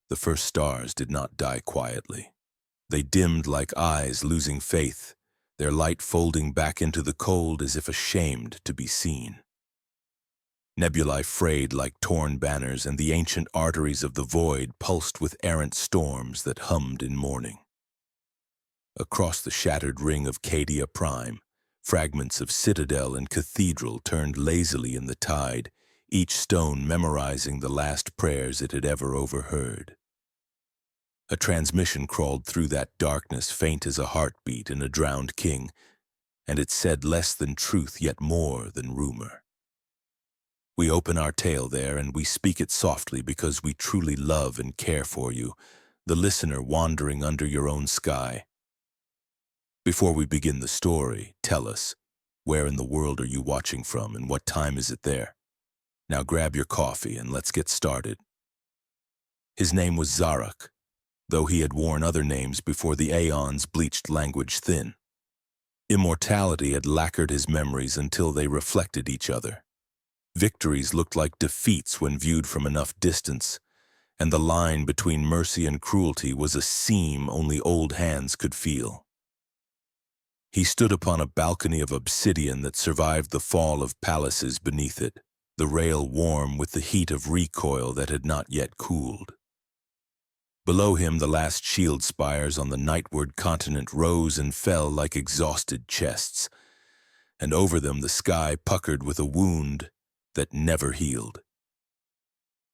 The first stars did not die quietly. They dimmed like eyes losing faith, their light folding back into the cold as if ashamed to be seen. Nebulae frayed like torn banners, and the ancient arteries of the void pulsed with errant storms that hummed in mourning. Across the shattered ring of Cadia Prime, fragments of citadel and cathedral turned lazily in the tide, each stone memorizing the last prayers it had ever overheard. A transmission crawled through that darkness, faint as a heartbeat in a drowned king, and it said less than truth, yet more than rumor. We open our tale there, and we speak it softly because we truly love and care for you, the listener wandering under your own sky. Before we begin the story, tell us, where in the world are you watching from and what time is it there? Now grab your coffee and let's get started. His name was Zarok, though he had worn other names before the aeons bleached language thin. Immortality had lacquered his memories until they reflected each other. Victories looked like defeats when viewed from enough distance, and the line between mercy and cruelty was a seam only old hands could feel. He stood upon a balcony of obsidian that survived the fall of palaces beneath it, the rail warm with the heat of recoil that had not yet cooled. Below him, the last shield spires on the nightward continent rose and fell like exhausted chests, and over them the sky puckered with a wound that never healed.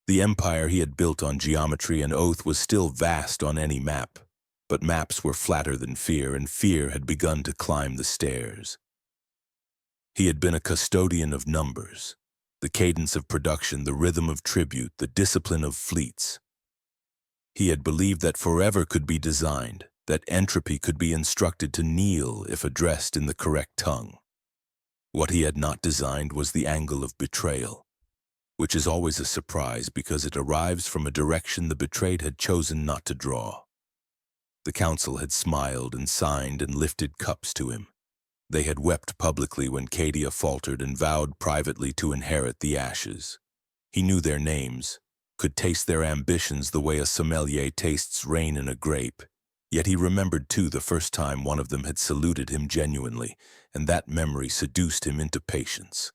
The empire he had built on geometry and oath was still vast on any map, but maps were flatter than fear, and fear had begun to climb the stairs. He had been a custodian of numbers, the cadence of production, the rhythm of tribute, the discipline of fleets. He had believed that forever could be designed, that entropy could be instructed to kneel if addressed in the correct tongue. What he had not designed was the angle of betrayal, which is always a surprise because it arrives from a direction the betrayed had chosen not to draw. The council had smiled and signed and lifted cups to him. They had wept publicly when Cadia faltered and vowed privately to inherit the ashes. He knew their names, could taste their ambitions the way a sommelier tastes rain in a grape. Yet he remembered too the first time one of them had saluted him genuinely, and that memory seduced him into patience.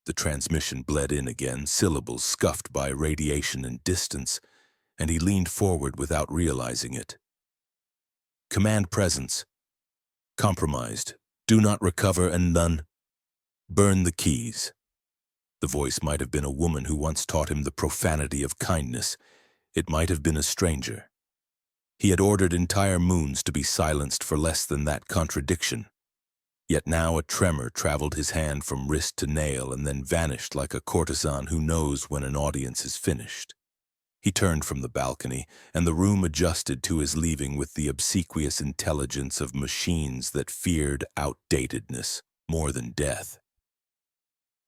The transmission bled in again, syllables scuffed by radiation and distance, and he leaned forward without realizing it. Command presence. Compromised. Do not recover and none. Burn the keys. The voice might have been a woman who once taught him the profanity of kindness. It might have been a stranger. He had ordered entire moons to be silenced for less than that contradiction. Yet now a tremor traveled his hand from wrist to nail and then vanished like a courtesan who knows when an audience is finished. He turned from the balcony, and the room adjusted to his leaving with the obsequious intelligence of machines that feared outdatedness more than death.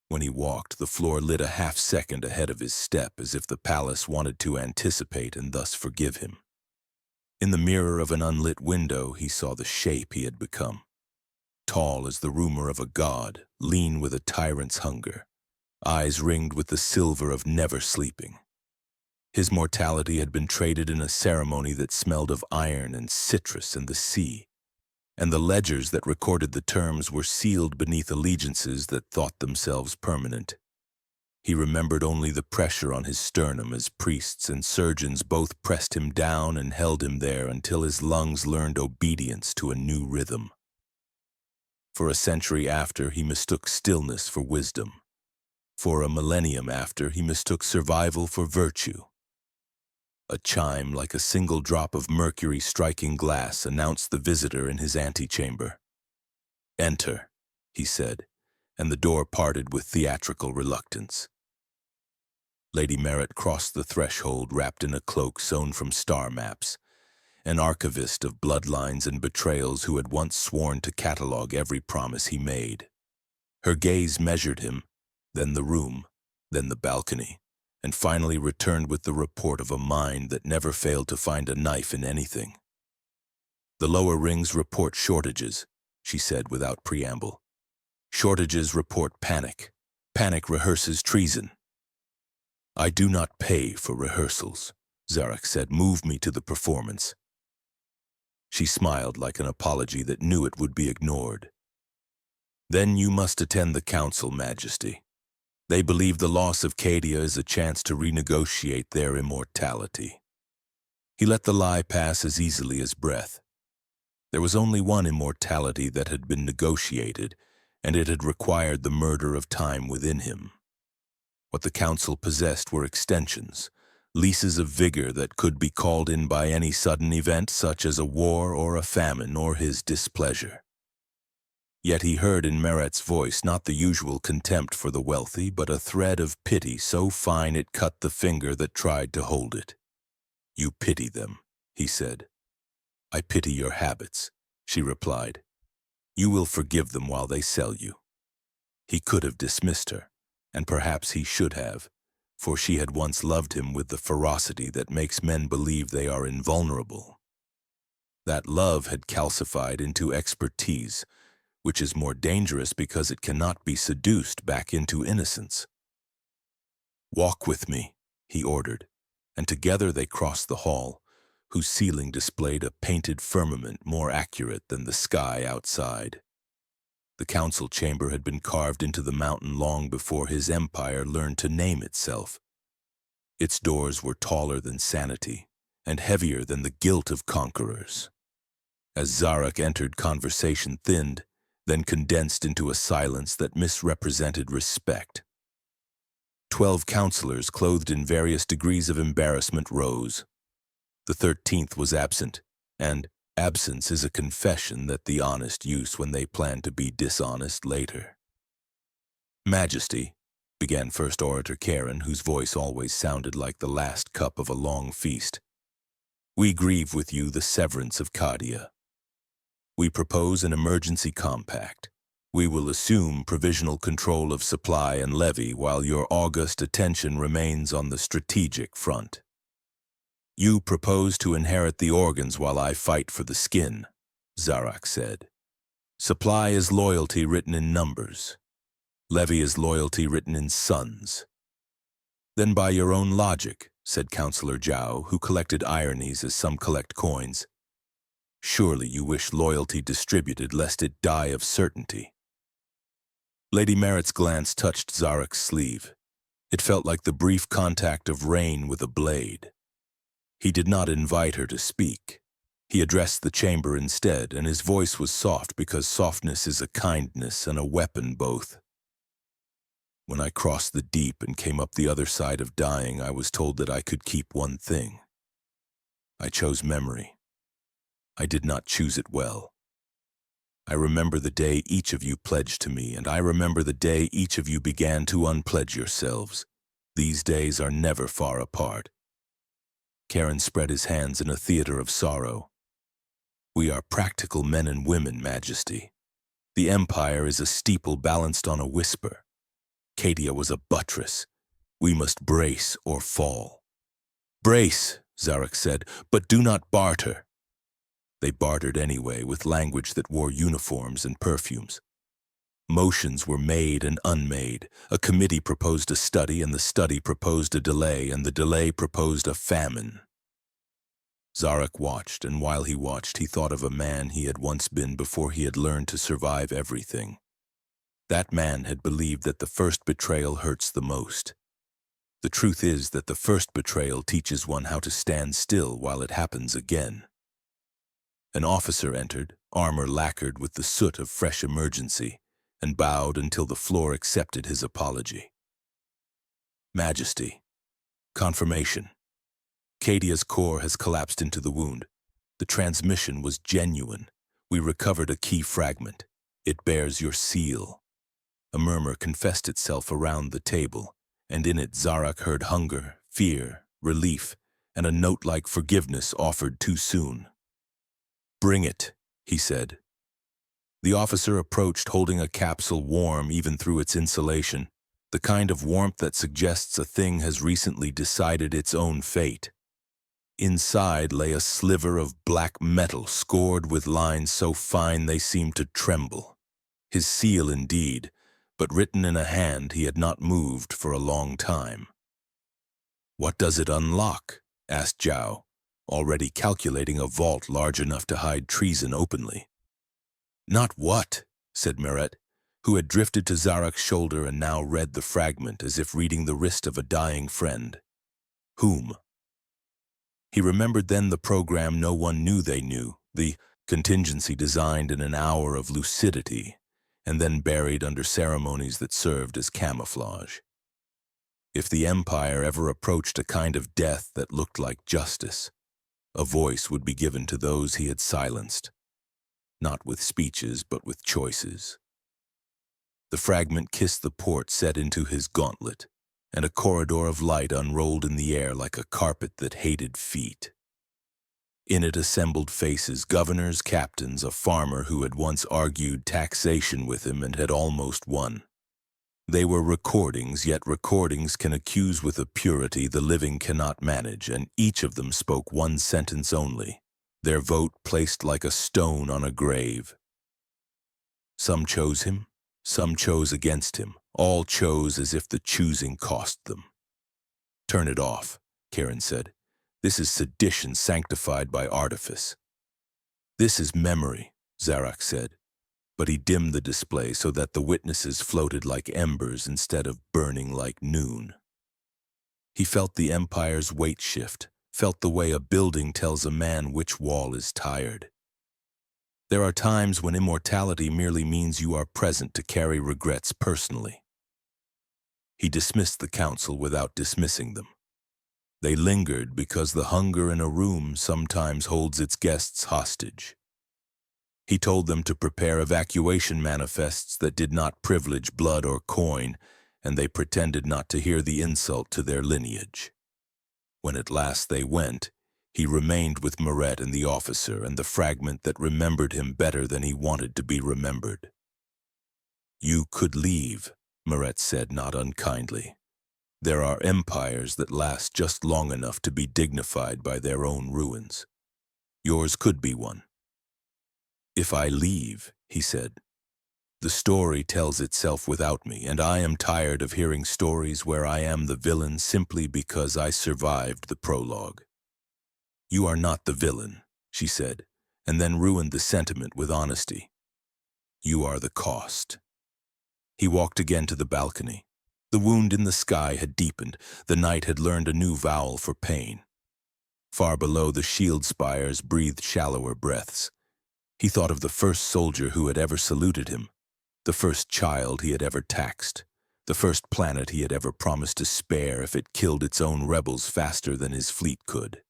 When he walked, the floor lit a half-second ahead of his step, as if the palace wanted to anticipate and thus forgive him. In the mirror of an unlit window, he saw the shape he had become. Tall as the rumor of a god, lean with a tyrant's hunger, eyes ringed with the silver of never sleeping. His mortality had been traded in a ceremony that smelled of iron and citrus and the sea, and the ledgers that recorded the terms were sealed beneath allegiances that thought themselves permanent. He remembered only the pressure on his sternum as priests and surgeons both pressed him down and held him there until his lungs learned obedience to a new rhythm. For a century after, he mistook stillness for wisdom. For a millennium after, he mistook survival for virtue. A chime like a single drop of mercury striking glass announced the visitor in his antechamber. "Enter," he said, and the door parted with theatrical reluctance. Lady Merritt crossed the threshold wrapped in a cloak sewn from star maps, an archivist of bloodlines and betrayals who had once sworn to catalog every promise he made. Her gaze measured him, then the room, then the balcony, and finally returned with the report of a mind that never failed to find a knife in anything. "The lower rings report shortages," she said without preamble. "Shortages report panic. Panic rehearses treason. I do not pay for rehearsals. Zarak said. Move me to the performance. She smiled like an apology that knew it would be ignored. Then you must attend the council, Majesty. They believe the loss of Cadia is a chance to renegotiate their immortality. He let the lie pass as easily as breath. There was only one immortality that had been negotiated, and it had required the murder of time within him. What the council possessed were extensions, leases of vigor that could be called in by any sudden event such as a war or a famine or his displeasure. Yet he heard in Meret's voice not the usual contempt for the wealthy, but a thread of pity so fine it cut the finger that tried to hold it. You pity them, he said. I pity your habits, she replied. You will forgive them while they sell you. He could have dismissed her, and perhaps he should have, for she had once loved him with the ferocity that makes men believe they are invulnerable. That love had calcified into expertise, which is more dangerous because it cannot be seduced back into innocence. Walk with me, he ordered, and together they crossed the hall, whose ceiling displayed a painted firmament more accurate than the sky outside. The council chamber had been carved into the mountain long before his empire learned to name itself. Its doors were taller than sanity, and heavier than the guilt of conquerors. As Zarak entered, conversation thinned, then condensed into a silence that misrepresented respect. 12 counselors, clothed in various degrees of embarrassment, rose. The 13th was absent, and absence is a confession that the honest use when they plan to be dishonest later. Majesty, began First Orator Karen, whose voice always sounded like the last cup of a long feast. We grieve with you the severance of Cadia. We propose an emergency compact. We will assume provisional control of supply and levy while your august attention remains on the strategic front. You propose to inherit the organs while I fight for the skin, Zarak said. Supply is loyalty written in numbers. Levy is loyalty written in sons. Then by your own logic, said Councillor Zhao, who collected ironies as some collect coins, surely you wish loyalty distributed lest it die of certainty. Lady Meret's glance touched Zarak's sleeve. It felt like the brief contact of rain with a blade. He did not invite her to speak. He addressed the chamber instead, and his voice was soft because softness is a kindness and a weapon both. When I crossed the deep and came up the other side of dying, I was told that I could keep one thing. I chose memory. I did not choose it well. I remember the day each of you pledged to me, and I remember the day each of you began to unpledge yourselves. These days are never far apart. Karen spread his hands in a theater of sorrow. We are practical men and women, Majesty. The Empire is a steeple balanced on a whisper. Cadia was a buttress. We must brace or fall. Brace, Zarak said, but do not barter. They bartered anyway, with language that wore uniforms and perfumes. Motions were made and unmade. A committee proposed a study, and the study proposed a delay, and the delay proposed a famine. Zarak watched, and while he watched, he thought of a man he had once been before he had learned to survive everything. That man had believed that the first betrayal hurts the most. The truth is that the first betrayal teaches one how to stand still while it happens again. An officer entered, armor lacquered with the soot of fresh emergency, and bowed until the floor accepted his apology. Majesty. Confirmation. Cadia's core has collapsed into the wound. The transmission was genuine. We recovered a key fragment. It bears your seal. A murmur confessed itself around the table, and in it Zarak heard hunger, fear, relief, and a note like forgiveness offered too soon. Bring it, he said. The officer approached holding a capsule warm even through its insulation, the kind of warmth that suggests a thing has recently decided its own fate. Inside lay a sliver of black metal scored with lines so fine they seemed to tremble. His seal indeed, but written in a hand he had not moved for a long time. What does it unlock? asked Zhao, already calculating a vault large enough to hide treason openly. Not what, said Meret, who had drifted to Zarak's shoulder and now read the fragment as if reading the wrist of a dying friend. Whom? He remembered then the program no one knew they knew, the contingency designed in an hour of lucidity, and then buried under ceremonies that served as camouflage. If the Empire ever approached a kind of death that looked like justice, a voice would be given to those he had silenced, not with speeches but with choices. The fragment kissed the port set into his gauntlet, and a corridor of light unrolled in the air like a carpet that hated feet. In it assembled faces, governors, captains, a farmer who had once argued taxation with him and had almost won. They were recordings, yet recordings can accuse with a purity the living cannot manage, and each of them spoke one sentence only, their vote placed like a stone on a grave. Some chose him, some chose against him, all chose as if the choosing cost them. Turn it off, Karen said. This is sedition sanctified by artifice. This is memory, Zarak said, but he dimmed the display so that the witnesses floated like embers instead of burning like noon. He felt the Empire's weight shift, felt the way a building tells a man which wall is tired. There are times when immortality merely means you are present to carry regrets personally. He dismissed the council without dismissing them. They lingered because the hunger in a room sometimes holds its guests hostage. He told them to prepare evacuation manifests that did not privilege blood or coin, and they pretended not to hear the insult to their lineage. When at last they went, he remained with Meret and the officer and the fragment that remembered him better than he wanted to be remembered. You could leave, Meret said not unkindly. There are empires that last just long enough to be dignified by their own ruins. Yours could be one. If I leave, he said, the story tells itself without me, and I am tired of hearing stories where I am the villain simply because I survived the prologue. You are not the villain, she said, and then ruined the sentiment with honesty. You are the cost. He walked again to the balcony. The wound in the sky had deepened. The night had learned a new vowel for pain. Far below, the shield spires breathed shallower breaths. He thought of the first soldier who had ever saluted him, the first child he had ever taxed, the first planet he had ever promised to spare if it killed its own rebels faster than his fleet could.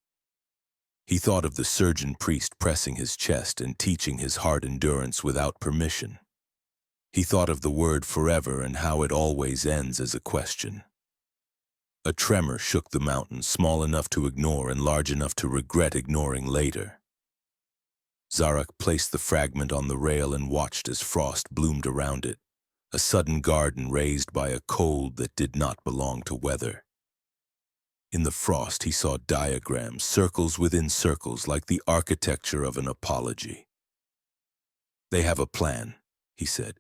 He thought of the surgeon priest pressing his chest and teaching his hard endurance without permission. He thought of the word forever and how it always ends as a question. A tremor shook the mountain, small enough to ignore and large enough to regret ignoring later. Zarak placed the fragment on the rail and watched as frost bloomed around it, a sudden garden raised by a cold that did not belong to weather. In the frost he saw diagrams, circles within circles, like the architecture of an apology. They have a plan, he said,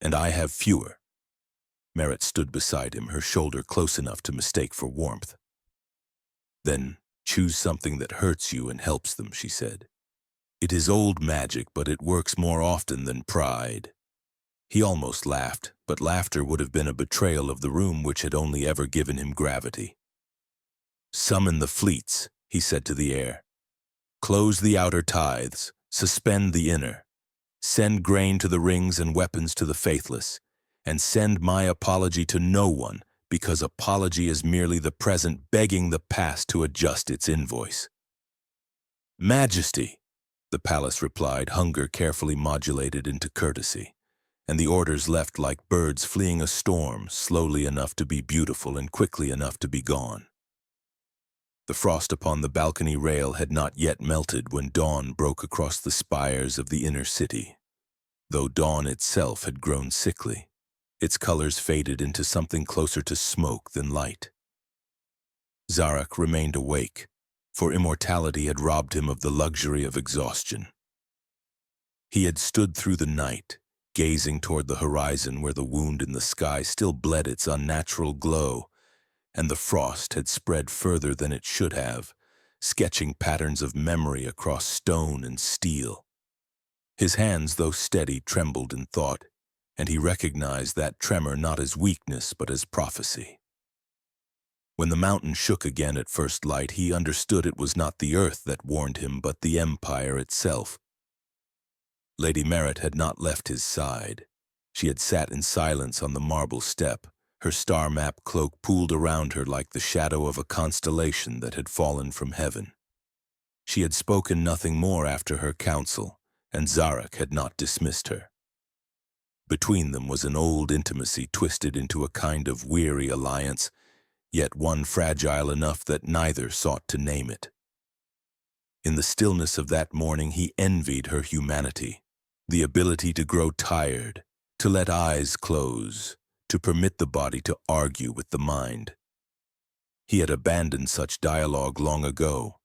and I have fewer. Meret stood beside him, her shoulder close enough to mistake for warmth. Then choose something that hurts you and helps them, she said. It is old magic, but it works more often than pride. He almost laughed, but laughter would have been a betrayal of the room which had only ever given him gravity. Summon the fleets, he said to the air. Close the outer tithes, suspend the inner. Send grain to the rings and weapons to the faithless, and send my apology to no one, because apology is merely the present begging the past to adjust its invoice. Majesty, the palace replied, hunger carefully modulated into courtesy, and the orders left like birds fleeing a storm, slowly enough to be beautiful and quickly enough to be gone. The frost upon the balcony rail had not yet melted when dawn broke across the spires of the inner city. Though dawn itself had grown sickly, its colors faded into something closer to smoke than light. Zarak remained awake, for immortality had robbed him of the luxury of exhaustion. He had stood through the night, gazing toward the horizon where the wound in the sky still bled its unnatural glow, and the frost had spread further than it should have, sketching patterns of memory across stone and steel. His hands, though steady, trembled in thought, and he recognized that tremor not as weakness but as prophecy. When the mountain shook again at first light, he understood it was not the earth that warned him, but the Empire itself. Lady Merritt had not left his side. She had sat in silence on the marble step, her star map cloak pooled around her like the shadow of a constellation that had fallen from heaven. She had spoken nothing more after her council, and Zarak had not dismissed her. Between them was an old intimacy twisted into a kind of weary alliance, yet one fragile enough that neither sought to name it. In the stillness of that morning he envied her humanity, the ability to grow tired, to let eyes close, to permit the body to argue with the mind. He had abandoned such dialogue long ago.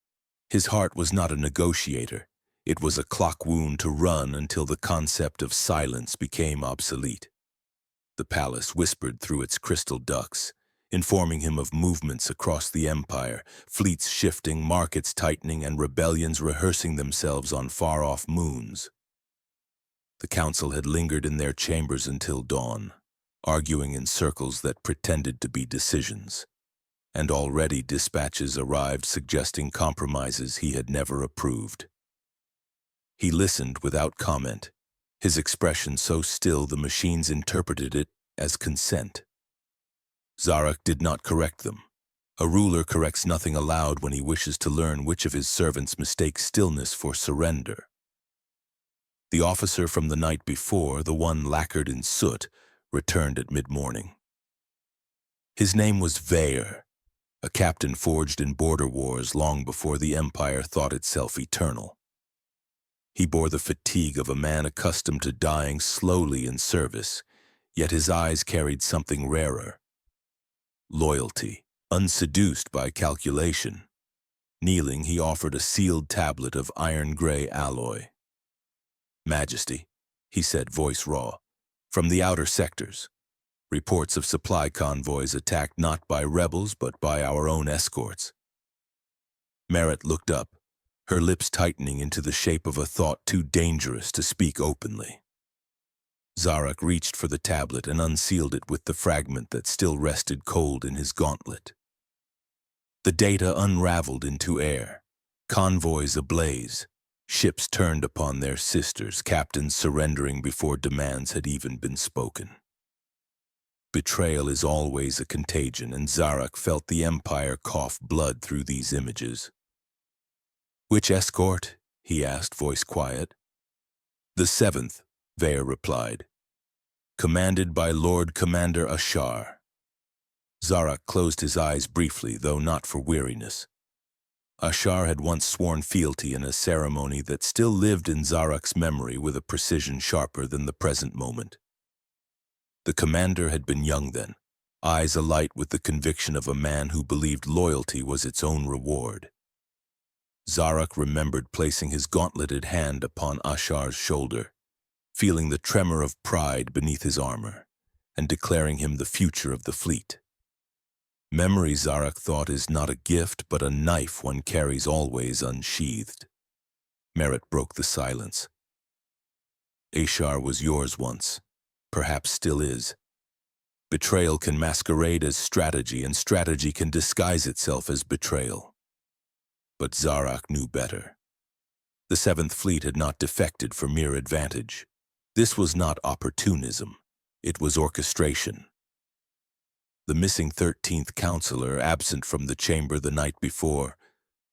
His heart was not a negotiator. It was a clock wound to run until the concept of silence became obsolete. The palace whispered through its crystal ducts, informing him of movements across the empire, fleets shifting, markets tightening, and rebellions rehearsing themselves on far-off moons. The council had lingered in their chambers until dawn, arguing in circles that pretended to be decisions, and already dispatches arrived suggesting compromises he had never approved. He listened without comment, his expression so still the machines interpreted it as consent. Zarak did not correct them. A ruler corrects nothing aloud when he wishes to learn which of his servants mistakes stillness for surrender. The officer from the night before, the one lacquered in soot, returned at mid-morning. His name was Veer, a captain forged in border wars long before the Empire thought itself eternal. He bore the fatigue of a man accustomed to dying slowly in service, yet his eyes carried something rarer. Loyalty, unseduced by calculation. Kneeling, he offered a sealed tablet of iron-gray alloy. "Majesty," he said, voice raw, "from the outer sectors. Reports of supply convoys attacked not by rebels but by our own escorts." Merritt looked up, her lips tightening into the shape of a thought too dangerous to speak openly. Zarak reached for the tablet and unsealed it with the fragment that still rested cold in his gauntlet. The data unraveled into air, convoys ablaze, ships turned upon their sisters, captains surrendering before demands had even been spoken. Betrayal is always a contagion, and Zarak felt the Empire cough blood through these images. "Which escort?" he asked, voice quiet. "The 7th, Veer replied. "Commanded by Lord Commander Ashar." Zarak closed his eyes briefly, though not for weariness. Ashar had once sworn fealty in a ceremony that still lived in Zarak's memory with a precision sharper than the present moment. The commander had been young then, eyes alight with the conviction of a man who believed loyalty was its own reward. Zarak remembered placing his gauntleted hand upon Ashar's shoulder, feeling the tremor of pride beneath his armor, and declaring him the future of the fleet. Memory, Zarak thought, is not a gift, but a knife one carries always unsheathed. Merritt broke the silence. "Ashar was yours once, perhaps still is. Betrayal can masquerade as strategy, and strategy can disguise itself as betrayal." But Zarak knew better. The 7th Fleet had not defected for mere advantage. This was not opportunism, it was orchestration. The missing 13th counselor, absent from the chamber the night before,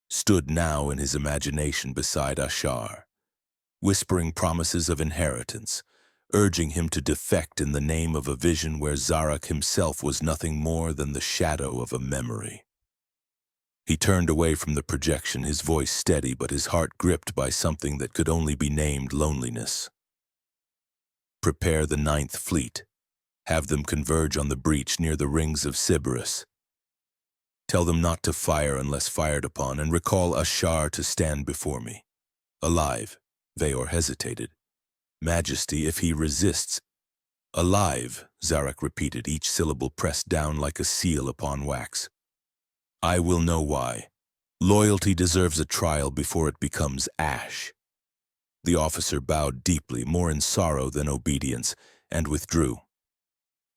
stood now in his imagination beside Ashar, whispering promises of inheritance, urging him to defect in the name of a vision where Zarak himself was nothing more than the shadow of a memory. He turned away from the projection, his voice steady but his heart gripped by something that could only be named loneliness. "Prepare the 9th Fleet. Have them converge on the breach near the rings of Sybaris. Tell them not to fire unless fired upon, and recall Ashar to stand before me. Alive." Veor hesitated. "Majesty, if he resists—" "Alive," Zarak repeated, each syllable pressed down like a seal upon wax. "I will know why. Loyalty deserves a trial before it becomes ash. The officer bowed deeply, more in sorrow than obedience, and withdrew.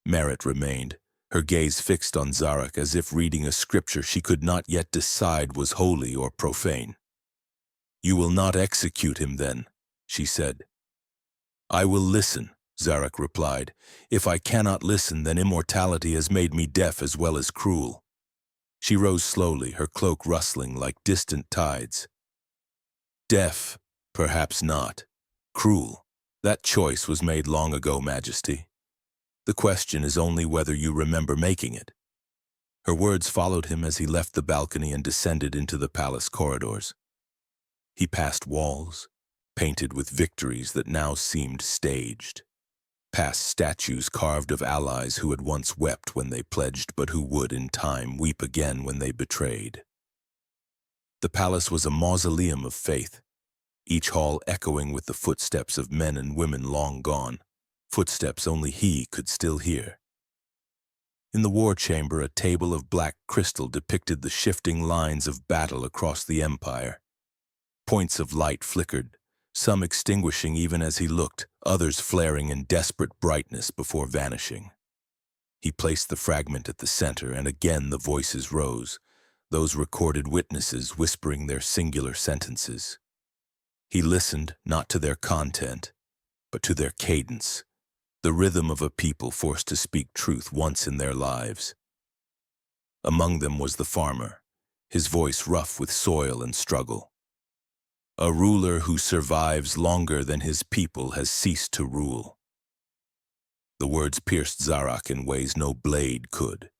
Merit remained, her gaze fixed on Zarak as if reading a scripture she could not yet decide was holy or profane. "You will not execute him, then," she said. "I will listen," Zarak replied. "If I cannot listen, then immortality has made me deaf as well as cruel." She rose slowly, her cloak rustling like distant tides. "Deaf, perhaps not. Cruel, that choice was made long ago, Majesty. The question is only whether you remember making it." Her words followed him as he left the balcony and descended into the palace corridors. He passed walls, painted with victories that now seemed staged, past statues carved of allies who had once wept when they pledged but who would, in time, weep again when they betrayed. The palace was a mausoleum of faith, each hall echoing with the footsteps of men and women long gone, footsteps only he could still hear. In the war chamber, a table of black crystal depicted the shifting lines of battle across the empire. Points of light flickered, some extinguishing even as he looked, others flaring in desperate brightness before vanishing. He placed the fragment at the center, and again the voices rose, those recorded witnesses whispering their singular sentences. He listened not to their content, but to their cadence, the rhythm of a people forced to speak truth once in their lives. Among them was the farmer, his voice rough with soil and struggle. "A ruler who survives longer than his people has ceased to rule." The words pierced Zarak in ways no blade could.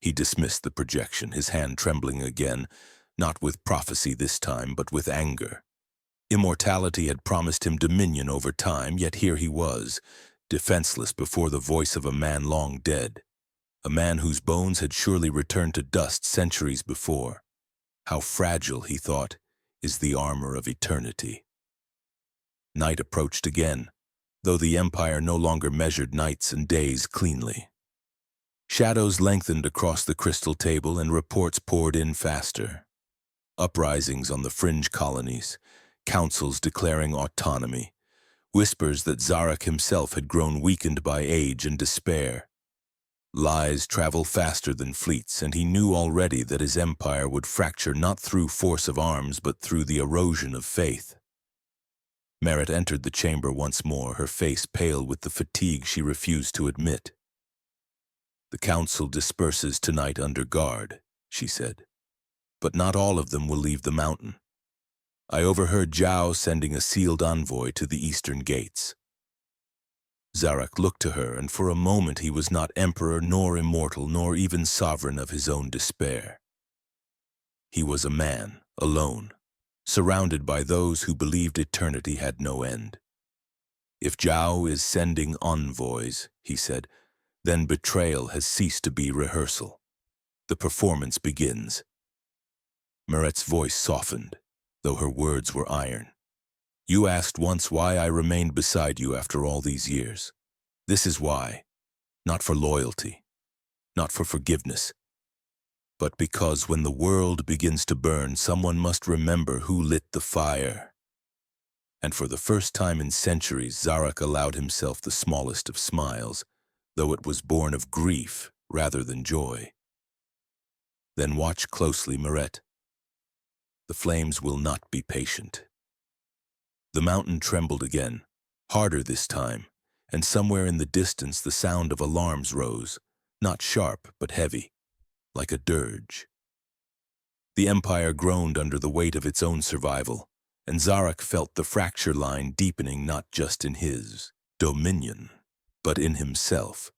He dismissed the projection, his hand trembling again, not with prophecy this time, but with anger. Immortality had promised him dominion over time, yet here he was, defenseless before the voice of a man long dead, a man whose bones had surely returned to dust centuries before. How fragile, he thought, is the armor of eternity. Night approached again, though the empire no longer measured nights and days cleanly. Shadows lengthened across the crystal table and reports poured in faster. Uprisings on the fringe colonies, councils declaring autonomy, whispers that Zarak himself had grown weakened by age and despair. Lies travel faster than fleets, and he knew already that his empire would fracture not through force of arms, but through the erosion of faith. Merit entered the chamber once more, her face pale with the fatigue she refused to admit. "The council disperses tonight under guard," she said. "But not all of them will leave the mountain. I overheard Zhao sending a sealed envoy to the eastern gates." Zarak looked to her, and for a moment he was not emperor nor immortal nor even sovereign of his own despair. He was a man, alone, surrounded by those who believed eternity had no end. "If Zhao is sending envoys," he said, "then betrayal has ceased to be rehearsal. The performance begins." Meret's voice softened, though her words were iron. "You asked once why I remained beside you after all these years. This is why. Not for loyalty, not for forgiveness, but because when the world begins to burn, someone must remember who lit the fire." And for the first time in centuries, Zarak allowed himself the smallest of smiles, though it was born of grief rather than joy. "Then watch closely, Meret. The flames will not be patient." The mountain trembled again, harder this time, and somewhere in the distance the sound of alarms rose, not sharp but heavy, like a dirge. The empire groaned under the weight of its own survival, and Zarak felt the fracture line deepening not just in his dominion, but in himself.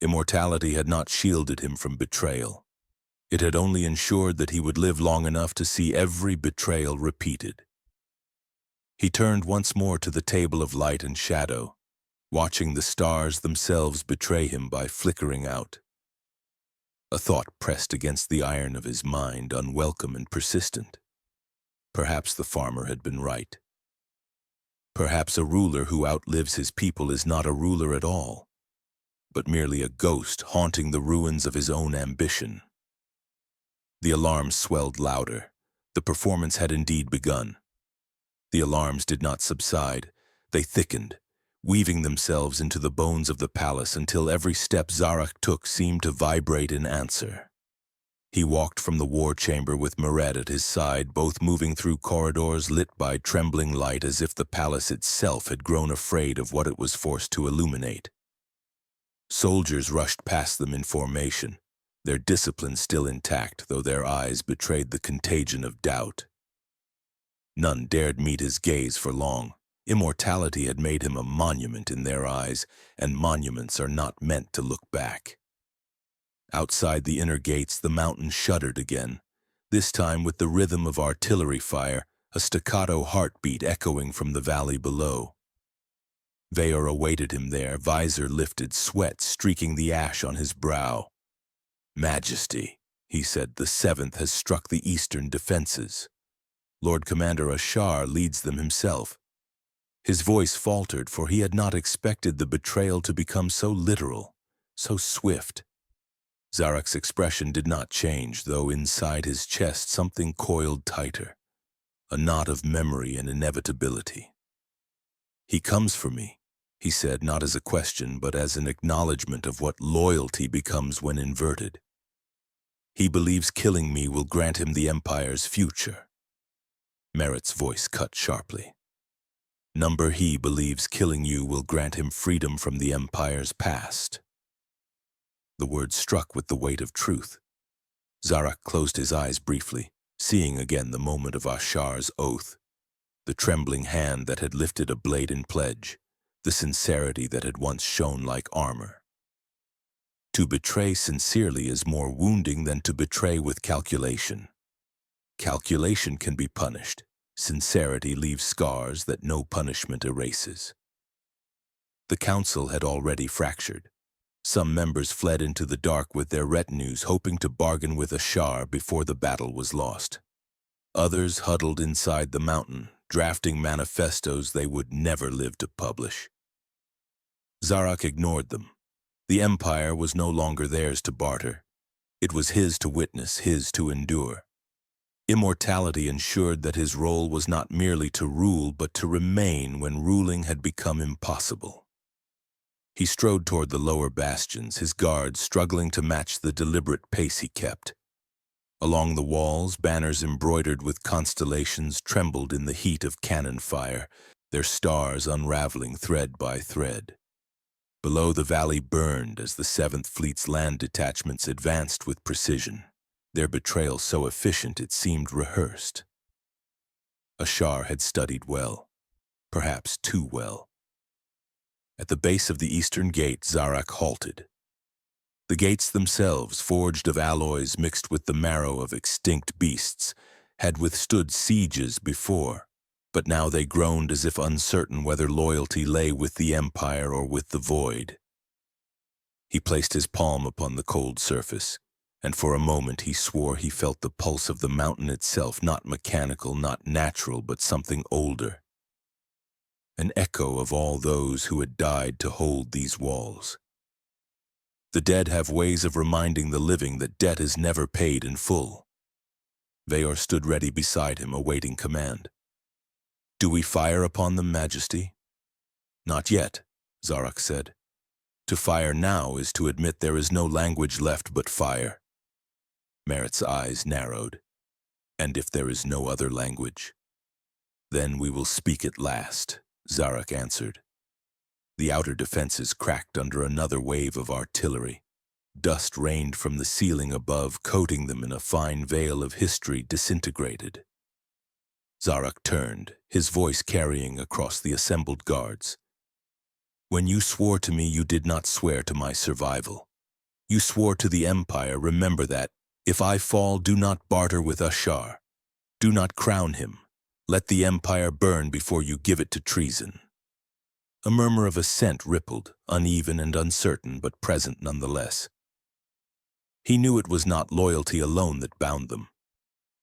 Immortality had not shielded him from betrayal. It had only ensured that he would live long enough to see every betrayal repeated. He turned once more to the table of light and shadow, watching the stars themselves betray him by flickering out. A thought pressed against the iron of his mind, unwelcome and persistent. Perhaps the farmer had been right. Perhaps a ruler who outlives his people is not a ruler at all, but merely a ghost haunting the ruins of his own ambition. The alarms swelled louder. The performance had indeed begun. The alarms did not subside. They thickened, weaving themselves into the bones of the palace until every step Zarak took seemed to vibrate in answer. He walked from the war chamber with Meret at his side, both moving through corridors lit by trembling light as if the palace itself had grown afraid of what it was forced to illuminate. Soldiers rushed past them in formation, their discipline still intact, though their eyes betrayed the contagion of doubt. None dared meet his gaze for long. Immortality had made him a monument in their eyes, and monuments are not meant to look back. Outside the inner gates, the mountain shuddered again, this time with the rhythm of artillery fire, a staccato heartbeat echoing from the valley below. Veor awaited him there, visor lifted, sweat streaking the ash on his brow. "Majesty," he said, "the 7th has struck the eastern defenses. Lord Commander Ashar leads them himself." His voice faltered, for he had not expected the betrayal to become so literal, so swift. Zarak's expression did not change, though inside his chest something coiled tighter, a knot of memory and inevitability. "He comes for me," he said, not as a question, but as an acknowledgement of what loyalty becomes when inverted. "He believes killing me will grant him the Empire's future." Meret's voice cut sharply. "Number, he believes killing you will grant him freedom from the Empire's past." The words struck with the weight of truth. Zarak closed his eyes briefly, seeing again the moment of Ashar's oath, the trembling hand that had lifted a blade in pledge, the sincerity that had once shone like armor. To betray sincerely is more wounding than to betray with calculation. Calculation can be punished. Sincerity leaves scars that no punishment erases. The council had already fractured. Some members fled into the dark with their retinues, hoping to bargain with Ashar before the battle was lost. Others huddled inside the mountain, drafting manifestos they would never live to publish. Zarak ignored them. The Empire was no longer theirs to barter. It was his to witness, his to endure. Immortality ensured that his role was not merely to rule, but to remain when ruling had become impossible. He strode toward the lower bastions, his guards struggling to match the deliberate pace he kept. Along the walls, banners embroidered with constellations trembled in the heat of cannon fire, their stars unraveling thread by thread. Below, the valley burned as the 7th Fleet's land detachments advanced with precision, their betrayal so efficient it seemed rehearsed. Ashar had studied well, perhaps too well. At the base of the eastern gate, Zarak halted. The gates themselves, forged of alloys mixed with the marrow of extinct beasts, had withstood sieges before, but now they groaned as if uncertain whether loyalty lay with the Empire or with the void. He placed his palm upon the cold surface, and for a moment he swore he felt the pulse of the mountain itself, not mechanical, not natural, but something older. An echo of all those who had died to hold these walls. The dead have ways of reminding the living that debt is never paid in full. Veor stood ready beside him, awaiting command. "Do we fire upon them, Majesty?" "Not yet," Zarak said. "To fire now is to admit there is no language left but fire." Meret's eyes narrowed. "And if there is no other language?" "Then we will speak it last," Zarak answered. The outer defenses cracked under another wave of artillery. Dust rained from the ceiling above, coating them in a fine veil of history disintegrated. Zarak turned, his voice carrying across the assembled guards. "When you swore to me, you did not swear to my survival. You swore to the Empire, remember that. If I fall, do not barter with Ashar. Do not crown him. Let the Empire burn before you give it to treason." A murmur of assent rippled, uneven and uncertain, but present nonetheless. He knew it was not loyalty alone that bound them.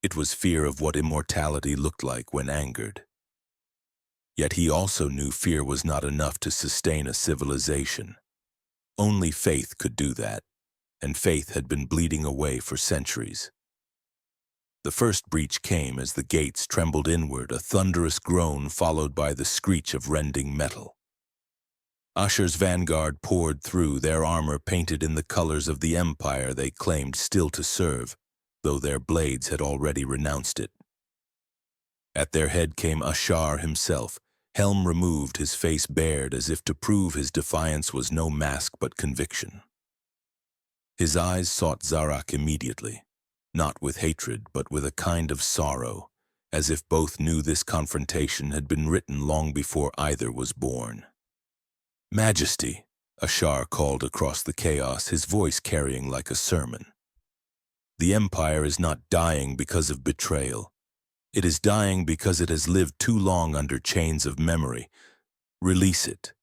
It was fear of what immortality looked like when angered. Yet he also knew fear was not enough to sustain a civilization. Only faith could do that, and faith had been bleeding away for centuries. The first breach came as the gates trembled inward, a thunderous groan followed by the screech of rending metal. Asher's vanguard poured through, their armor painted in the colors of the empire they claimed still to serve, though their blades had already renounced it. At their head came Ashar himself, helm removed, his face bared as if to prove his defiance was no mask but conviction. His eyes sought Zarak immediately, not with hatred but with a kind of sorrow, as if both knew this confrontation had been written long before either was born. "Majesty," Ashar called across the chaos, his voice carrying like a sermon. "The Empire is not dying because of betrayal. It is dying because it has lived too long under chains of memory. Release it.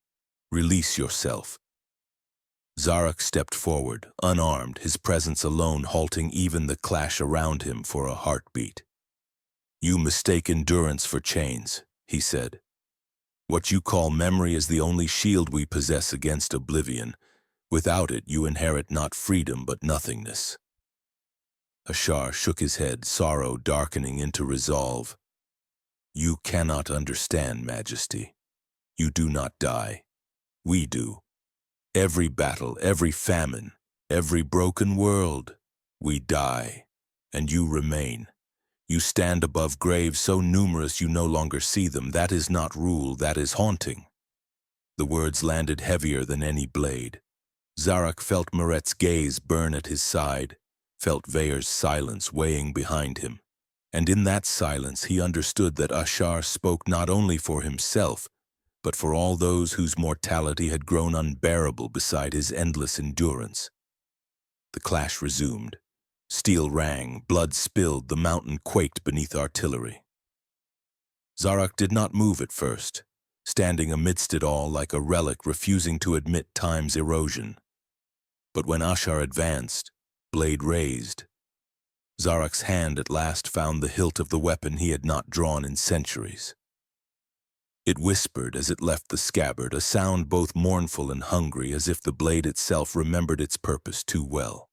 Release yourself." Zarak stepped forward, unarmed, his presence alone halting even the clash around him for a heartbeat. "You mistake endurance for chains," he said. "What you call memory is the only shield we possess against oblivion. Without it, you inherit not freedom but nothingness." Ashar shook his head, sorrow darkening into resolve. "You cannot understand, Majesty. You do not die. We do. Every battle, every famine, every broken world, we die, and you remain. You stand above graves so numerous you no longer see them. That is not rule, that is haunting." The words landed heavier than any blade. Zarak felt Moret's gaze burn at his side, felt Veyer's silence weighing behind him, and in that silence he understood that Ashar spoke not only for himself, but for all those whose mortality had grown unbearable beside his endless endurance. The clash resumed. Steel rang, blood spilled, the mountain quaked beneath artillery. Zarak did not move at first, standing amidst it all like a relic refusing to admit time's erosion. But when Ashar advanced, blade raised, Zarak's hand at last found the hilt of the weapon he had not drawn in centuries. It whispered as it left the scabbard, a sound both mournful and hungry, as if the blade itself remembered its purpose too well.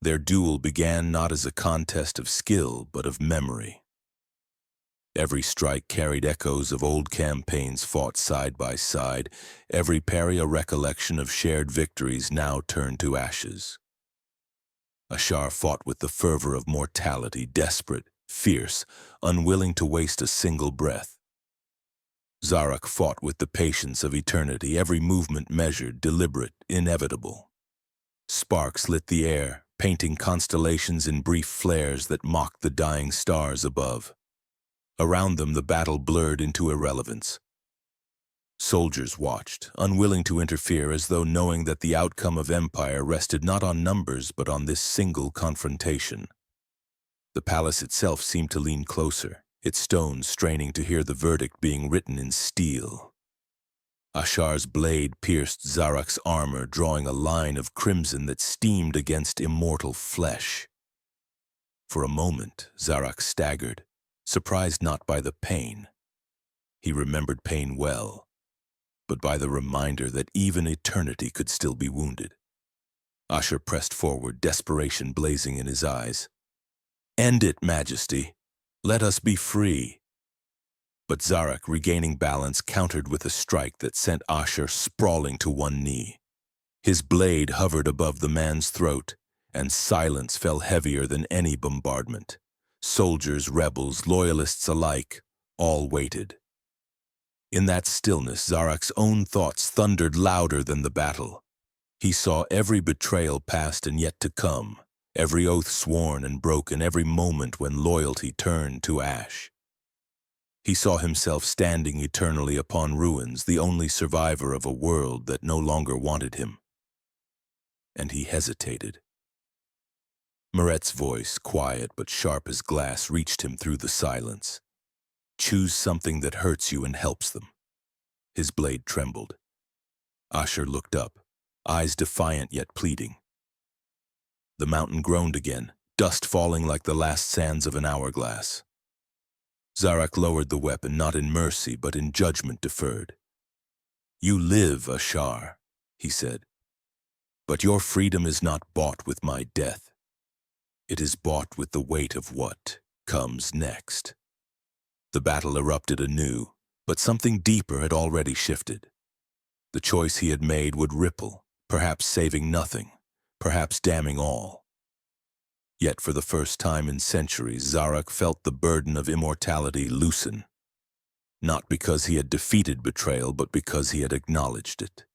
Their duel began not as a contest of skill, but of memory. Every strike carried echoes of old campaigns fought side by side, every parry a recollection of shared victories now turned to ashes. Ashar fought with the fervor of mortality, desperate, fierce, unwilling to waste a single breath. Zarak fought with the patience of eternity, every movement measured, deliberate, inevitable. Sparks lit the air, painting constellations in brief flares that mocked the dying stars above. Around them the battle blurred into irrelevance. Soldiers watched, unwilling to interfere, as though knowing that the outcome of empire rested not on numbers but on this single confrontation. The palace itself seemed to lean closer, its stones straining to hear the verdict being written in steel. Ashar's blade pierced Zarak's armor, drawing a line of crimson that steamed against immortal flesh. For a moment, Zarak staggered, surprised not by the pain. He remembered pain well, but by the reminder that even eternity could still be wounded. Ashar pressed forward, desperation blazing in his eyes. "End it, Majesty. Let us be free." But Zarak, regaining balance, countered with a strike that sent Ashar sprawling to one knee. His blade hovered above the man's throat, and silence fell heavier than any bombardment. Soldiers, rebels, loyalists alike, all waited. In that stillness, Zarak's own thoughts thundered louder than the battle. He saw every betrayal past and yet to come, every oath sworn and broken, every moment when loyalty turned to ash. He saw himself standing eternally upon ruins, the only survivor of a world that no longer wanted him. And he hesitated. Moret's voice, quiet but sharp as glass, reached him through the silence. "Choose something that hurts you and helps them." His blade trembled. Ashar looked up, eyes defiant yet pleading. The mountain groaned again, dust falling like the last sands of an hourglass. Zarak lowered the weapon, not in mercy, but in judgment deferred. "You live, Ashar," he said, "but your freedom is not bought with my death. It is bought with the weight of what comes next. The battle erupted anew, but something deeper had already shifted. The choice he had made would ripple, perhaps saving nothing, perhaps damning all. Yet for the first time in centuries, Zarak felt the burden of immortality loosen, not because he had defeated betrayal, but because he had acknowledged it.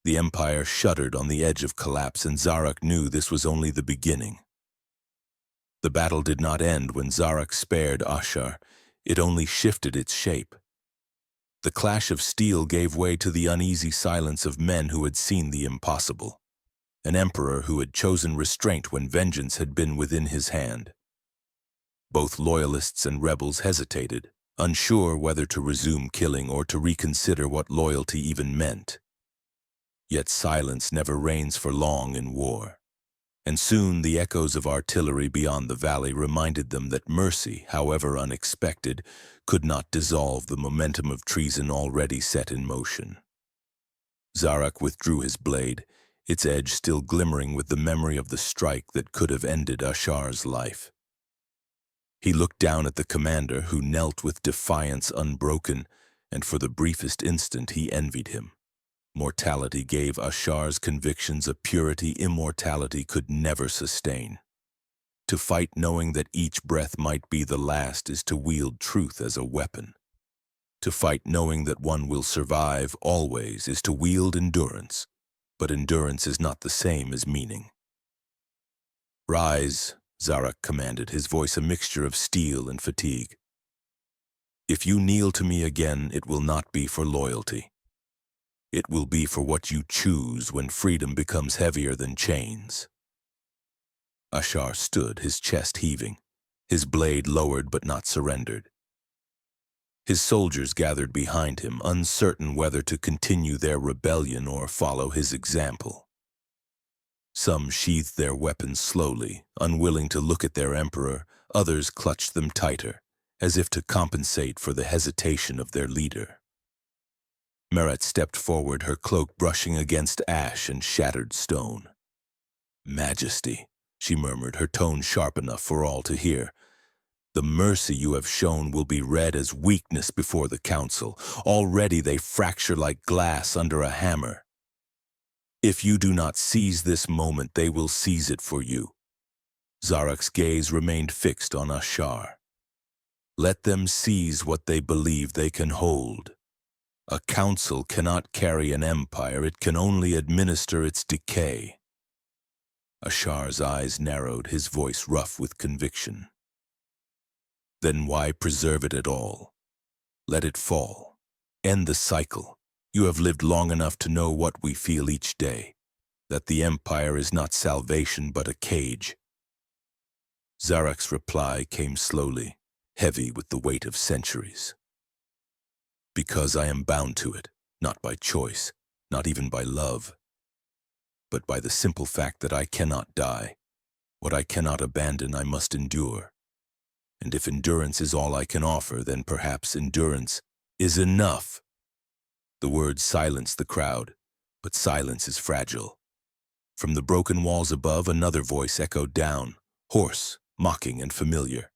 The Empire shuddered on the edge of collapse, and Zarak knew this was only the beginning. The battle did not end when Zarak spared Ashar, it only shifted its shape. The clash of steel gave way to the uneasy silence of men who had seen the impossible, an emperor who had chosen restraint when vengeance had been within his hand. Both loyalists and rebels hesitated, unsure whether to resume killing or to reconsider what loyalty even meant. Yet silence never reigns for long in war, and soon the echoes of artillery beyond the valley reminded them that mercy, however unexpected, could not dissolve the momentum of treason already set in motion. Zarak withdrew his blade, its edge still glimmering with the memory of the strike that could have ended Ashar's life. He looked down at the commander, who knelt with defiance unbroken, and for the briefest instant he envied him. Mortality gave Ashar's convictions a purity immortality could never sustain. To fight knowing that each breath might be the last is to wield truth as a weapon. To fight knowing that one will survive always is to wield endurance, but endurance is not the same as meaning. "Rise," Zarak commanded, his voice a mixture of steel and fatigue. "If you kneel to me again, it will not be for loyalty. It will be for what you choose when freedom becomes heavier than chains." Ashar stood, his chest heaving, his blade lowered but not surrendered. His soldiers gathered behind him, uncertain whether to continue their rebellion or follow his example. Some sheathed their weapons slowly, unwilling to look at their emperor. Others clutched them tighter, as if to compensate for the hesitation of their leader. Merit stepped forward, her cloak brushing against ash and shattered stone. "Majesty," she murmured, her tone sharp enough for all to hear. "The mercy you have shown will be read as weakness before the council. Already they fracture like glass under a hammer. If you do not seize this moment, they will seize it for you." Zarak's gaze remained fixed on Ashar. "Let them seize what they believe they can hold. A council cannot carry an empire, it can only administer its decay." Ashar's eyes narrowed, his voice rough with conviction. "Then why preserve it at all? Let it fall. End the cycle. You have lived long enough to know what we feel each day, that the empire is not salvation but a cage." Zarak's reply came slowly, heavy with the weight of centuries. "Because I am bound to it, not by choice, not even by love, but by the simple fact that I cannot die. What I cannot abandon, I must endure. And if endurance is all I can offer, then perhaps endurance is enough." The words silenced the crowd, but silence is fragile. From the broken walls above, another voice echoed down, hoarse, mocking, and familiar.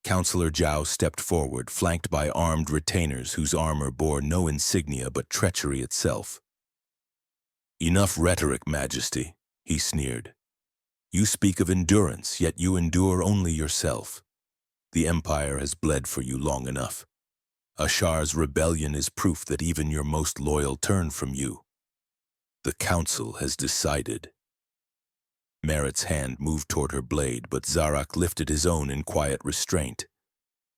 Counselor Zhao stepped forward, flanked by armed retainers whose armor bore no insignia but treachery itself. "Enough rhetoric, Majesty," he sneered. "You speak of endurance, yet you endure only yourself. The Empire has bled for you long enough. Ashar's rebellion is proof that even your most loyal turned from you. The Council has decided." Merit's hand moved toward her blade, but Zarak lifted his own in quiet restraint.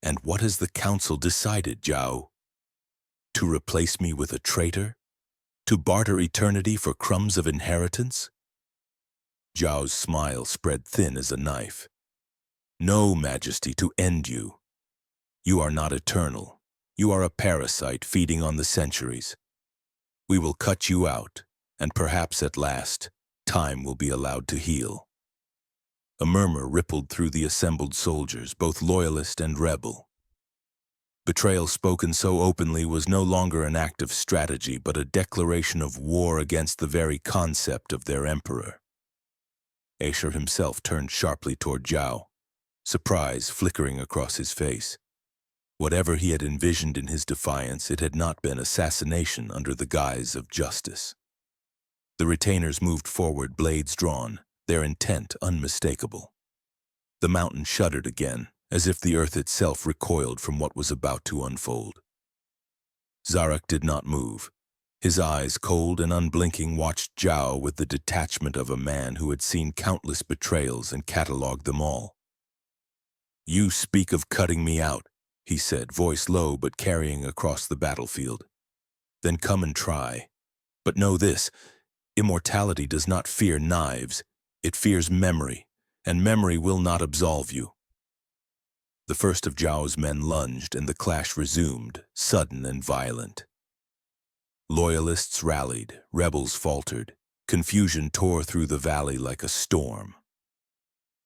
"And what has the Council decided, Zhao? To replace me with a traitor? To barter eternity for crumbs of inheritance?" Zhao's smile spread thin as a knife. "No, Majesty, to end you. You are not eternal. You are a parasite feeding on the centuries. We will cut you out, and perhaps at last, time will be allowed to heal." A murmur rippled through the assembled soldiers, both loyalist and rebel. Betrayal spoken so openly was no longer an act of strategy, but a declaration of war against the very concept of their emperor. Aesir himself turned sharply toward Zhao, surprise flickering across his face. Whatever he had envisioned in his defiance, it had not been assassination under the guise of justice. The retainers moved forward, blades drawn, their intent unmistakable. The mountain shuddered again, as if the earth itself recoiled from what was about to unfold. Zarak did not move. His eyes, cold and unblinking, watched Zhao with the detachment of a man who had seen countless betrayals and catalogued them all. "You speak of cutting me out," he said, voice low but carrying across the battlefield. "Then come and try. But know this, immortality does not fear knives, it fears memory, and memory will not absolve you." The first of Zhao's men lunged, and the clash resumed, sudden and violent. Loyalists rallied, rebels faltered, confusion tore through the valley like a storm.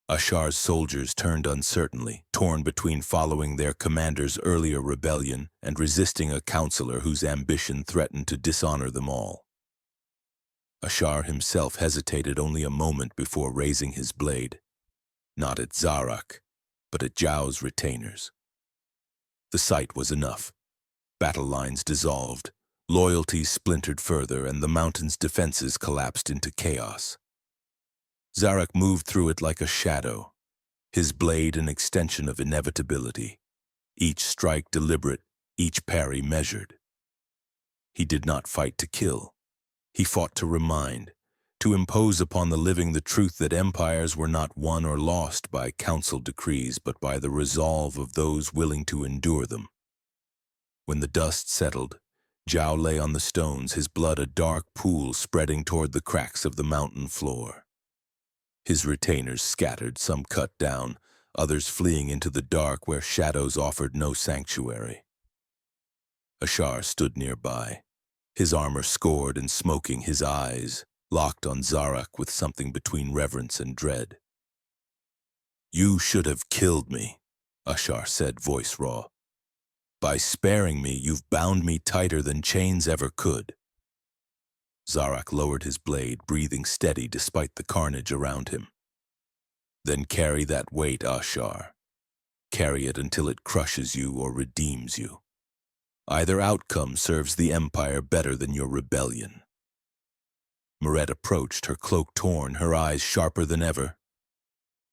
Ashar's soldiers turned uncertainly, torn between following their commander's earlier rebellion and resisting a counselor whose ambition threatened to dishonor them all. Ashar himself hesitated only a moment before raising his blade, not at Zarak, but at Zhao's retainers. The sight was enough. Battle lines dissolved, loyalty splintered further, and the mountain's defenses collapsed into chaos. Zarak moved through it like a shadow, his blade an extension of inevitability, each strike deliberate, each parry measured. He did not fight to kill. He fought to remind, to impose upon the living the truth that empires were not won or lost by council decrees, but by the resolve of those willing to endure them. When the dust settled, Zhao lay on the stones, his blood a dark pool spreading toward the cracks of the mountain floor. His retainers scattered, some cut down, others fleeing into the dark where shadows offered no sanctuary. Ashar stood nearby, his armor scored and smoking, his eyes locked on Zarak with something between reverence and dread. "You should have killed me," Ashar said, voice raw. "By sparing me, you've bound me tighter than chains ever could." Zarak lowered his blade, breathing steady despite the carnage around him. "Then carry that weight, Ashar. Carry it until it crushes you or redeems you. Either outcome serves the Empire better than your rebellion." Meret approached, her cloak torn, her eyes sharper than ever.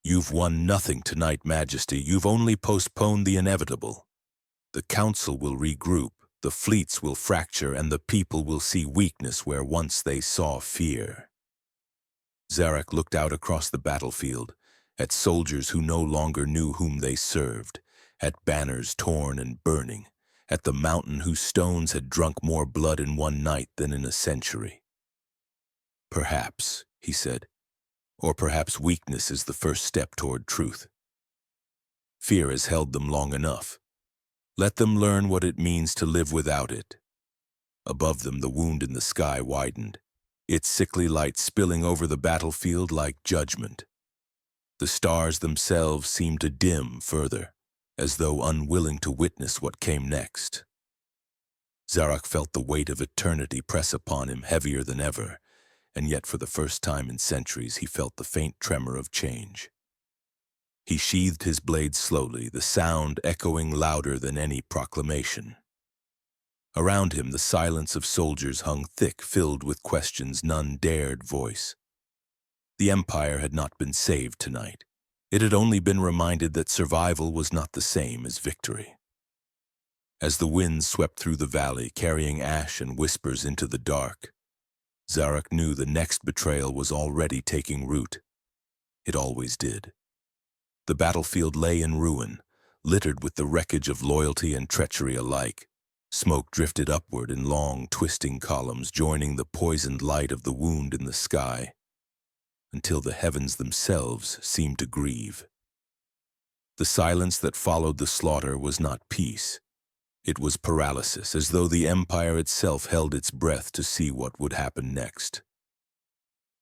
"You've won nothing tonight, Majesty. You've only postponed the inevitable. The Council will regroup, the fleets will fracture, and the people will see weakness where once they saw fear." Zarak looked out across the battlefield, at soldiers who no longer knew whom they served, at banners torn and burning, at the mountain whose stones had drunk more blood in one night than in a century. "Perhaps," he said, "or perhaps weakness is the first step toward truth. Fear has held them long enough. Let them learn what it means to live without it." Above them, the wound in the sky widened, its sickly light spilling over the battlefield like judgment. The stars themselves seemed to dim further, as though unwilling to witness what came next. Zarak felt the weight of eternity press upon him heavier than ever, and yet for the first time in centuries he felt the faint tremor of change. He sheathed his blade slowly, the sound echoing louder than any proclamation. Around him, the silence of soldiers hung thick, filled with questions none dared voice. The Empire had not been saved tonight. It had only been reminded that survival was not the same as victory. As the winds swept through the valley, carrying ash and whispers into the dark, Zarak knew the next betrayal was already taking root. It always did. The battlefield lay in ruin, littered with the wreckage of loyalty and treachery alike. Smoke drifted upward in long, twisting columns, joining the poisoned light of the wound in the sky, until the heavens themselves seemed to grieve. The silence that followed the slaughter was not peace. It was paralysis, as though the Empire itself held its breath to see what would happen next.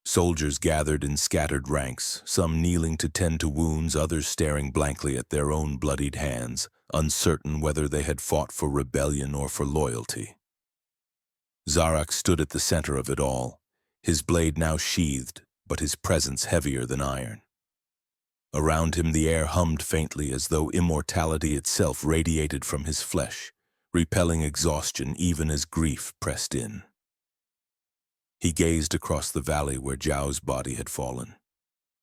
Soldiers gathered in scattered ranks, some kneeling to tend to wounds, others staring blankly at their own bloodied hands, uncertain whether they had fought for rebellion or for loyalty. Zarak stood at the center of it all, his blade now sheathed, but his presence heavier than iron. Around him the air hummed faintly as though immortality itself radiated from his flesh, repelling exhaustion even as grief pressed in. He gazed across the valley where Zhao's body had fallen,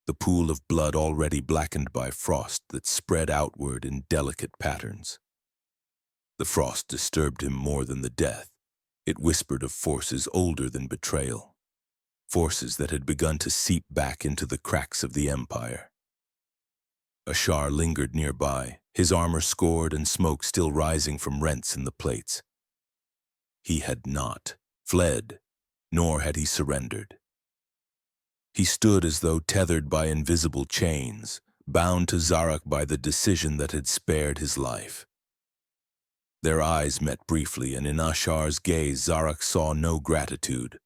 the pool of blood already blackened by frost that spread outward in delicate patterns. The frost disturbed him more than the death. It whispered of forces older than betrayal, forces that had begun to seep back into the cracks of the empire. Ashar lingered nearby, his armor scored and smoke still rising from rents in the plates. He had not fled, nor had he surrendered. He stood as though tethered by invisible chains, bound to Zarak by the decision that had spared his life. Their eyes met briefly, and in Ashar's gaze Zarak saw no gratitude,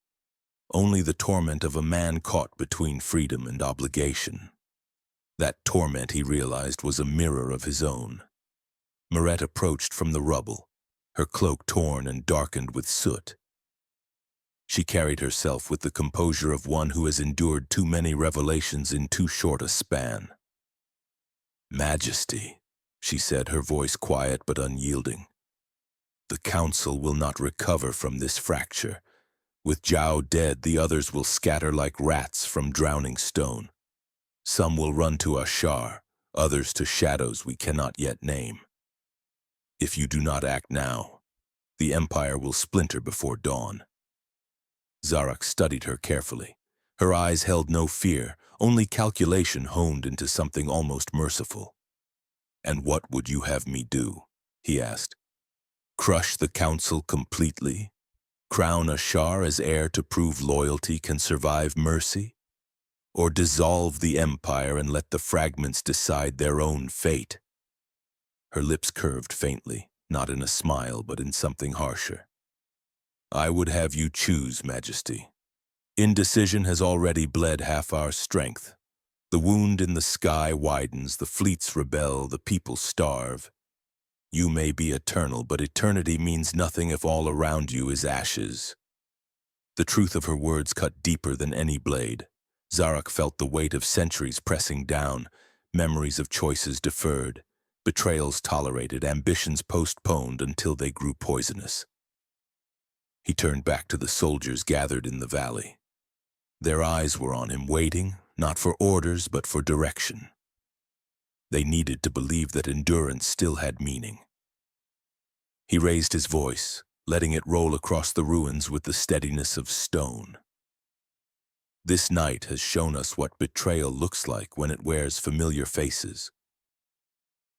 only the torment of a man caught between freedom and obligation. That torment, he realized, was a mirror of his own. Marette approached from the rubble, her cloak torn and darkened with soot. She carried herself with the composure of one who has endured too many revelations in too short a span. "Majesty," she said, her voice quiet but unyielding. "The council will not recover from this fracture. With Zhao dead, the others will scatter like rats from drowning stone. Some will run to Ashar, others to shadows we cannot yet name. If you do not act now, the empire will splinter before dawn." Zarak studied her carefully. Her eyes held no fear, only calculation honed into something almost merciful. "And what would you have me do?" he asked. "Crush the council completely? Crown Ashar as heir to prove loyalty can survive mercy? Or dissolve the empire and let the fragments decide their own fate?" Her lips curved faintly, not in a smile but in something harsher. "I would have you choose, Majesty. Indecision has already bled half our strength. The wound in the sky widens, the fleets rebel, the people starve. You may be eternal, but eternity means nothing if all around you is ashes." The truth of her words cut deeper than any blade. Zarak felt the weight of centuries pressing down, memories of choices deferred, betrayals tolerated, ambitions postponed until they grew poisonous. He turned back to the soldiers gathered in the valley. Their eyes were on him, waiting, not for orders, but for direction. They needed to believe that endurance still had meaning. He raised his voice, letting it roll across the ruins with the steadiness of stone. "This night has shown us what betrayal looks like when it wears familiar faces.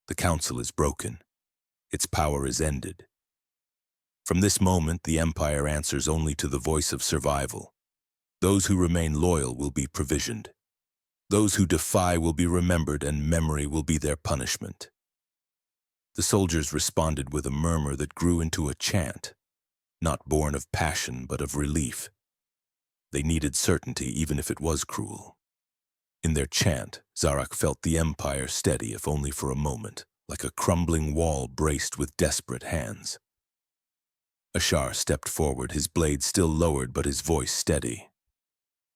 The council is broken. Its power is ended. From this moment, the empire answers only to the voice of survival. Those who remain loyal will be provisioned. Those who defy will be remembered, and memory will be their punishment." The soldiers responded with a murmur that grew into a chant, not born of passion but of relief. They needed certainty, even if it was cruel. In their chant, Zarak felt the empire steady, if only for a moment, like a crumbling wall braced with desperate hands. Ashar stepped forward, his blade still lowered but his voice steady.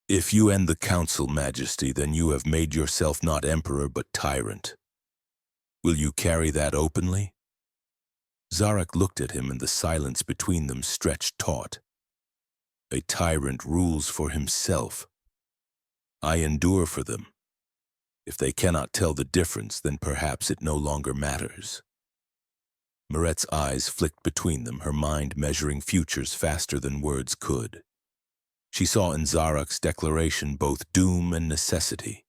"If you end the council, Majesty, then you have made yourself not emperor but tyrant. Will you carry that openly?" Zarak looked at him, and the silence between them stretched taut. "A tyrant rules for himself. I endure for them. If they cannot tell the difference, then perhaps it no longer matters." Marette's eyes flicked between them, her mind measuring futures faster than words could. She saw in Zarak's declaration both doom and necessity.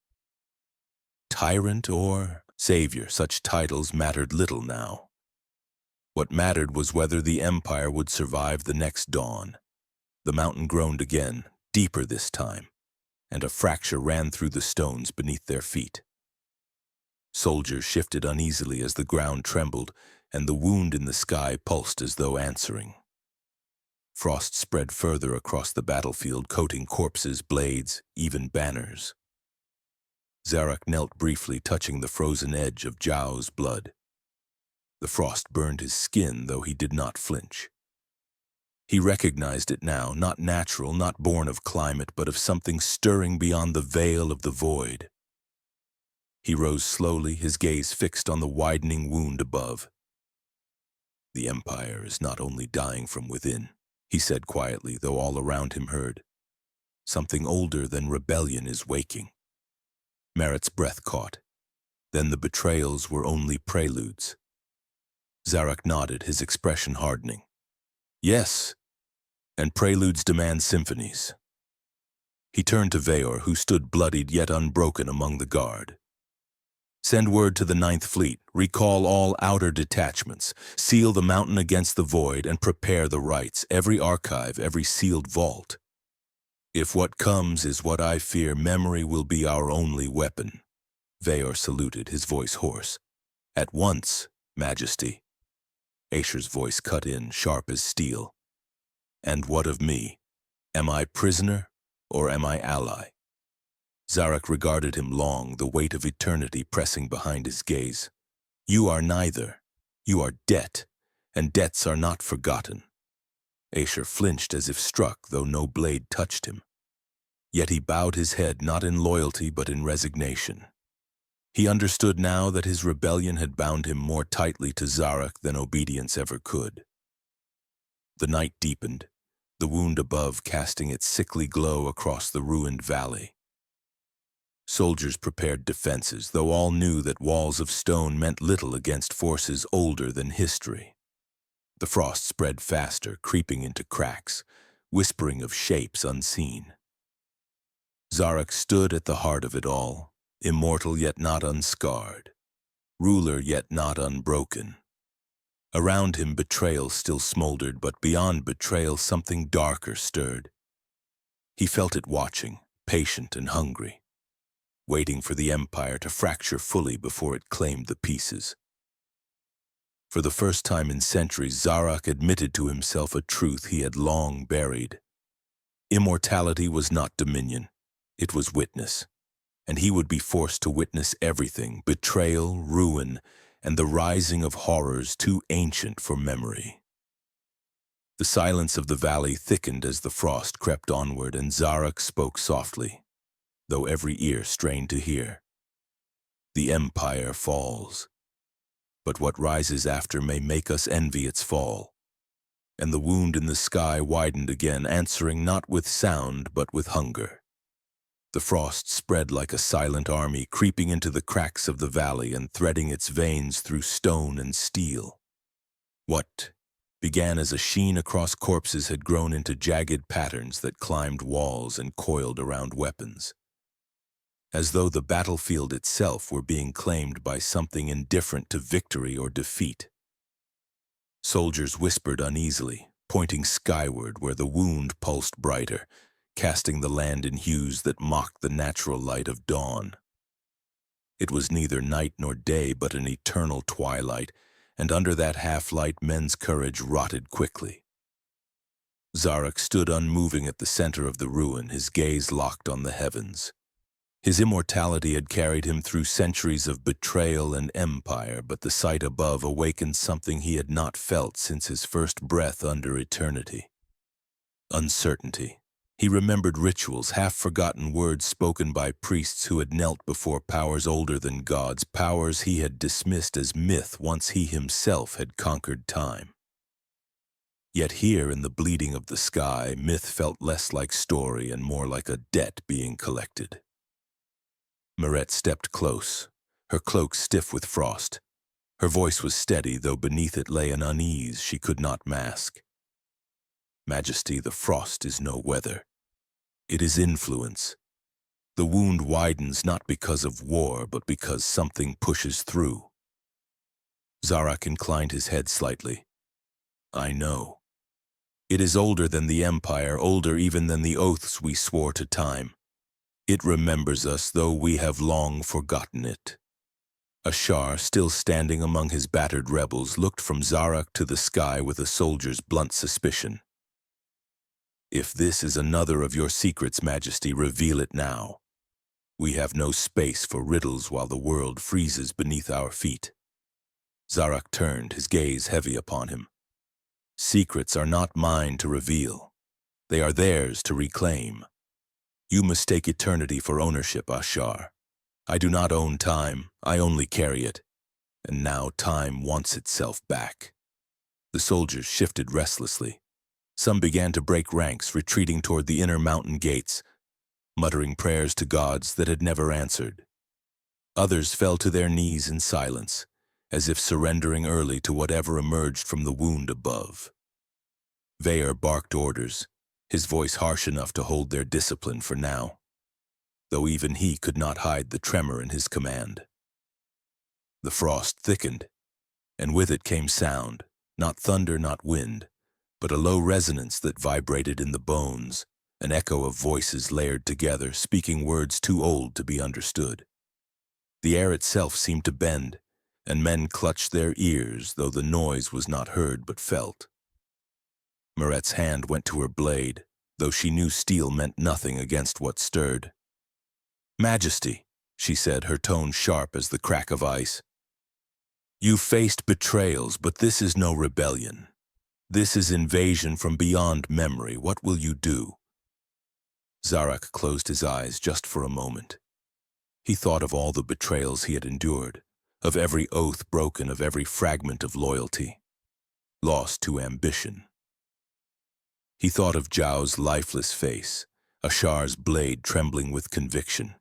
Tyrant or savior, such titles mattered little now. What mattered was whether the empire would survive the next dawn. The mountain groaned again, deeper this time, and a fracture ran through the stones beneath their feet. Soldiers shifted uneasily as the ground trembled, and the wound in the sky pulsed as though answering. Frost spread further across the battlefield, coating corpses, blades, even banners. Zarak knelt briefly, touching the frozen edge of Zhao's blood. The frost burned his skin, though he did not flinch. He recognized it now, not natural, not born of climate, but of something stirring beyond the veil of the void. He rose slowly, his gaze fixed on the widening wound above. "The Empire is not only dying from within," he said quietly, though all around him heard. "Something older than rebellion is waking." Merritt's breath caught. Then the betrayals were only preludes. Zarak nodded, his expression hardening. "Yes, and preludes demand symphonies." He turned to Veor, who stood bloodied yet unbroken among the guard. "Send word to the 9th Fleet, recall all outer detachments, seal the mountain against the void, and prepare the rites, every archive, every sealed vault. If what comes is what I fear, memory will be our only weapon." Veor saluted, his voice hoarse. "At once, Majesty." Aesher's voice cut in, sharp as steel. "And what of me? Am I prisoner, or am I ally?" Zarak regarded him long, the weight of eternity pressing behind his gaze. "You are neither. You are debt, and debts are not forgotten." Aesher flinched as if struck, though no blade touched him. Yet he bowed his head, not in loyalty but in resignation. He understood now that his rebellion had bound him more tightly to Zarak than obedience ever could. The night deepened, the wound above casting its sickly glow across the ruined valley. Soldiers prepared defenses, though all knew that walls of stone meant little against forces older than history. The frost spread faster, creeping into cracks, whispering of shapes unseen. Zarak stood at the heart of it all, immortal yet not unscarred, ruler yet not unbroken. Around him betrayal still smoldered, but beyond betrayal something darker stirred. He felt it watching, patient and hungry, waiting for the Empire to fracture fully before it claimed the pieces. For the first time in centuries, Zarak admitted to himself a truth he had long buried. Immortality was not dominion, it was witness, and he would be forced to witness everything: betrayal, ruin, and the rising of horrors too ancient for memory. The silence of the valley thickened as the frost crept onward, and Zarak spoke softly, though every ear strained to hear. "The Empire falls, but what rises after may make us envy its fall." And the wound in the sky widened again, answering not with sound but with hunger. The frost spread like a silent army, creeping into the cracks of the valley and threading its veins through stone and steel. What began as a sheen across corpses had grown into jagged patterns that climbed walls and coiled around weapons, as though the battlefield itself were being claimed by something indifferent to victory or defeat. Soldiers whispered uneasily, pointing skyward where the wound pulsed brighter, casting the land in hues that mocked the natural light of dawn. It was neither night nor day, but an eternal twilight, and under that half-light men's courage rotted quickly. Zarak stood unmoving at the center of the ruin, his gaze locked on the heavens. His immortality had carried him through centuries of betrayal and empire, but the sight above awakened something he had not felt since his first breath under eternity. Uncertainty. He remembered rituals, half-forgotten words spoken by priests who had knelt before powers older than gods, powers he had dismissed as myth once he himself had conquered time. Yet here in the bleeding of the sky, myth felt less like story and more like a debt being collected. Marette stepped close, her cloak stiff with frost. Her voice was steady, though beneath it lay an unease she could not mask. "Majesty, the frost is no weather. It is influence. The wound widens not because of war, but because something pushes through." Zarak inclined his head slightly. "I know. It is older than the Empire, older even than the oaths we swore to time. It remembers us, though we have long forgotten it." Ashar, still standing among his battered rebels, looked from Zarak to the sky with a soldier's blunt suspicion. "If this is another of your secrets, Majesty, reveal it now. We have no space for riddles while the world freezes beneath our feet." Zarak turned, his gaze heavy upon him. Secrets are not mine to reveal. They are theirs to reclaim. You mistake eternity for ownership, Ashar. I do not own time, I only carry it. And now time wants itself back. The soldiers shifted restlessly. Some began to break ranks, retreating toward the inner mountain gates, muttering prayers to gods that had never answered. Others fell to their knees in silence, as if surrendering early to whatever emerged from the wound above. Veer barked orders, his voice harsh enough to hold their discipline for now, though even he could not hide the tremor in his command. The frost thickened, and with it came sound, not thunder, not wind, but a low resonance that vibrated in the bones, an echo of voices layered together, speaking words too old to be understood. The air itself seemed to bend, and men clutched their ears, though the noise was not heard but felt. Marette's hand went to her blade, though she knew steel meant nothing against what stirred. "Majesty," she said, her tone sharp as the crack of ice. "You faced betrayals, but this is no rebellion. This is invasion from beyond memory. What will you do?" Zarak closed his eyes just for a moment. He thought of all the betrayals he had endured, of every oath broken, of every fragment of loyalty, lost to ambition. He thought of Zhao's lifeless face, Ashar's blade trembling with conviction,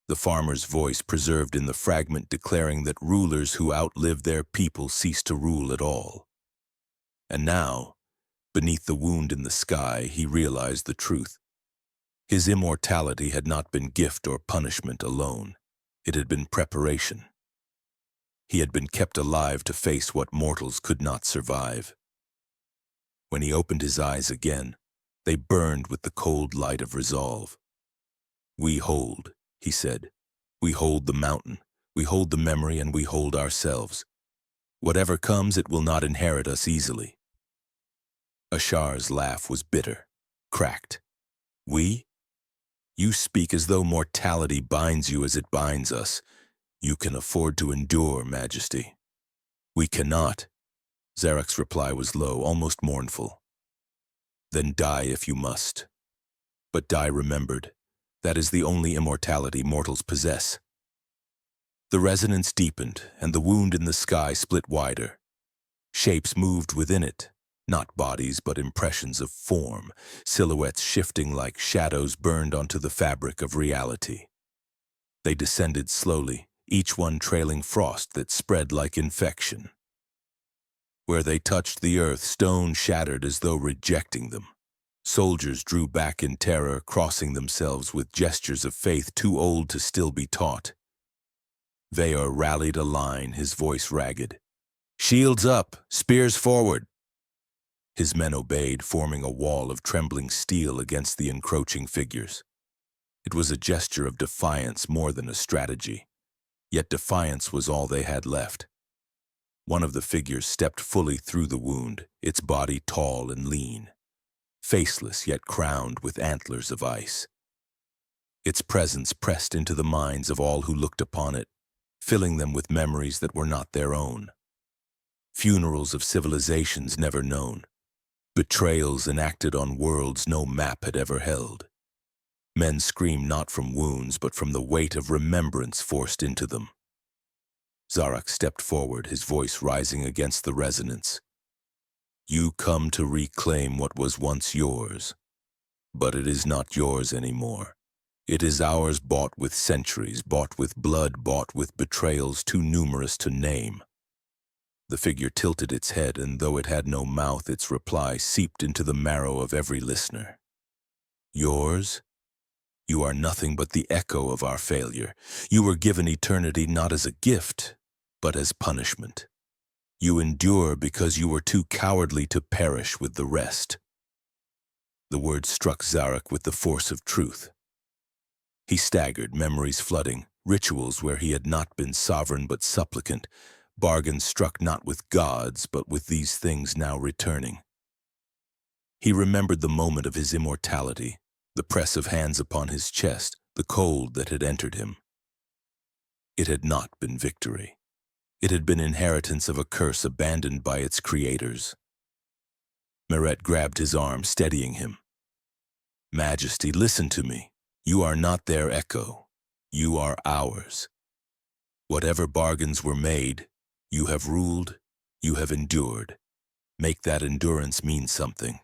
the farmer's voice preserved in the fragment declaring that rulers who outlive their people cease to rule at all. And now, beneath the wound in the sky, he realized the truth. His immortality had not been gift or punishment alone. It had been preparation. He had been kept alive to face what mortals could not survive. When he opened his eyes again, they burned with the cold light of resolve. "We hold," he said. "We hold the mountain, we hold the memory, and we hold ourselves. Whatever comes, it will not inherit us easily." Ashar's laugh was bitter, cracked. "We? You speak as though mortality binds you as it binds us. You can afford to endure, Majesty." "We cannot." Zarak's reply was low, almost mournful. "Then die if you must. But die remembered. That is the only immortality mortals possess." The resonance deepened, and the wound in the sky split wider. Shapes moved within it, not bodies but impressions of form, silhouettes shifting like shadows burned onto the fabric of reality. They descended slowly, each one trailing frost that spread like infection. Where they touched the earth, stone shattered as though rejecting them. Soldiers drew back in terror, crossing themselves with gestures of faith too old to still be taught. Veer rallied a line, his voice ragged. "Shields up! Spears forward!" His men obeyed, forming a wall of trembling steel against the encroaching figures. It was a gesture of defiance more than a strategy, yet defiance was all they had left. One of the figures stepped fully through the wound, its body tall and lean, faceless yet crowned with antlers of ice. Its presence pressed into the minds of all who looked upon it, filling them with memories that were not their own. Funerals of civilizations never known, betrayals enacted on worlds no map had ever held. Men screamed not from wounds, but from the weight of remembrance forced into them. Zarak stepped forward, his voice rising against the resonance. "You come to reclaim what was once yours, but it is not yours anymore. It is ours, bought with centuries, bought with blood, bought with betrayals too numerous to name." The figure tilted its head, and though it had no mouth, its reply seeped into the marrow of every listener. "Yours? You are nothing but the echo of our failure. You were given eternity not as a gift, but as punishment. You endure because you were too cowardly to perish with the rest." The words struck Zarak with the force of truth. He staggered, memories flooding, rituals where he had not been sovereign but supplicant, bargains struck not with gods but with these things now returning. He remembered the moment of his immortality, the press of hands upon his chest, the cold that had entered him. It had not been victory. It had been inheritance of a curse abandoned by its creators. Meret grabbed his arm, steadying him. Majesty, listen to me. You are not their echo. You are ours. Whatever bargains were made, you have ruled, you have endured. Make that endurance mean something.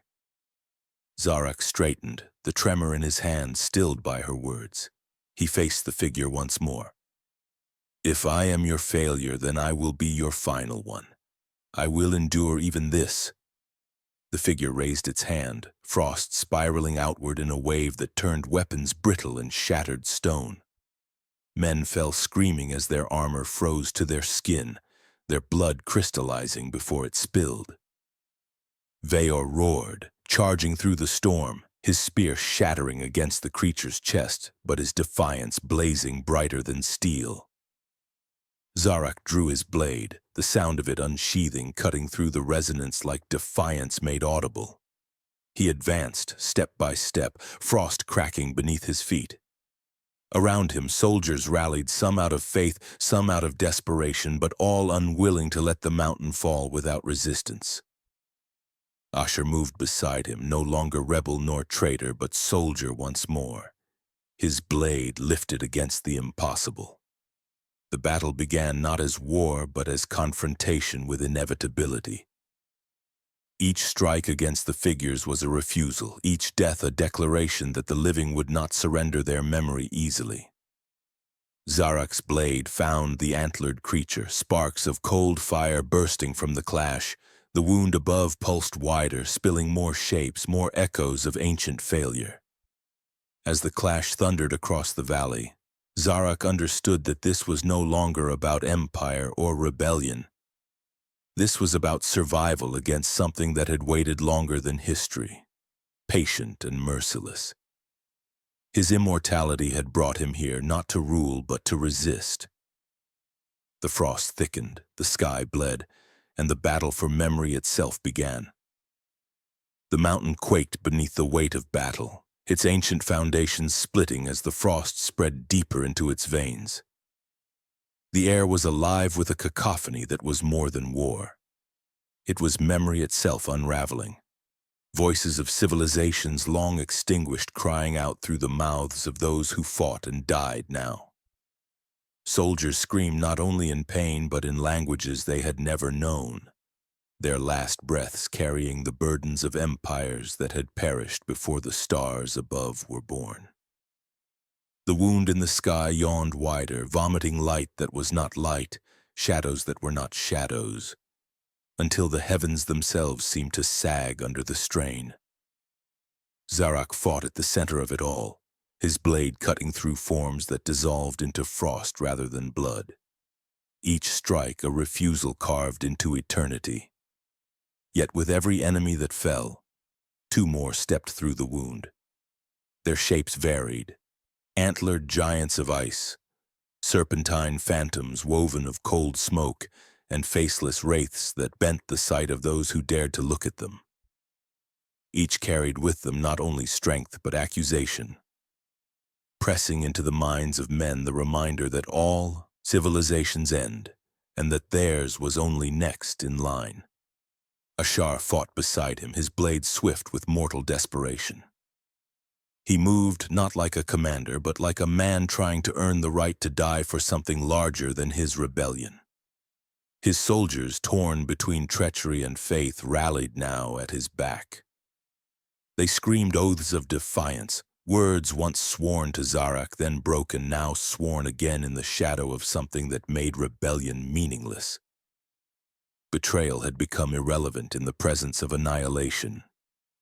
Zarak straightened, the tremor in his hand stilled by her words. He faced the figure once more. If I am your failure, then I will be your final one. I will endure even this. The figure raised its hand, frost spiraling outward in a wave that turned weapons brittle and shattered stone. Men fell screaming as their armor froze to their skin, their blood crystallizing before it spilled. Veor roared, charging through the storm, his spear shattering against the creature's chest, but his defiance blazing brighter than steel. Zarak drew his blade, the sound of it unsheathing, cutting through the resonance like defiance made audible. He advanced, step by step, frost cracking beneath his feet. Around him, soldiers rallied, some out of faith, some out of desperation, but all unwilling to let the mountain fall without resistance. Asher moved beside him, no longer rebel nor traitor, but soldier once more, his blade lifted against the impossible. The battle began not as war, but as confrontation with inevitability. Each strike against the figures was a refusal, each death a declaration that the living would not surrender their memory easily. Zarak's blade found the antlered creature, sparks of cold fire bursting from the clash. The wound above pulsed wider, spilling more shapes, more echoes of ancient failure. As the clash thundered across the valley, Zarak understood that this was no longer about empire or rebellion. This was about survival against something that had waited longer than history, patient and merciless. His immortality had brought him here not to rule but to resist. The frost thickened, the sky bled, and the battle for memory itself began. The mountain quaked beneath the weight of battle, its ancient foundations splitting as the frost spread deeper into its veins. The air was alive with a cacophony that was more than war. It was memory itself unraveling, voices of civilizations long extinguished crying out through the mouths of those who fought and died now. Soldiers screamed not only in pain but in languages they had never known, their last breaths carrying the burdens of empires that had perished before the stars above were born. The wound in the sky yawned wider, vomiting light that was not light, shadows that were not shadows, until the heavens themselves seemed to sag under the strain. Zarak fought at the center of it all, his blade cutting through forms that dissolved into frost rather than blood. Each strike a refusal carved into eternity. Yet with every enemy that fell, two more stepped through the wound. Their shapes varied, antlered giants of ice, serpentine phantoms woven of cold smoke, and faceless wraiths that bent the sight of those who dared to look at them. Each carried with them not only strength but accusation, pressing into the minds of men the reminder that all civilizations end, and that theirs was only next in line. Ashar fought beside him, his blade swift with mortal desperation. He moved not like a commander, but like a man trying to earn the right to die for something larger than his rebellion. His soldiers, torn between treachery and faith, rallied now at his back. They screamed oaths of defiance, words once sworn to Zarak, then broken, now sworn again in the shadow of something that made rebellion meaningless. Betrayal had become irrelevant in the presence of annihilation.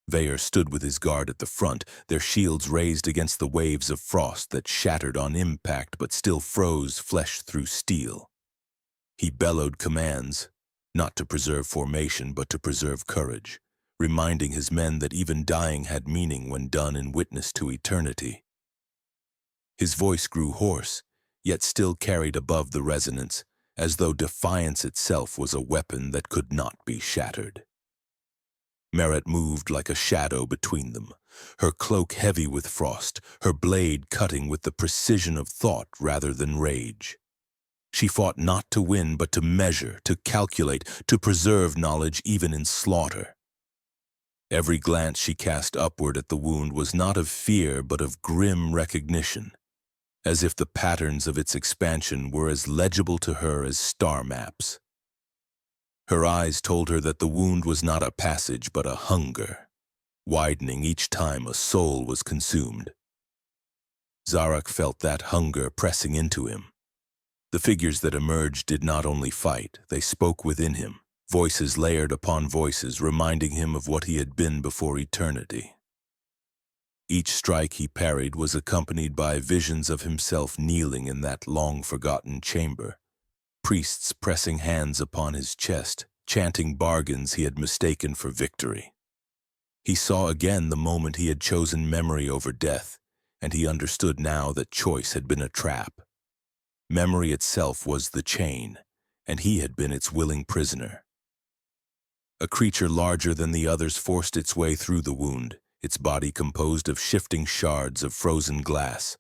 Veor stood with his guard at the front, their shields raised against the waves of frost that shattered on impact but still froze flesh through steel. He bellowed commands, not to preserve formation but to preserve courage, reminding his men that even dying had meaning when done in witness to eternity. His voice grew hoarse, yet still carried above the resonance, as though defiance itself was a weapon that could not be shattered. Meret moved like a shadow between them, her cloak heavy with frost, her blade cutting with the precision of thought rather than rage. She fought not to win but to measure, to calculate, to preserve knowledge even in slaughter. Every glance she cast upward at the wound was not of fear but of grim recognition, as if the patterns of its expansion were as legible to her as star maps. Her eyes told her that the wound was not a passage but a hunger, widening each time a soul was consumed. Zarak felt that hunger pressing into him. The figures that emerged did not only fight, they spoke within him, voices layered upon voices reminding him of what he had been before eternity. Each strike he parried was accompanied by visions of himself kneeling in that long-forgotten chamber, priests pressing hands upon his chest, chanting bargains he had mistaken for victory. He saw again the moment he had chosen memory over death, and he understood now that choice had been a trap. Memory itself was the chain, and he had been its willing prisoner. A creature larger than the others forced its way through the wound, its body composed of shifting shards of frozen glass.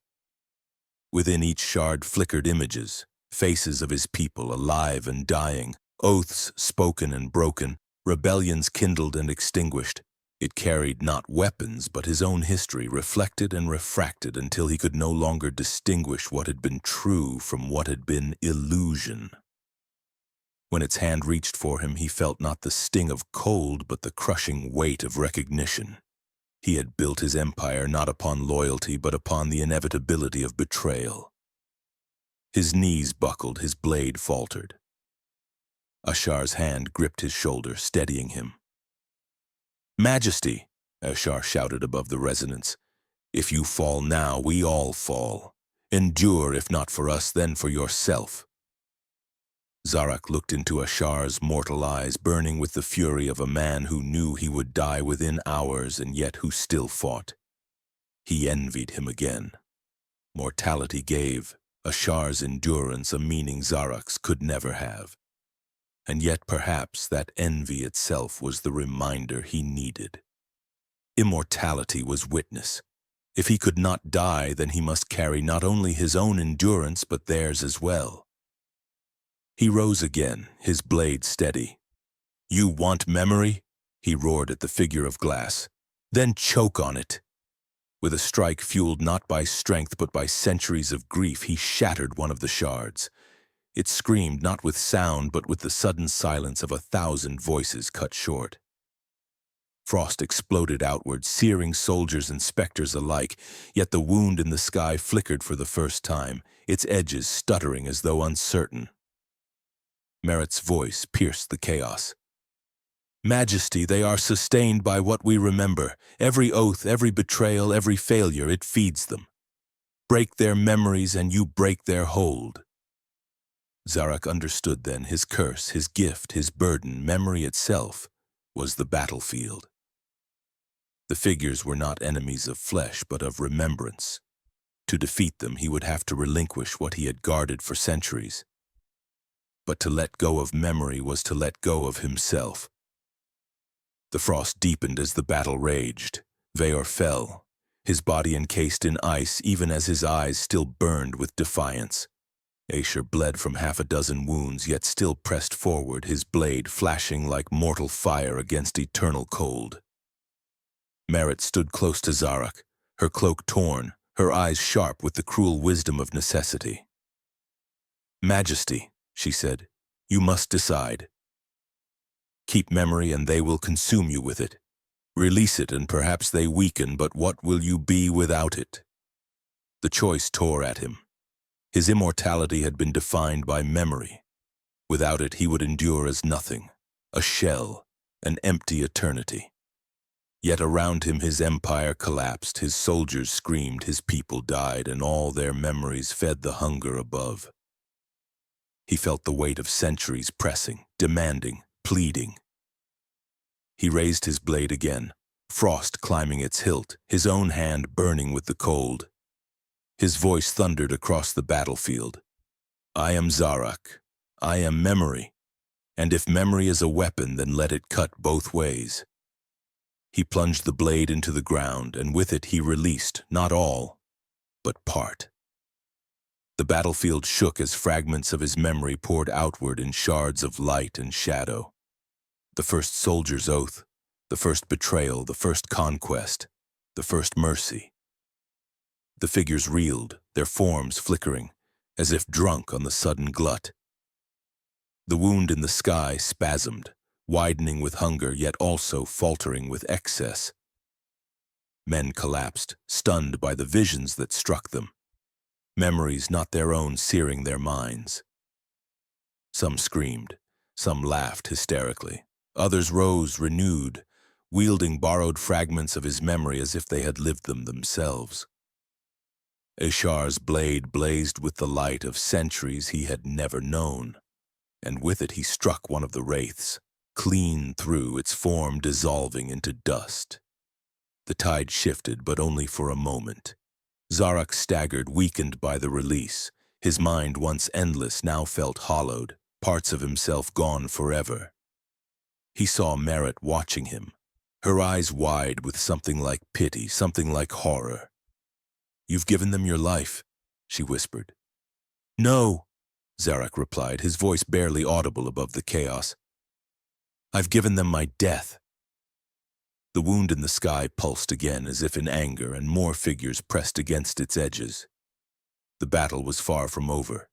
Within each shard flickered images, faces of his people alive and dying, oaths spoken and broken, rebellions kindled and extinguished. It carried not weapons but his own history, reflected and refracted until he could no longer distinguish what had been true from what had been illusion. When its hand reached for him, he felt not the sting of cold, but the crushing weight of recognition. He had built his empire not upon loyalty, but upon the inevitability of betrayal. His knees buckled, his blade faltered. Ashar's hand gripped his shoulder, steadying him. "Majesty," Ashar shouted above the resonance, "if you fall now, we all fall. Endure, if not for us, then for yourself." Zarak looked into Ashar's mortal eyes, burning with the fury of a man who knew he would die within hours and yet who still fought. He envied him again. Mortality gave Ashar's endurance a meaning Zarak's could never have. And yet perhaps that envy itself was the reminder he needed. Immortality was witness. If he could not die, then he must carry not only his own endurance but theirs as well. He rose again, his blade steady. "You want memory?" he roared at the figure of glass. "Then choke on it." With a strike fueled not by strength but by centuries of grief, he shattered one of the shards. It screamed not with sound but with the sudden silence of 1,000 voices cut short. Frost exploded outward, searing soldiers and specters alike, yet the wound in the sky flickered for the first time, its edges stuttering as though uncertain. Merritt's voice pierced the chaos. "Majesty, they are sustained by what we remember. Every oath, every betrayal, every failure, it feeds them. Break their memories and you break their hold." Zarak understood then his curse, his gift, his burden, memory itself, was the battlefield. The figures were not enemies of flesh but of remembrance. To defeat them, he would have to relinquish what he had guarded for centuries. But to let go of memory was to let go of himself. The frost deepened as the battle raged. Veor fell, his body encased in ice even as his eyes still burned with defiance. Asher bled from 6 wounds, yet still pressed forward, his blade flashing like mortal fire against eternal cold. Merritt stood close to Zarak, her cloak torn, her eyes sharp with the cruel wisdom of necessity. "Majesty," she said, "you must decide. Keep memory and they will consume you with it. Release it and perhaps they weaken, but what will you be without it?" The choice tore at him. His immortality had been defined by memory. Without it, he would endure as nothing, a shell, an empty eternity. Yet around him his empire collapsed, his soldiers screamed, his people died, and all their memories fed the hunger above. He felt the weight of centuries pressing, demanding, pleading. He raised his blade again, frost climbing its hilt, his own hand burning with the cold. His voice thundered across the battlefield. "I am Zarak. I am memory. And if memory is a weapon, then let it cut both ways." He plunged the blade into the ground, and with it he released, not all, but part. The battlefield shook as fragments of his memory poured outward in shards of light and shadow. The first soldier's oath, The first betrayal, the first conquest, the first mercy. The figures reeled, their forms flickering, as if drunk on the sudden glut. The wound in the sky spasmed, widening with hunger, yet also faltering with excess. Men collapsed, stunned by the visions that struck them, memories not their own searing their minds. Some screamed, some laughed hysterically. Others rose, renewed, wielding borrowed fragments of his memory as if they had lived them themselves. Ishar's blade blazed with the light of centuries he had never known, and with it he struck one of the wraiths, clean through, its form dissolving into dust. The tide shifted, but only for a moment. Zarak staggered, weakened by the release. His mind, once endless, now felt hollowed, parts of himself gone forever. He saw Merit watching him, her eyes wide with something like pity, something like horror. "You've given them your life," she whispered. "No," Zarak replied, his voice barely audible above the chaos. "I've given them my death." The wound in the sky pulsed again as if in anger, and more figures pressed against its edges. The battle was far from over.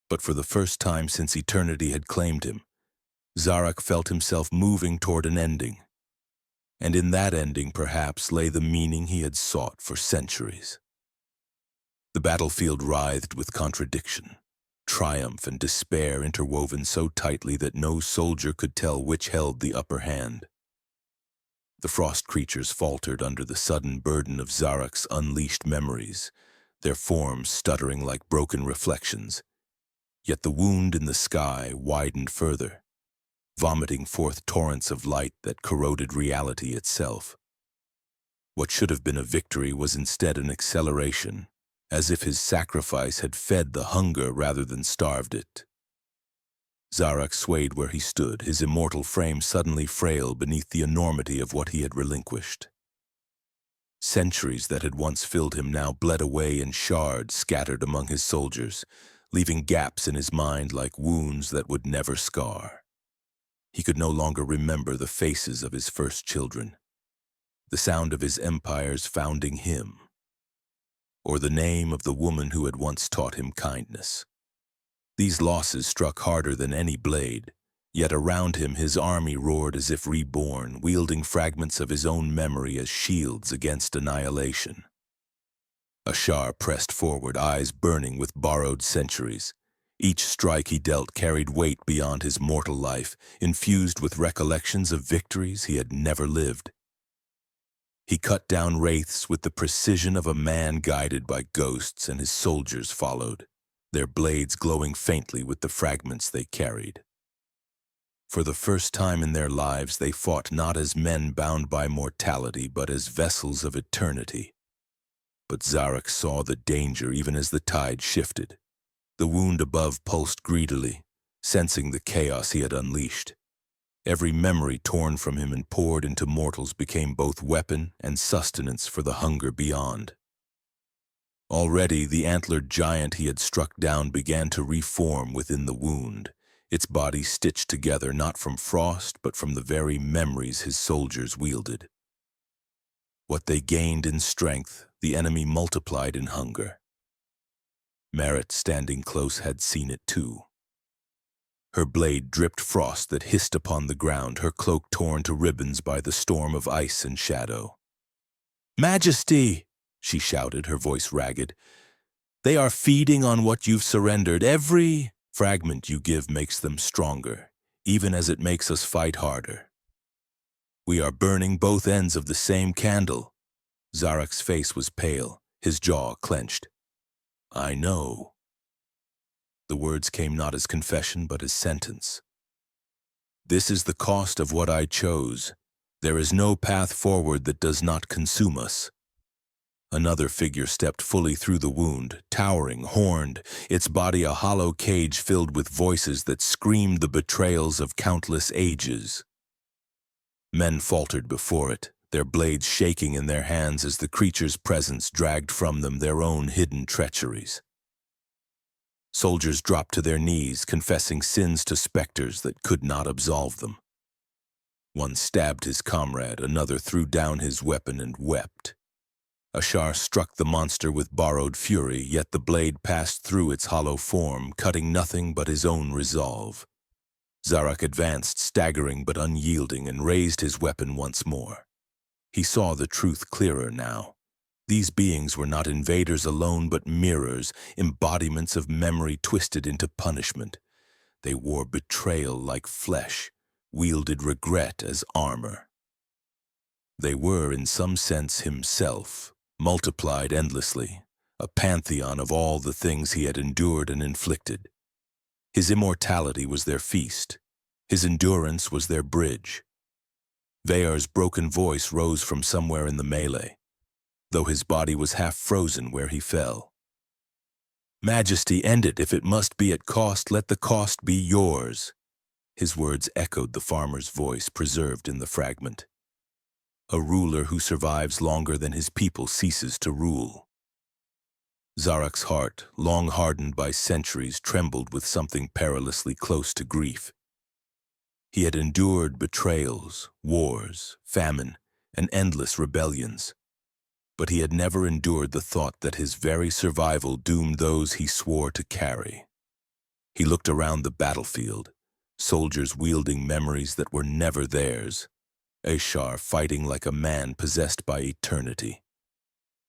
But for the first time since eternity had claimed him, Zarak felt himself moving toward an ending. And in that ending, perhaps, lay the meaning he had sought for centuries. The battlefield writhed with contradiction, triumph and despair interwoven so tightly that no soldier could tell which held the upper hand. The frost creatures faltered under the sudden burden of Zarak's unleashed memories, their forms stuttering like broken reflections. Yet the wound in the sky widened further, vomiting forth torrents of light that corroded reality itself. What should have been a victory was instead an acceleration, as if his sacrifice had fed the hunger rather than starved it. Zarak swayed where he stood, his immortal frame suddenly frail beneath the enormity of what he had relinquished. Centuries that had once filled him now bled away in shards scattered among his soldiers, leaving gaps in his mind like wounds that would never scar. He could no longer remember the faces of his first children, the sound of his empire's founding hymn, or the name of the woman who had once taught him kindness. These losses struck harder than any blade, yet around him his army roared as if reborn, wielding fragments of his own memory as shields against annihilation. Ishar pressed forward, eyes burning with borrowed centuries. Each strike he dealt carried weight beyond his mortal life, infused with recollections of victories he had never lived. He cut down wraiths with the precision of a man guided by ghosts, and his soldiers followed, their blades glowing faintly with the fragments they carried. For the first time in their lives, they fought not as men bound by mortality, but as vessels of eternity. But Zarak saw the danger even as the tide shifted. The wound above pulsed greedily, sensing the chaos he had unleashed. Every memory torn from him and poured into mortals became both weapon and sustenance for the hunger beyond. Already the antlered giant he had struck down began to reform within the wound, its body stitched together not from frost but from the very memories his soldiers wielded. What they gained in strength, the enemy multiplied in hunger. Merit, standing close, had seen it too. Her blade dripped frost that hissed upon the ground, her cloak torn to ribbons by the storm of ice and shadow. "Majesty!" she shouted, her voice ragged. "They are feeding on what you've surrendered. Every fragment you give makes them stronger, even as it makes us fight harder. We are burning both ends of the same candle." Zarak's face was pale, his jaw clenched. "I know." The words came not as confession, but as sentence. "This is the cost of what I chose. There is no path forward that does not consume us." Another figure stepped fully through the wound, towering, horned, its body a hollow cage filled with voices that screamed the betrayals of countless ages. Men faltered before it, their blades shaking in their hands as the creature's presence dragged from them their own hidden treacheries. Soldiers dropped to their knees, confessing sins to specters that could not absolve them. One stabbed his comrade, another threw down his weapon and wept. Ashar struck the monster with borrowed fury, yet the blade passed through its hollow form, cutting nothing but his own resolve. Zarak advanced, staggering but unyielding, and raised his weapon once more. He saw the truth clearer now. These beings were not invaders alone, but mirrors, embodiments of memory twisted into punishment. They wore betrayal like flesh, wielded regret as armor. They were, in some sense, himself, multiplied endlessly, a pantheon of all the things he had endured and inflicted. His immortality was their feast. His endurance was their bridge. Vear's broken voice rose from somewhere in the melee, though his body was half frozen where he fell. "Majesty, end it. If it must be at cost, let the cost be yours." His words echoed the farmer's voice preserved in the fragment. A ruler who survives longer than his people ceases to rule. Zarak's heart, long hardened by centuries, trembled with something perilously close to grief. He had endured betrayals, wars, famine, and endless rebellions, but he had never endured the thought that his very survival doomed those he swore to carry. He looked around the battlefield, soldiers wielding memories that were never theirs, Ashar fighting like a man possessed by eternity,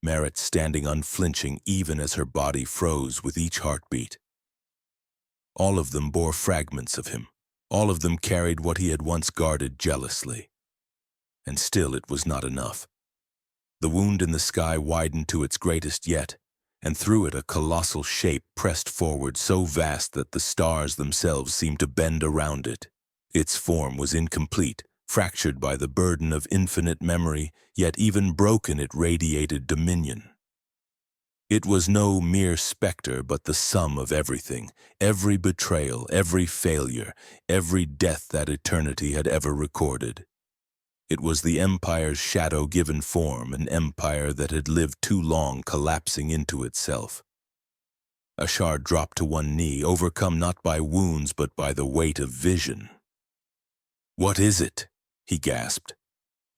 Merit standing unflinching even as her body froze with each heartbeat. All of them bore fragments of him. All of them carried what he had once guarded jealously. And still it was not enough. The wound in the sky widened to its greatest yet, and through it a colossal shape pressed forward so vast that the stars themselves seemed to bend around it. Its form was incomplete, fractured by the burden of infinite memory, yet even broken it radiated dominion. It was no mere specter, but the sum of everything, every betrayal, every failure, every death that eternity had ever recorded. It was the Empire's shadow given form, an empire that had lived too long collapsing into itself. Ashar dropped to one knee, overcome not by wounds but by the weight of vision. "What is it?" he gasped.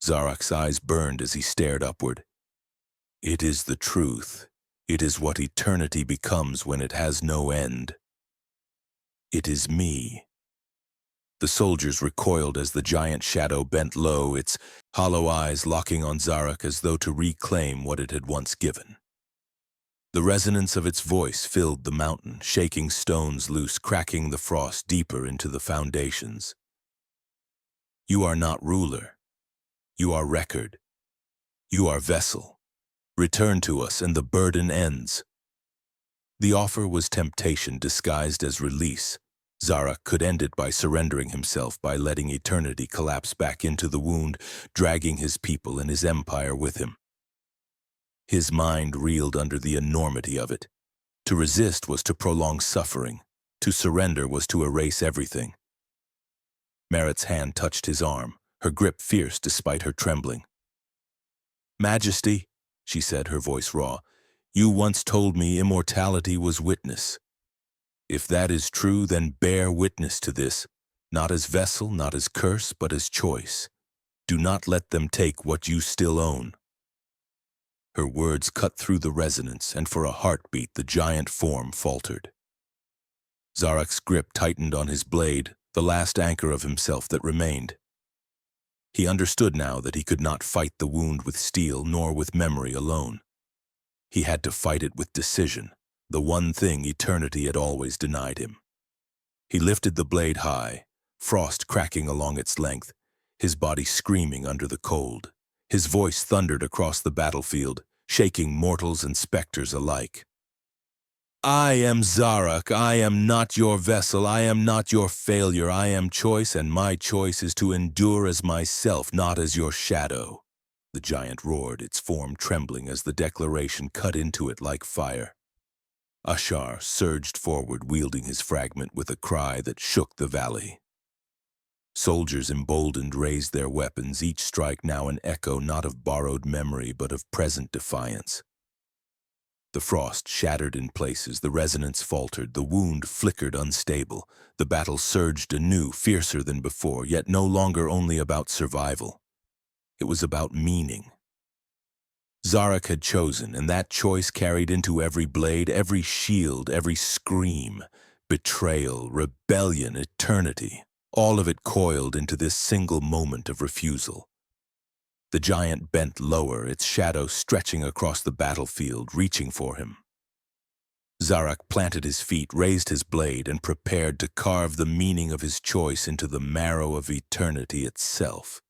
Zarak's eyes burned as he stared upward. "It is the truth. It is what eternity becomes when it has no end. It is me." The soldiers recoiled as the giant shadow bent low, its hollow eyes locking on Zarak as though to reclaim what it had once given. The resonance of its voice filled the mountain, shaking stones loose, cracking the frost deeper into the foundations. "You are not ruler. You are record. You are vessel. Return to us, and the burden ends." The offer was temptation disguised as release. Zarak could end it by surrendering himself, by letting eternity collapse back into the wound, dragging his people and his empire with him. His mind reeled under the enormity of it. To resist was to prolong suffering. To surrender was to erase everything. Merit's hand touched his arm, her grip fierce despite her trembling. "Majesty," she said, her voice raw, "you once told me immortality was witness. If that is true, then bear witness to this, not as vessel, not as curse, but as choice. Do not let them take what you still own." Her words cut through the resonance, and for a heartbeat the giant form faltered. Zarak's grip tightened on his blade, the last anchor of himself that remained. He understood now that he could not fight the wound with steel nor with memory alone. He had to fight it with decision, the one thing eternity had always denied him. He lifted the blade high, frost cracking along its length, his body screaming under the cold. His voice thundered across the battlefield, shaking mortals and specters alike. "I am Zarak. I am not your vessel. I am not your failure. I am choice, and my choice is to endure as myself, not as your shadow." The giant roared, its form trembling as the declaration cut into it like fire. Ashar surged forward, wielding his fragment with a cry that shook the valley. Soldiers emboldened raised their weapons, each strike now an echo not of borrowed memory but of present defiance. The frost shattered in places, the resonance faltered, the wound flickered unstable. The battle surged anew, fiercer than before, yet no longer only about survival. It was about meaning. Zarak had chosen, and that choice carried into every blade, every shield, every scream. Betrayal, rebellion, eternity. All of it coiled into this single moment of refusal. The giant bent lower, its shadow stretching across the battlefield, reaching for him. Zarak planted his feet, raised his blade, and prepared to carve the meaning of his choice into the marrow of eternity itself.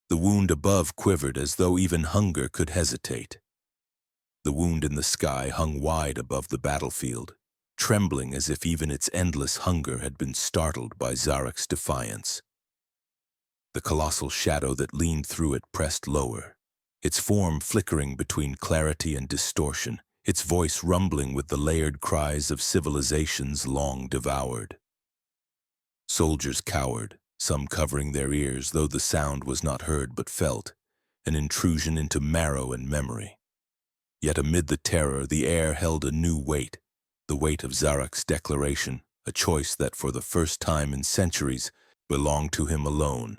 The wound above quivered as though even hunger could hesitate. The wound in the sky hung wide above the battlefield, trembling as if even its endless hunger had been startled by Zarak's defiance. The colossal shadow that leaned through it pressed lower, its form flickering between clarity and distortion, its voice rumbling with the layered cries of civilizations long devoured. Soldiers cowered, some covering their ears, though the sound was not heard but felt, an intrusion into marrow and memory. Yet amid the terror, the air held a new weight, the weight of Zarak's declaration, a choice that for the first time in centuries belonged to him alone.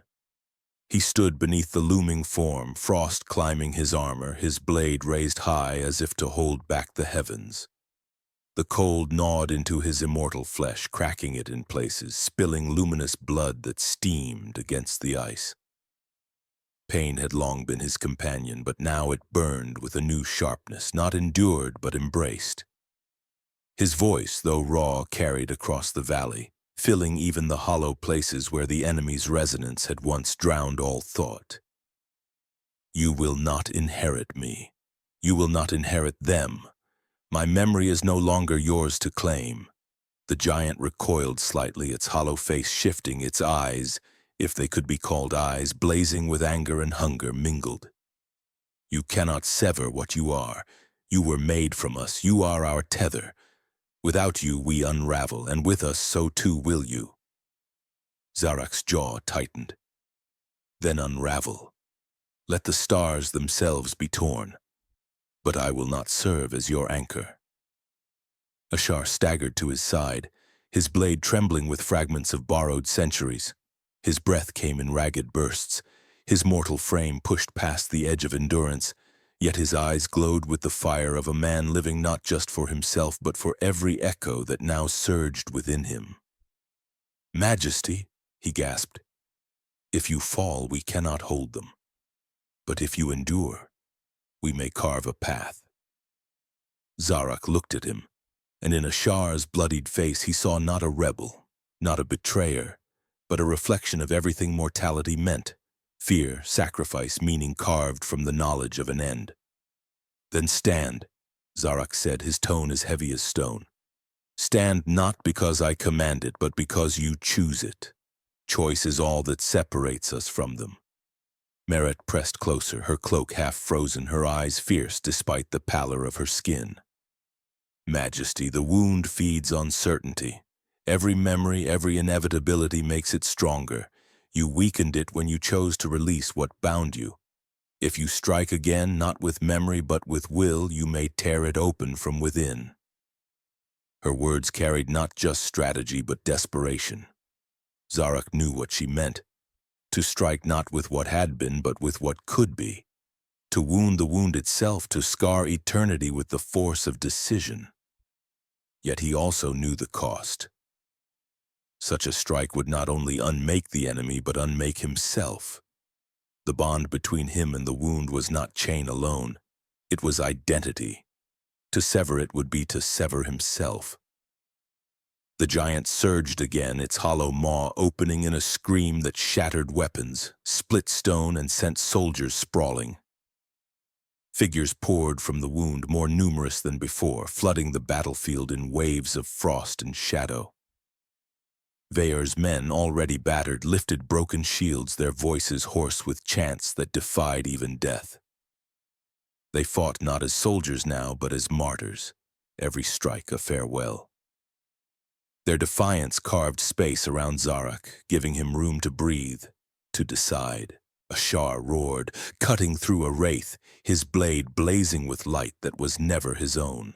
He stood beneath the looming form, frost climbing his armor, his blade raised high as if to hold back the heavens. The cold gnawed into his immortal flesh, cracking it in places, spilling luminous blood that steamed against the ice. Pain had long been his companion, but now it burned with a new sharpness, not endured but embraced. His voice, though raw, carried across the valley, filling even the hollow places where the enemy's resonance had once drowned all thought. You will not inherit me. You will not inherit them. My memory is no longer yours to claim. The giant recoiled slightly, its hollow face shifting, its eyes, if they could be called eyes, blazing with anger and hunger mingled. You cannot sever what you are. You were made from us. You are our tether. Without you we unravel, and with us so too will you. Zarak's jaw tightened. Then unravel. Let the stars themselves be torn. But I will not serve as your anchor. Ashar staggered to his side, his blade trembling with fragments of borrowed centuries. His breath came in ragged bursts, his mortal frame pushed past the edge of endurance, yet his eyes glowed with the fire of a man living not just for himself but for every echo that now surged within him. Majesty, he gasped. If you fall, we cannot hold them. But if you endure, we may carve a path. Zarak looked at him, and in Ashar's bloodied face he saw not a rebel, not a betrayer, but a reflection of everything mortality meant, fear, sacrifice, meaning carved from the knowledge of an end. Then stand, Zarak said, his tone as heavy as stone. Stand not because I command it, but because you choose it. Choice is all that separates us from them. Merit pressed closer, her cloak half frozen, her eyes fierce despite the pallor of her skin. Majesty, the wound feeds on certainty. Every memory, every inevitability makes it stronger. You weakened it when you chose to release what bound you. If you strike again, not with memory but with will, you may tear it open from within. Her words carried not just strategy but desperation. Zarak knew what she meant. To strike not with what had been, but with what could be. To wound the wound itself, to scar eternity with the force of decision. Yet he also knew the cost. Such a strike would not only unmake the enemy, but unmake himself. The bond between him and the wound was not chain alone. It was identity. To sever it would be to sever himself. The giant surged again, its hollow maw opening in a scream that shattered weapons, split stone, and sent soldiers sprawling. Figures poured from the wound, more numerous than before, flooding the battlefield in waves of frost and shadow. Vaer's men, already battered, lifted broken shields, their voices hoarse with chants that defied even death. They fought not as soldiers now, but as martyrs, every strike a farewell. Their defiance carved space around Zarak, giving him room to breathe, to decide. Ashar roared, cutting through a wraith, his blade blazing with light that was never his own.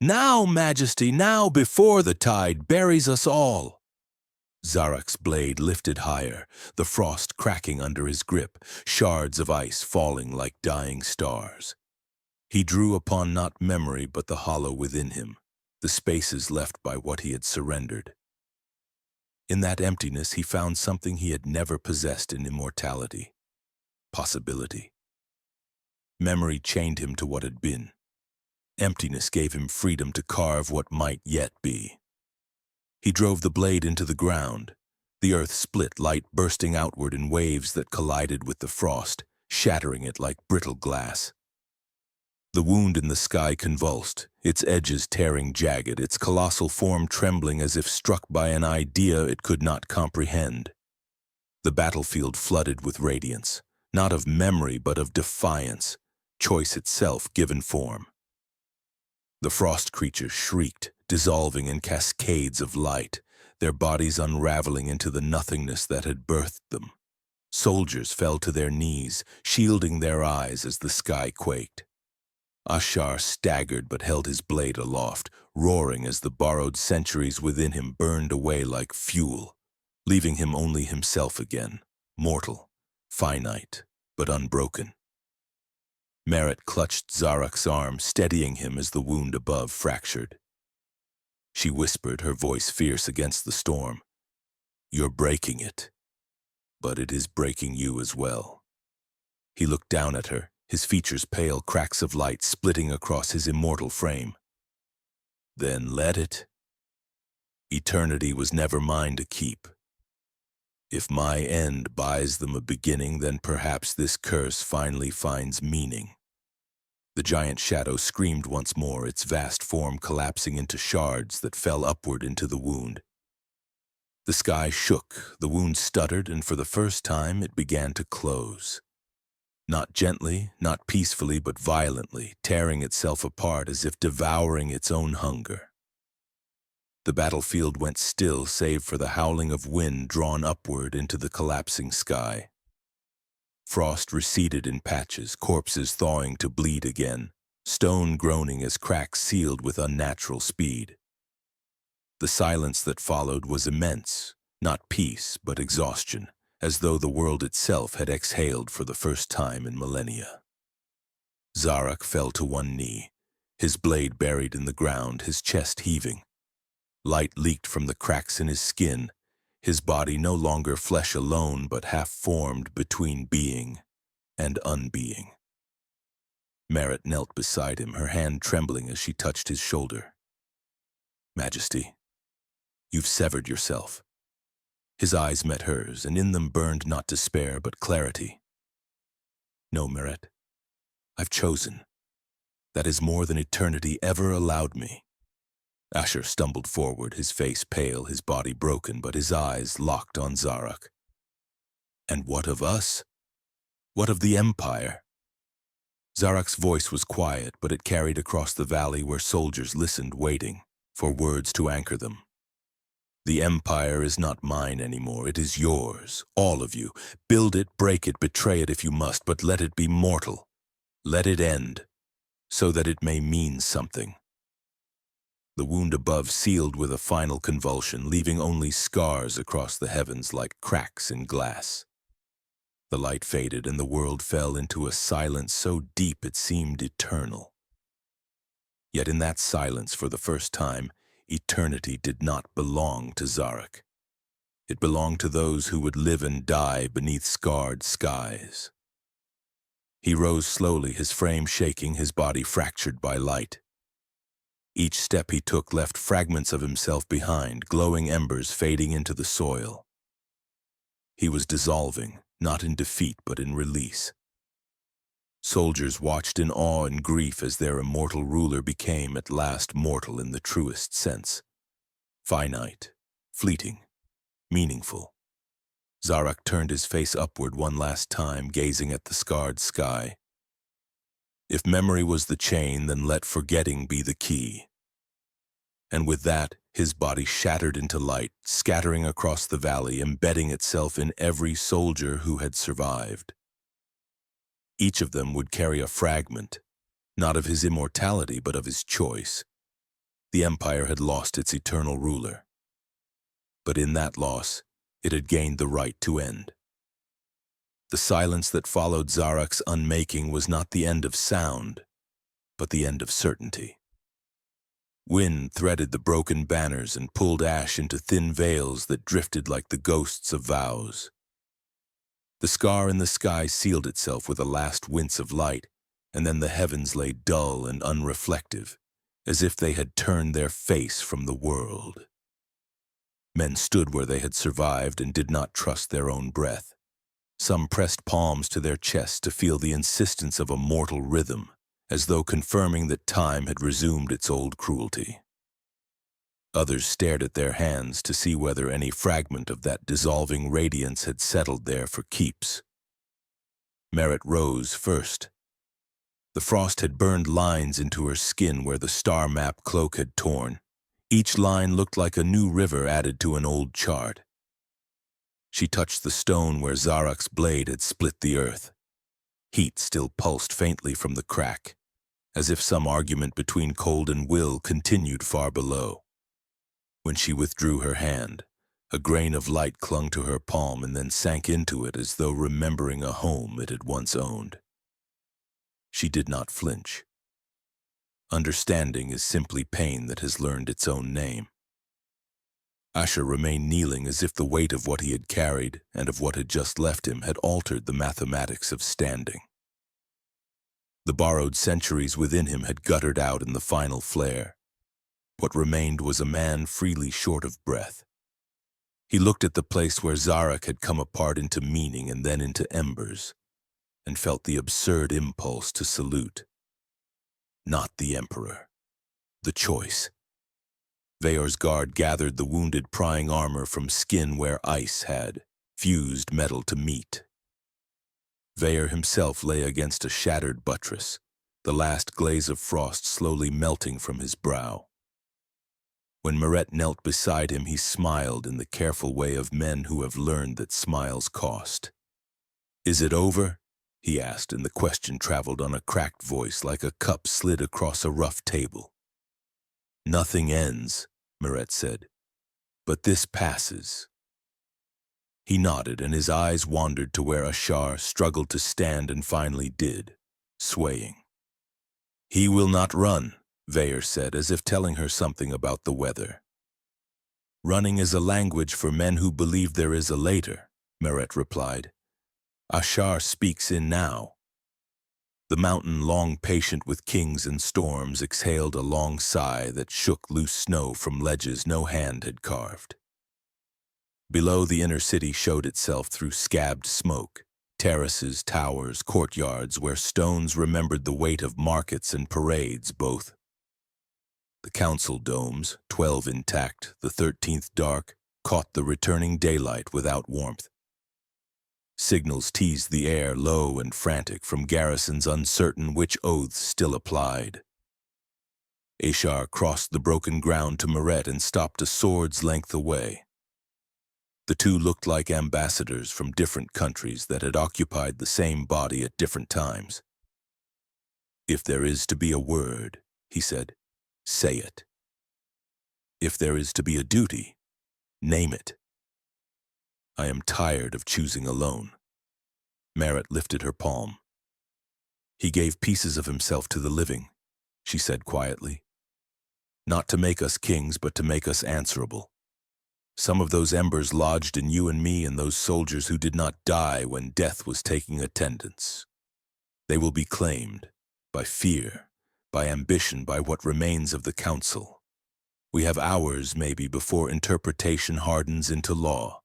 "Now, Majesty, now, before the tide buries us all!" Zarak's blade lifted higher, the frost cracking under his grip, shards of ice falling like dying stars. He drew upon not memory but the hollow within him, the spaces left by what he had surrendered. In that emptiness he found something he had never possessed in immortality: possibility. Memory chained him to what had been. Emptiness gave him freedom to carve what might yet be. He drove the blade into the ground. The earth split, light bursting outward in waves that collided with the frost, shattering it like brittle glass. The wound in the sky convulsed, its edges tearing jagged, its colossal form trembling as if struck by an idea it could not comprehend. The battlefield flooded with radiance, not of memory but of defiance, choice itself given form. The frost creatures shrieked, dissolving in cascades of light, their bodies unraveling into the nothingness that had birthed them. Soldiers fell to their knees, shielding their eyes as the sky quaked. Ashar staggered but held his blade aloft, roaring as the borrowed centuries within him burned away like fuel, leaving him only himself again, mortal, finite, but unbroken. Merit clutched Zarak's arm, steadying him as the wound above fractured. She whispered, her voice fierce against the storm, "You're breaking it, but it is breaking you as well." He looked down at her, his features pale, cracks of light splitting across his immortal frame. "Then let it. Eternity was never mine to keep. If my end buys them a beginning, then perhaps this curse finally finds meaning." The giant shadow screamed once more, its vast form collapsing into shards that fell upward into the wound. The sky shook, the wound stuttered, and for the first time it began to close. Not gently, not peacefully, but violently, tearing itself apart as if devouring its own hunger. The battlefield went still save for the howling of wind drawn upward into the collapsing sky. Frost receded in patches, corpses thawing to bleed again, stone groaning as cracks sealed with unnatural speed. The silence that followed was immense, not peace but exhaustion, as though the world itself had exhaled for the first time in millennia. Zarak fell to one knee, his blade buried in the ground, his chest heaving. Light leaked from the cracks in his skin, his body no longer flesh alone but half-formed between being and unbeing. Merit knelt beside him, her hand trembling as she touched his shoulder. "Majesty, you've severed yourself." His eyes met hers, and in them burned not despair but clarity. "No, Merit, I've chosen. That is more than eternity ever allowed me." Asher stumbled forward, his face pale, his body broken, but his eyes locked on Zarak. "And what of us? What of the Empire?" Zarak's voice was quiet, but it carried across the valley where soldiers listened, waiting for words to anchor them. "The Empire is not mine anymore. It is yours, all of you. Build it, break it, betray it if you must, but let it be mortal. Let it end, so that it may mean something." The wound above sealed with a final convulsion, leaving only scars across the heavens like cracks in glass. The light faded, and the world fell into a silence so deep it seemed eternal. Yet in that silence, for the first time, eternity did not belong to Zarak. It belonged to those who would live and die beneath scarred skies. He rose slowly, his frame shaking, his body fractured by light. Each step he took left fragments of himself behind, glowing embers fading into the soil. He was dissolving, not in defeat but in release. Soldiers watched in awe and grief as their immortal ruler became at last mortal in the truest sense. Finite, fleeting, meaningful. Zarak turned his face upward one last time, gazing at the scarred sky. If memory was the chain, then let forgetting be the key. and with that, his body shattered into light, scattering across the valley, embedding itself in every soldier who had survived. Each of them would carry a fragment, not of his immortality, but of his choice. The Empire had lost its eternal ruler. But in that loss, it had gained the right to end. The silence that followed Zarak's unmaking was not the end of sound, but the end of certainty. Wind threaded the broken banners and pulled ash into thin veils that drifted like the ghosts of vows. The scar in the sky sealed itself with a last wince of light, and then the heavens lay dull and unreflective, as if they had turned their face from the world. Men stood where they had survived and did not trust their own breath. Some pressed palms to their chests to feel the insistence of a mortal rhythm, as though confirming that time had resumed its old cruelty. Others stared at their hands to see whether any fragment of that dissolving radiance had settled there for keeps. Merritt rose first. The frost had burned lines into her skin where the star map cloak had torn. Each line looked like a new river added to an old chart. She touched the stone where Zarak's blade had split the earth. Heat still pulsed faintly from the crack, as if some argument between cold and will continued far below. When she withdrew her hand, a grain of light clung to her palm and then sank into it as though remembering a home it had once owned. She did not flinch. Understanding is simply pain that has learned its own name. Asher remained kneeling as if the weight of what he had carried and of what had just left him had altered the mathematics of standing. The borrowed centuries within him had guttered out in the final flare. What remained was a man freely short of breath. He looked at the place where Zarak had come apart into meaning and then into embers, and felt the absurd impulse to salute. Not the Emperor. The choice. Veor's guard gathered the wounded prying armor from skin where ice had fused metal to meat. Veor himself lay against a shattered buttress, the last glaze of frost slowly melting from his brow. When Merritt knelt beside him, he smiled in the careful way of men who have learned that smiles cost. "Is it over?" he asked, and the question traveled on a cracked voice like a cup slid across a rough table. "Nothing ends," Merritt said, "but this passes." He nodded, and his eyes wandered to where Ashar struggled to stand and finally did, swaying. "He will not run," Veor said, as if telling her something about the weather. "Running is a language for men who believe there is a later," Merritt replied. "Ashar speaks in now." The mountain, long patient with kings and storms, exhaled a long sigh that shook loose snow from ledges no hand had carved. Below, the inner city showed itself through scabbed smoke, terraces, towers, courtyards where stones remembered the weight of markets and parades both. The council domes, 12 intact, the 13th dark, caught the returning daylight without warmth. Signals teased the air, low and frantic, from garrisons uncertain which oaths still applied. Ashar crossed the broken ground to Merritt and stopped a sword's length away. The two looked like ambassadors from different countries that had occupied the same body at different times. "If there is to be a word," he said, "say it. If there is to be a duty, name it. I am tired of choosing alone." Merritt lifted her palm. "He gave pieces of himself to the living," she said quietly. "Not to make us kings, but to make us answerable. Some of those embers lodged in you and me and those soldiers who did not die when death was taking attendance. They will be claimed by fear, by ambition, by what remains of the council. We have hours, maybe, before interpretation hardens into law."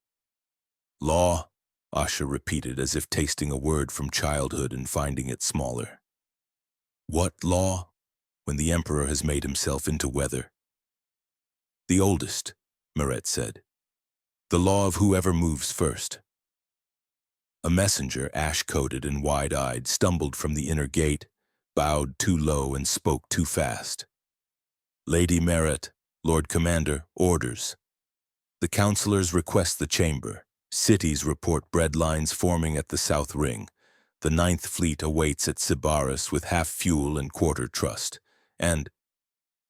"Law?" Asha repeated, as if tasting a word from childhood and finding it smaller. "What law? When the Emperor has made himself into weather?" "The oldest," Merritt said. "The law of whoever moves first." A messenger, ash-coated and wide-eyed, stumbled from the inner gate, bowed too low and spoke too fast. "Lady Merritt, Lord Commander, orders. The councillors request the chamber. Cities report bread lines forming at the South Ring. The Ninth Fleet awaits at Sybaris with half fuel and quarter trust. And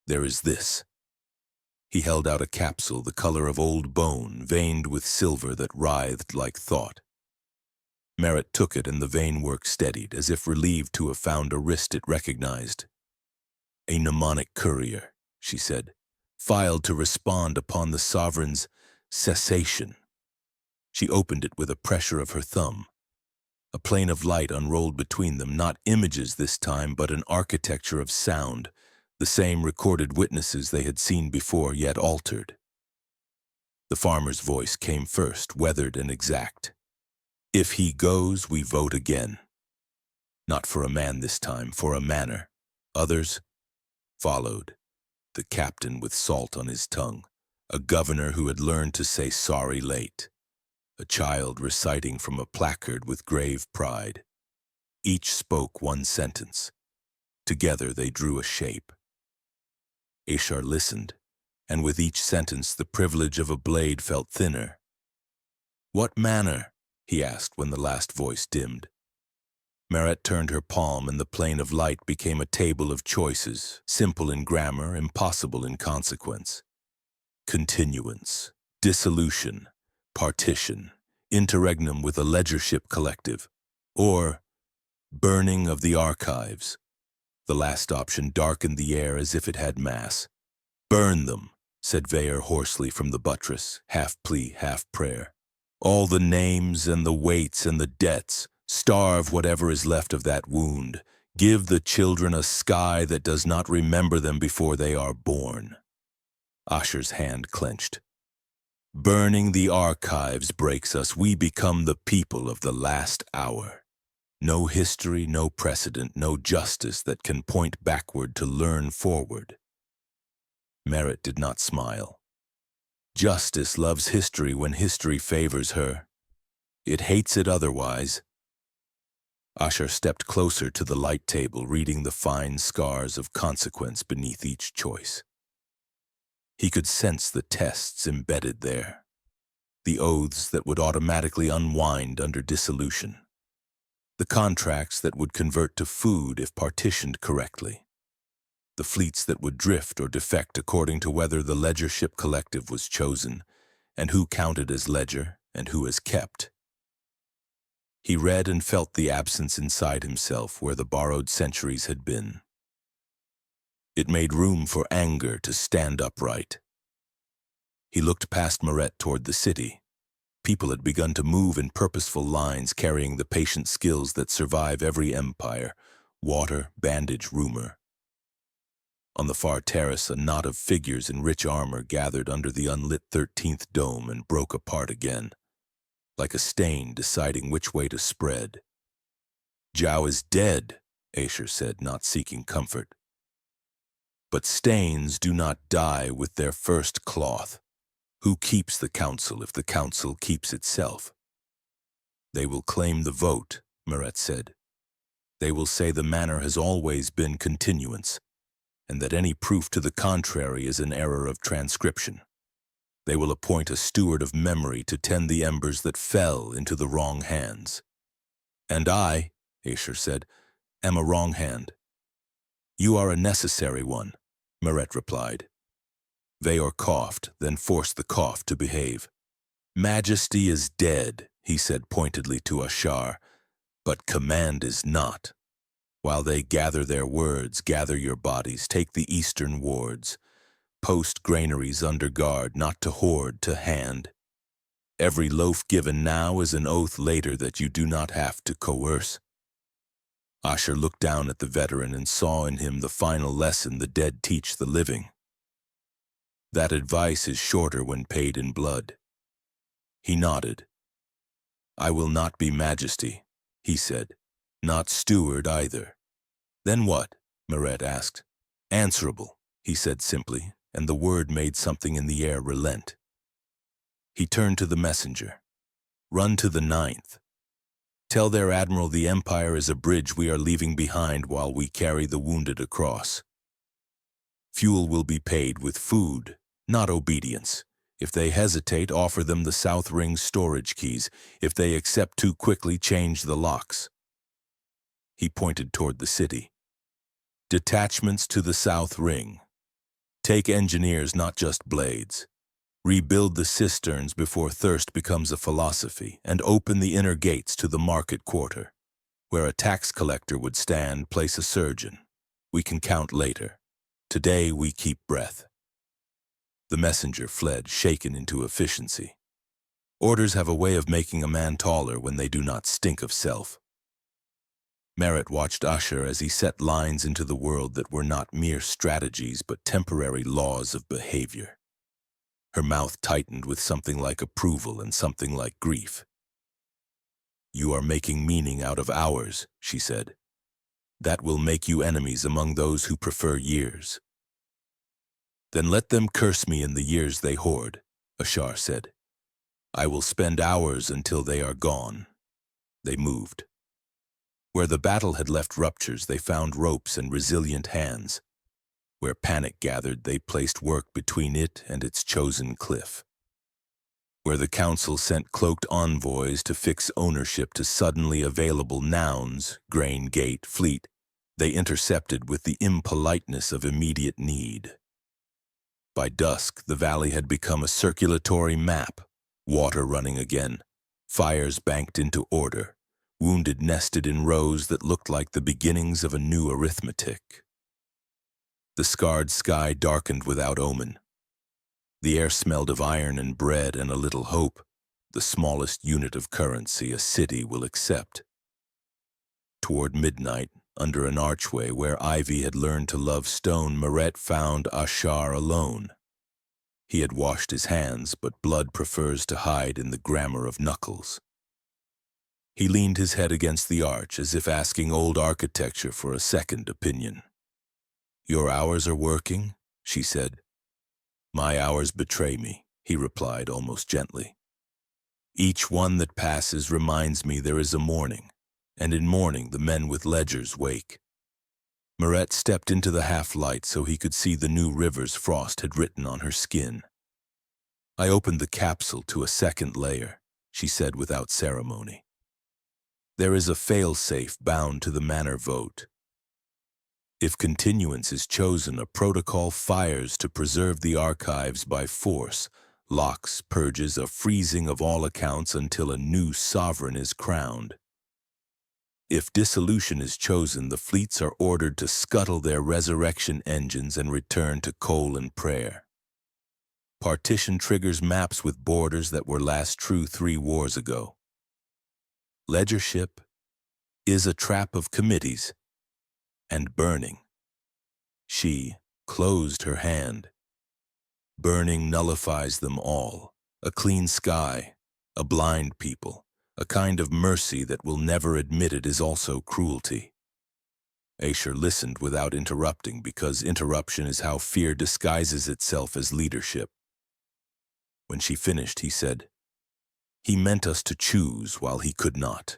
there is this. He held out a capsule the color of old bone, veined with silver that writhed like thought. Merritt took it and the vein work steadied, as if relieved to have found a wrist it recognized. A mnemonic courier, she said, filed to respond upon the sovereign's cessation. She opened it with a pressure of her thumb. A plane of light unrolled between them, not images this time, but an architecture of sound, the same recorded witnesses they had seen before, yet altered. The farmer's voice came first, weathered and exact. If he goes, we vote again. Not for a man this time, for a manor. Others followed. The captain with salt on his tongue, a governor who had learned to say sorry late, a child reciting from a placard with grave pride. Each spoke one sentence. Together they drew a shape. Ashar listened, and with each sentence the privilege of a blade felt thinner. "What manner?" he asked when the last voice dimmed. Merritt turned her palm and the plane of light became a table of choices, simple in grammar, impossible in consequence. Continuance, dissolution, partition, interregnum with a ledgership collective, or burning of the archives. The last option darkened the air as if it had mass. "Burn them," said Veyer hoarsely from the buttress, half plea, half prayer. "All the names and the weights and the debts. Starve whatever is left of that wound. Give the children a sky that does not remember them before they are born." Asher's hand clenched. "Burning the archives breaks us. We become the people of the last hour. No history, no precedent, no justice that can point backward to learn forward." Merritt did not smile. Justice loves history when history favors her. It hates it otherwise. Asher stepped closer to the light table, reading the fine scars of consequence beneath each choice. He could sense the tests embedded there, the oaths that would automatically unwind under dissolution, the contracts that would convert to food if partitioned correctly, the fleets that would drift or defect according to whether the ledgership collective was chosen, and who counted as ledger and who as kept. He read and felt the absence inside himself where the borrowed centuries had been. It made room for anger to stand upright. He looked past Merritt toward the city. People had begun to move in purposeful lines, carrying the patient skills that survive every empire: water, bandage, rumor. On the far terrace, a knot of figures in rich armor gathered under the unlit 13th dome and broke apart again, like a stain deciding which way to spread. "Zhao is dead," Asher said, not seeking comfort. "But stains do not die with their first cloth. Who keeps the council if the council keeps itself?" "They will claim the vote," Merritt said. "They will say the manner has always been continuance, and that any proof to the contrary is an error of transcription. They will appoint a steward of memory to tend the embers that fell into the wrong hands." "And I," Asher said, "am a wrong hand." "You are a necessary one," Merritt replied. Veyor coughed, then forced the cough to behave. "Majesty is dead," he said pointedly to Ashar, "but command is not. While they gather their words, gather your bodies, take the eastern wards. Post granaries under guard, not to hoard, to hand. Every loaf given now is an oath later that you do not have to coerce." Asher looked down at the veteran and saw in him the final lesson the dead teach the living. That advice is shorter when paid in blood. He nodded. "I will not be majesty," he said. "Not steward either." "Then what?" Merritt asked. "Answerable," he said simply, and the word made something in the air relent. He turned to the messenger. "Run to the 9th. Tell their admiral the Empire is a bridge we are leaving behind while we carry the wounded across. Fuel will be paid with food, not obedience. If they hesitate, offer them the South Ring's storage keys. If they accept too quickly, change the locks. He pointed toward the city. Detachments to the South Ring. Take engineers, not just blades. Rebuild the cisterns before thirst becomes a philosophy, and open the inner gates to the market quarter. Where a tax collector would stand, place a surgeon. We can count later. Today we keep breath. The messenger fled, shaken into efficiency. Orders have a way of making a man taller when they do not stink of self. Merritt watched Usher as he set lines into the world that were not mere strategies but temporary laws of behavior. Her mouth tightened with something like approval and something like grief. "You are making meaning out of hours," she said. "That will make you enemies among those who prefer years." "Then let them curse me in the years they hoard," Ashar said. "I will spend hours until they are gone." They moved. Where the battle had left ruptures, they found ropes and resilient hands. Where panic gathered, they placed work between it and its chosen cliff. Where the council sent cloaked envoys to fix ownership to suddenly available nouns, grain, gate, fleet, they intercepted with the impoliteness of immediate need. By dusk, the valley had become a circulatory map, water running again, fires banked into order, wounded nested in rows that looked like the beginnings of a new arithmetic. The scarred sky darkened without omen. The air smelled of iron and bread and a little hope, the smallest unit of currency a city will accept. Toward midnight, under an archway where Ivy had learned to love stone, Merritt found Ashar alone. He had washed his hands, but blood prefers to hide in the grammar of knuckles. He leaned his head against the arch as if asking old architecture for a second opinion. "Your hours are working?" she said. "My hours betray me," he replied almost gently. "Each one that passes reminds me there is a morning, and in morning the men with ledgers wake." Merritt stepped into the half-light so he could see the new rivers Frost had written on her skin. "I opened the capsule to a second layer," she said without ceremony. "There is a fail-safe bound to the manor vote. If continuance is chosen, a protocol fires to preserve the archives by force, locks, purges, a freezing of all accounts until a new sovereign is crowned. If dissolution is chosen, the fleets are ordered to scuttle their resurrection engines and return to coal and prayer. Partition triggers maps with borders that were last true 3 wars ago. Ledgership is a trap of committees and burning." She closed her hand. "Burning nullifies them all. A clean sky, a blind people, a kind of mercy that will never admit it is also cruelty." Asher listened without interrupting because interruption is how fear disguises itself as leadership. When she finished, he said, "He meant us to choose while he could not.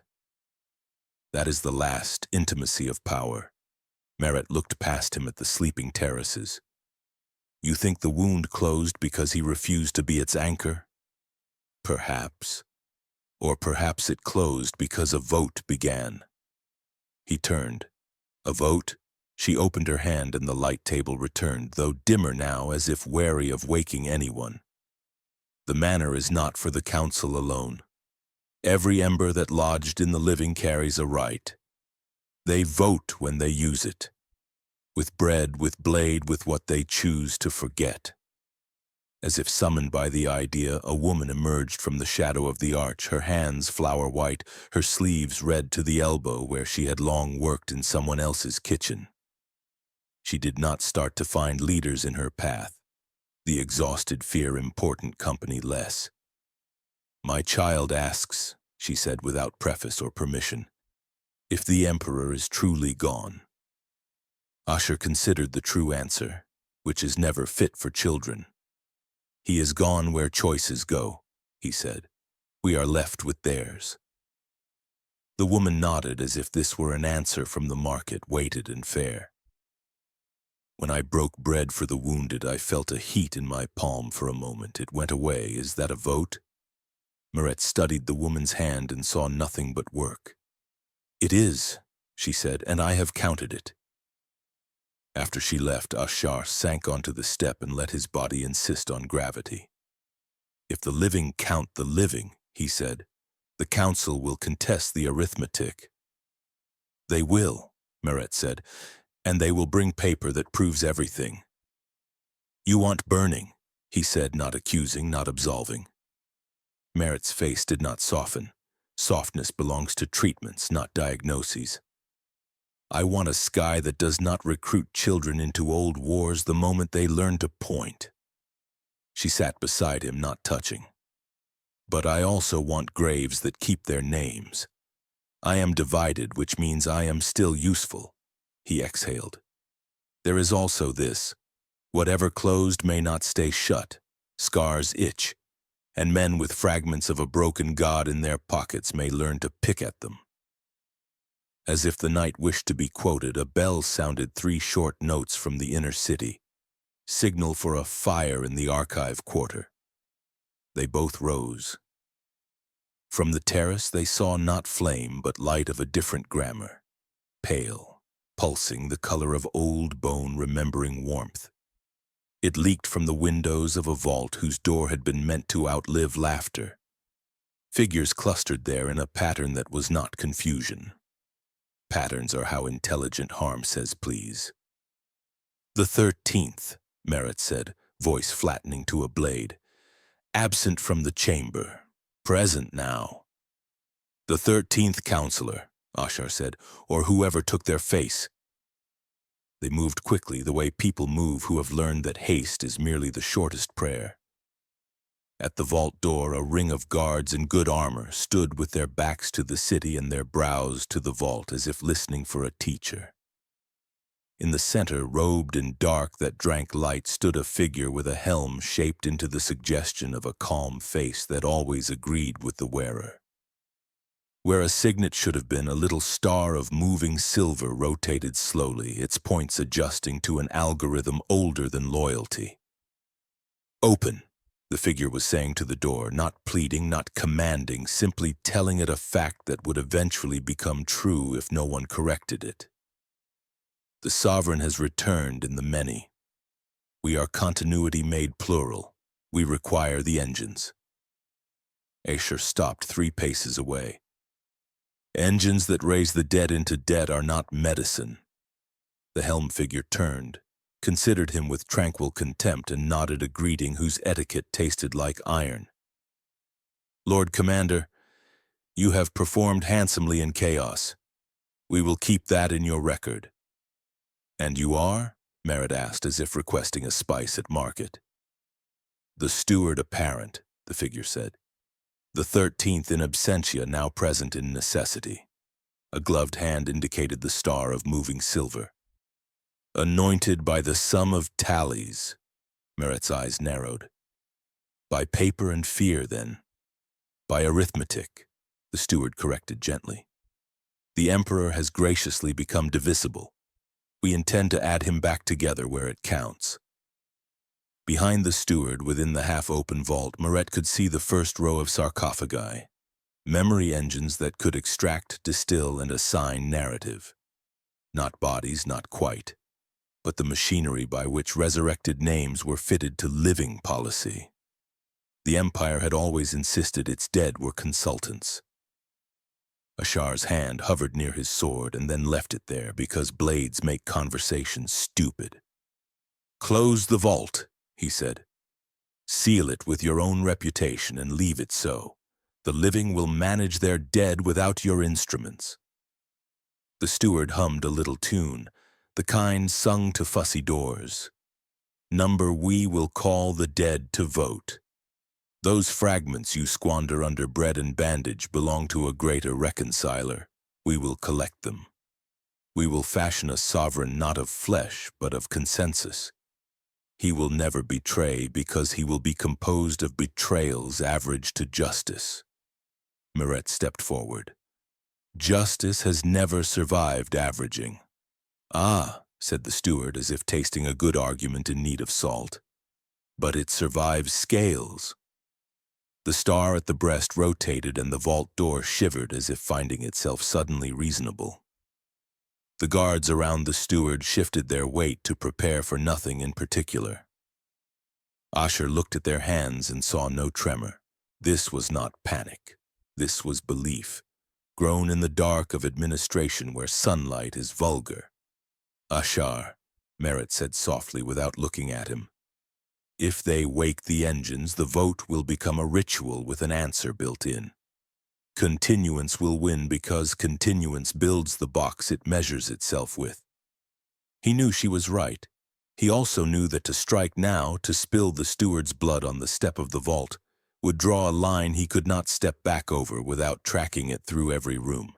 That is the last intimacy of power." Merritt looked past him at the sleeping terraces. "You think the wound closed because he refused to be its anchor? Perhaps. Or perhaps it closed because a vote began." He turned. "A vote?" She opened her hand and the light table returned, though dimmer now, as if wary of waking anyone. "The manor is not for the council alone. Every ember that lodged in the living carries a right. They vote when they use it. With bread, with blade, with what they choose to forget." As if summoned by the idea, a woman emerged from the shadow of the arch, her hands flower white, her sleeves red to the elbow where she had long worked in someone else's kitchen. She did not start to find leaders in her path. The exhausted fear important company less. "My child asks," she said without preface or permission, "if the Emperor is truly gone." Usher considered the true answer, which is never fit for children. "He is gone where choices go," he said. "We are left with theirs." The woman nodded as if this were an answer from the market, weighted and fair. When I broke bread for the wounded, I felt a heat in my palm for a moment. It went away. Is that a vote? Maret studied the woman's hand and saw nothing but work. It is, she said, and I have counted it. After she left, Ashar sank onto the step and let his body insist on gravity. If the living count the living, he said, the council will contest the arithmetic. They will, Maret said, and they will bring paper that proves everything. You want burning, he said, not accusing, not absolving. Maret's face did not soften. Softness belongs to treatments, not diagnoses. I want a sky that does not recruit children into old wars the moment they learn to point. She sat beside him, not touching. But I also want graves that keep their names. I am divided, which means I am still useful. He exhaled. There is also this. Whatever closed may not stay shut. Scars itch, and men with fragments of a broken god in their pockets may learn to pick at them. As if the night wished to be quoted, a bell sounded 3 short notes from the inner city, signal for a fire in the archive quarter. They both rose. From the terrace they saw not flame, but light of a different grammar, pale, pulsing, the color of old bone remembering warmth. It leaked from the windows of a vault whose door had been meant to outlive laughter. Figures clustered there in a pattern that was not confusion. Patterns are how intelligent harm says please. The 13th, Maret said, voice flattening to a blade. Absent from the chamber, present now. The 13th counselor, Ashar said, or whoever took their face. They moved quickly, the way people move who have learned that haste is merely the shortest prayer. At the vault door, a ring of guards in good armor stood with their backs to the city and their brows to the vault, as if listening for a teacher. In the center, robed in dark that drank light, stood a figure with a helm shaped into the suggestion of a calm face that always agreed with the wearer. Where a signet should have been, a little star of moving silver rotated slowly, its points adjusting to an algorithm older than loyalty. Open, the figure was saying to the door, not pleading, not commanding, simply telling it a fact that would eventually become true if no one corrected it. The sovereign has returned in the many. We are continuity made plural. We require the engines. Asher stopped 3 paces away. Engines that raise the dead into debt are not medicine. The helm figure turned, considered him with tranquil contempt, and nodded a greeting whose etiquette tasted like iron. Lord Commander, you have performed handsomely in chaos. We will keep that in your record. And you are? Maret asked, as if requesting a spice at market. The steward apparent, the figure said. The 13th in absentia, now present in necessity. A gloved hand indicated the star of moving silver. Anointed by the sum of tallies. Maret's eyes narrowed. By paper and fear, then. By arithmetic, the steward corrected gently. The emperor has graciously become divisible. We intend to add him back together where it counts. Behind the steward, within the half-open vault, Maret could see the first row of sarcophagi, memory engines that could extract, distill, and assign narrative. Not bodies, not quite, but the machinery by which resurrected names were fitted to living policy. The Empire had always insisted its dead were consultants. Ashar's hand hovered near his sword and then left it there because blades make conversation stupid. Close the vault, he said. Seal it with your own reputation and leave it so. The living will manage their dead without your instruments. The steward hummed a little tune, the kind sung to fussy doors. Number we will call the dead to vote. Those fragments you squander under bread and bandage belong to a greater reconciler. We will collect them. We will fashion a sovereign not of flesh, but of consensus. He will never betray because he will be composed of betrayals averaged to justice. Maret stepped forward. Justice has never survived averaging. Ah, said the steward, as if tasting a good argument in need of salt. "But it survives scales." The star at the breast rotated and the vault door shivered as if finding itself suddenly reasonable. The guards around the steward shifted their weight to prepare for nothing in particular. Asher looked at their hands and saw no tremor. This was not panic. This was belief, grown in the dark of administration where sunlight is vulgar. "Ashar," Merritt said softly without looking at him. "If they wake the engines, the vote will become a ritual with an answer built in. Continuance will win because continuance builds the box it measures itself with." He knew she was right. He also knew that to strike now, to spill the steward's blood on the step of the vault, would draw a line he could not step back over without tracking it through every room.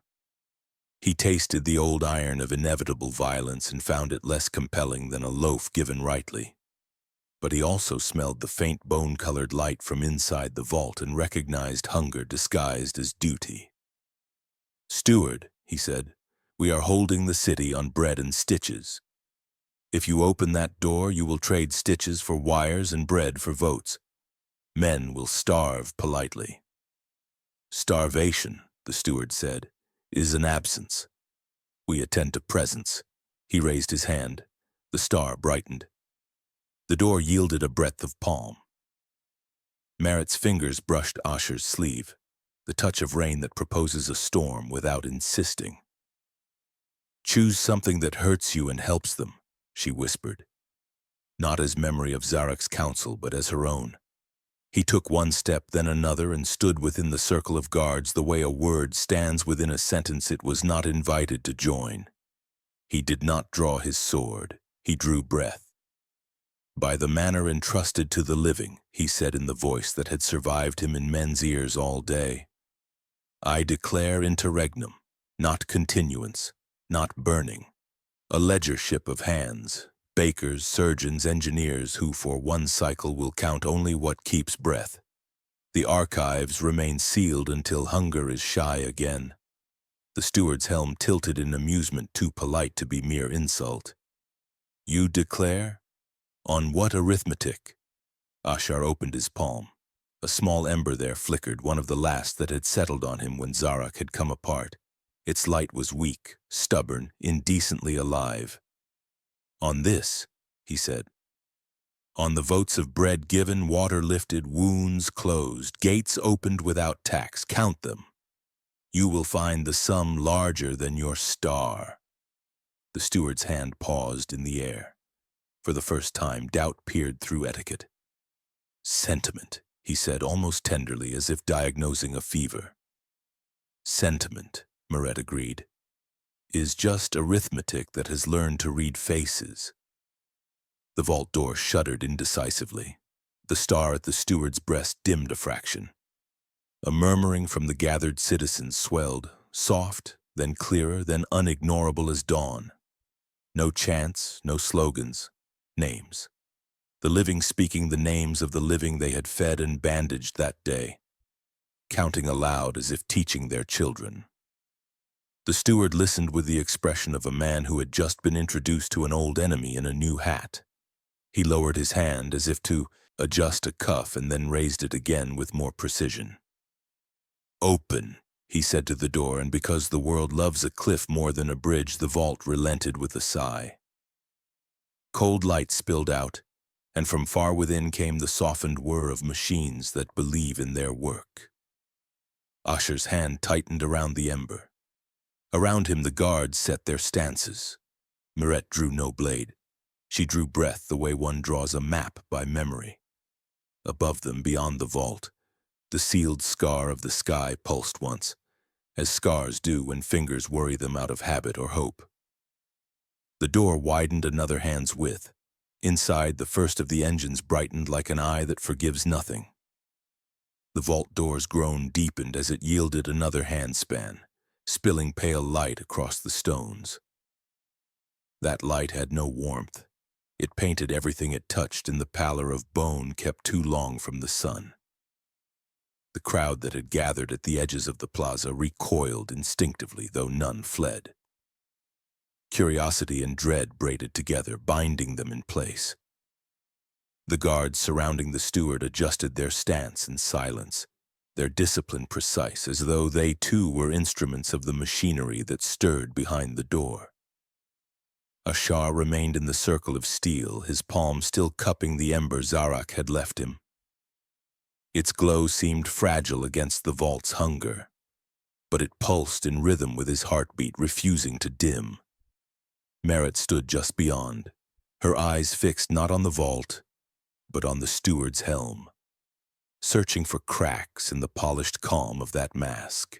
He tasted the old iron of inevitable violence and found it less compelling than a loaf given rightly. But he also smelled the faint bone-colored light from inside the vault and recognized hunger disguised as duty. "Steward," he said, "we are holding the city on bread and stitches. If you open that door, you will trade stitches for wires and bread for votes. Men will starve politely." "Starvation," the steward said, "is an absence. We attend to presence." He raised his hand. The star brightened. The door yielded a breadth of palm. Merritt's fingers brushed Asher's sleeve, the touch of rain that proposes a storm without insisting. "Choose something that hurts you and helps them," she whispered, not as memory of Zarek's counsel, but as her own. He took one step, then another, and stood within the circle of guards the way a word stands within a sentence it was not invited to join. He did not draw his sword. He drew breath. "By the manner entrusted to the living," he said in the voice that had survived him in men's ears all day, "I declare interregnum, not continuance, not burning, a ledgership of hands, bakers, surgeons, engineers who for one cycle will count only what keeps breath. The archives remain sealed until hunger is shy again." The steward's helm tilted in amusement too polite to be mere insult. "You declare? On what arithmetic?" Ashar opened his palm. A small ember there flickered, one of the last that had settled on him when Zarek had come apart. Its light was weak, stubborn, indecently alive. "On this," he said. "On the votes of bread given, water lifted, wounds closed, gates opened without tax. Count them. You will find the sum larger than your star." The steward's hand paused in the air. For the first time, doubt peered through etiquette. "Sentiment," he said almost tenderly, as if diagnosing a fever. "Sentiment," Merritt agreed, "is just arithmetic that has learned to read faces." The vault door shuddered indecisively. The star at the steward's breast dimmed a fraction. A murmuring from the gathered citizens swelled, soft, then clearer, then unignorable as dawn. No chants, no slogans, names. The living speaking the names of the living they had fed and bandaged that day, counting aloud as if teaching their children. The steward listened with the expression of a man who had just been introduced to an old enemy in a new hat. He lowered his hand as if to adjust a cuff and then raised it again with more precision. "Open," he said to the door, and because the world loves a cliff more than a bridge, the vault relented with a sigh. Cold light spilled out, and from far within came the softened whir of machines that believe in their work. Asher's hand tightened around the ember. Around him the guards set their stances. Merritt drew no blade. She drew breath the way one draws a map by memory. Above them, beyond the vault, the sealed scar of the sky pulsed once, as scars do when fingers worry them out of habit or hope. The door widened another hand's width. Inside, the first of the engines brightened like an eye that forgives nothing. The vault door's groan deepened as it yielded another handspan, spilling pale light across the stones. That light had no warmth. It painted everything it touched in the pallor of bone kept too long from the sun. The crowd that had gathered at the edges of the plaza recoiled instinctively, though none fled. Curiosity and dread braided together, binding them in place. The guards surrounding the steward adjusted their stance in silence, their discipline precise, as though they too were instruments of the machinery that stirred behind the door. Ashar remained in the circle of steel, his palm still cupping the ember Zarak had left him. Its glow seemed fragile against the vault's hunger, but it pulsed in rhythm with his heartbeat, refusing to dim. Merritt stood just beyond, her eyes fixed not on the vault, but on the steward's helm, searching for cracks in the polished calm of that mask.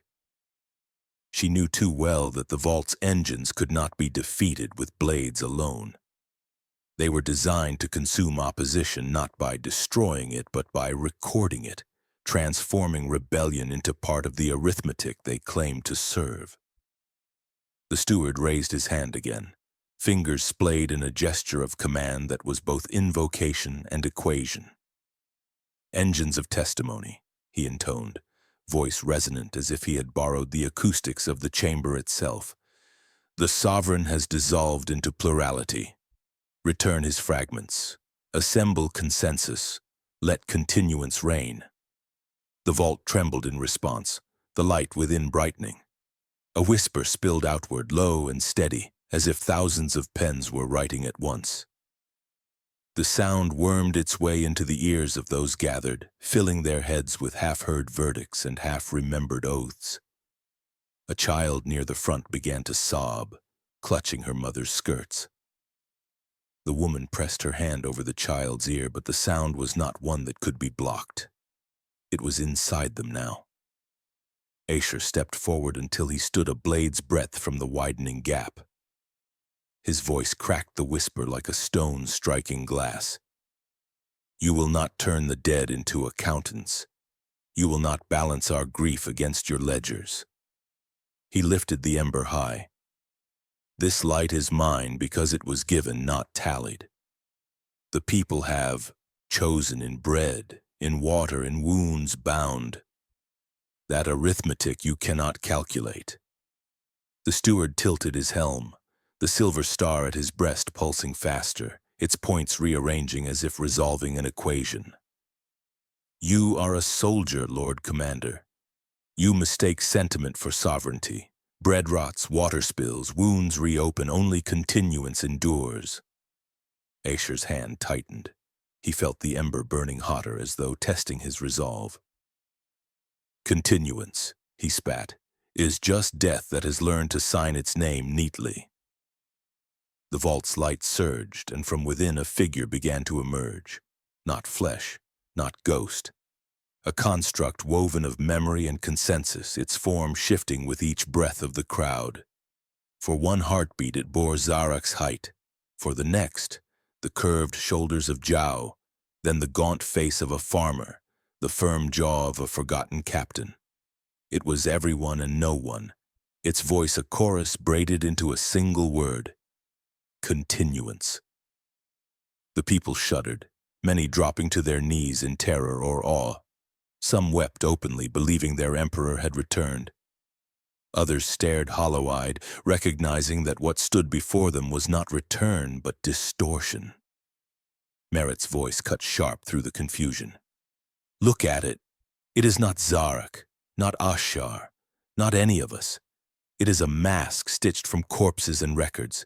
She knew too well that the vault's engines could not be defeated with blades alone. They were designed to consume opposition not by destroying it, but by recording it, transforming rebellion into part of the arithmetic they claimed to serve. The steward raised his hand again, fingers splayed in a gesture of command that was both invocation and equation. "Engines of testimony," he intoned, voice resonant as if he had borrowed the acoustics of the chamber itself. "The sovereign has dissolved into plurality. Return his fragments. Assemble consensus. Let continuance reign." The vault trembled in response, the light within brightening. A whisper spilled outward, low and steady, as if thousands of pens were writing at once. The sound wormed its way into the ears of those gathered, filling their heads with half-heard verdicts and half-remembered oaths. A child near the front began to sob, clutching her mother's skirts. The woman pressed her hand over the child's ear, but the sound was not one that could be blocked. It was inside them now. Asher stepped forward until he stood a blade's breadth from the widening gap. His voice cracked the whisper like a stone striking glass. "You will not turn the dead into accountants. You will not balance our grief against your ledgers." He lifted the ember high. "This light is mine because it was given, not tallied. The people have chosen in bread, in water, in wounds bound. That arithmetic you cannot calculate." The steward tilted his helm, the silver star at his breast pulsing faster, its points rearranging as if resolving an equation. "You are a soldier, Lord Commander. You mistake sentiment for sovereignty. Bread rots, water spills, wounds reopen, only continuance endures." Asher's hand tightened. He felt the ember burning hotter, as though testing his resolve. "Continuance," he spat, "is just death that has learned to sign its name neatly." The vault's light surged, and from within a figure began to emerge. Not flesh, not ghost. A construct woven of memory and consensus, its form shifting with each breath of the crowd. For one heartbeat it bore Zarak's height. For the next, the curved shoulders of Zhao, then the gaunt face of a farmer, the firm jaw of a forgotten captain. It was everyone and no one, its voice a chorus braided into a single word: continuance. The people shuddered, many dropping to their knees in terror or awe. Some wept openly, believing their emperor had returned. Others stared hollow-eyed, recognizing that what stood before them was not return, but distortion. Merritt's voice cut sharp through the confusion. "Look at it. It is not Zarak, not Ashar, not any of us. It is a mask stitched from corpses and records.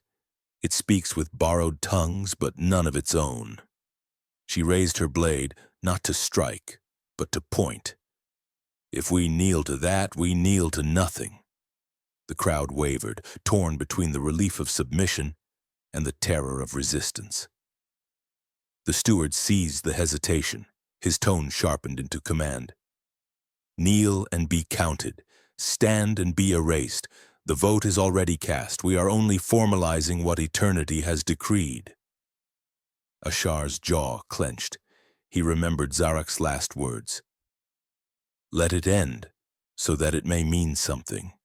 It speaks with borrowed tongues, but none of its own." She raised her blade, not to strike, but to point. "If we kneel to that, we kneel to nothing." The crowd wavered, torn between the relief of submission and the terror of resistance. The steward seized the hesitation, his tone sharpened into command. "Kneel and be counted. Stand and be erased. The vote is already cast. We are only formalizing what eternity has decreed." Ashar's jaw clenched. He remembered Zarak's last words. "Let it end, so that it may mean something."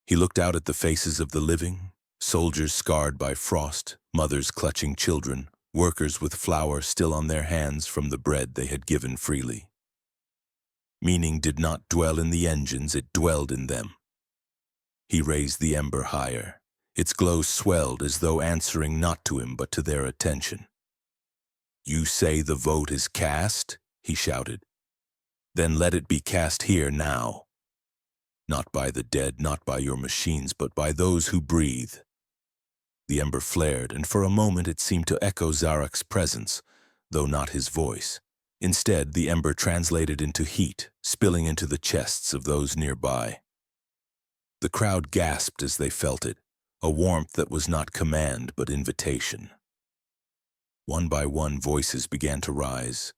He looked out at the faces of the living, soldiers scarred by frost, mothers clutching children, workers with flour still on their hands from the bread they had given freely. Meaning did not dwell in the engines, it dwelled in them. He raised the ember higher, Its glow swelled as though answering not to him but to their attention. "You say the vote is cast?" he shouted. "Then let it be cast here now. Not by the dead, not by your machines, but by those who breathe." The ember flared, and for a moment it seemed to echo Zarak's presence, though not his voice. Instead, the ember translated into heat, spilling into the chests of those nearby. The crowd gasped as they felt it, a warmth that was not command but invitation. One by one, voices began to rise,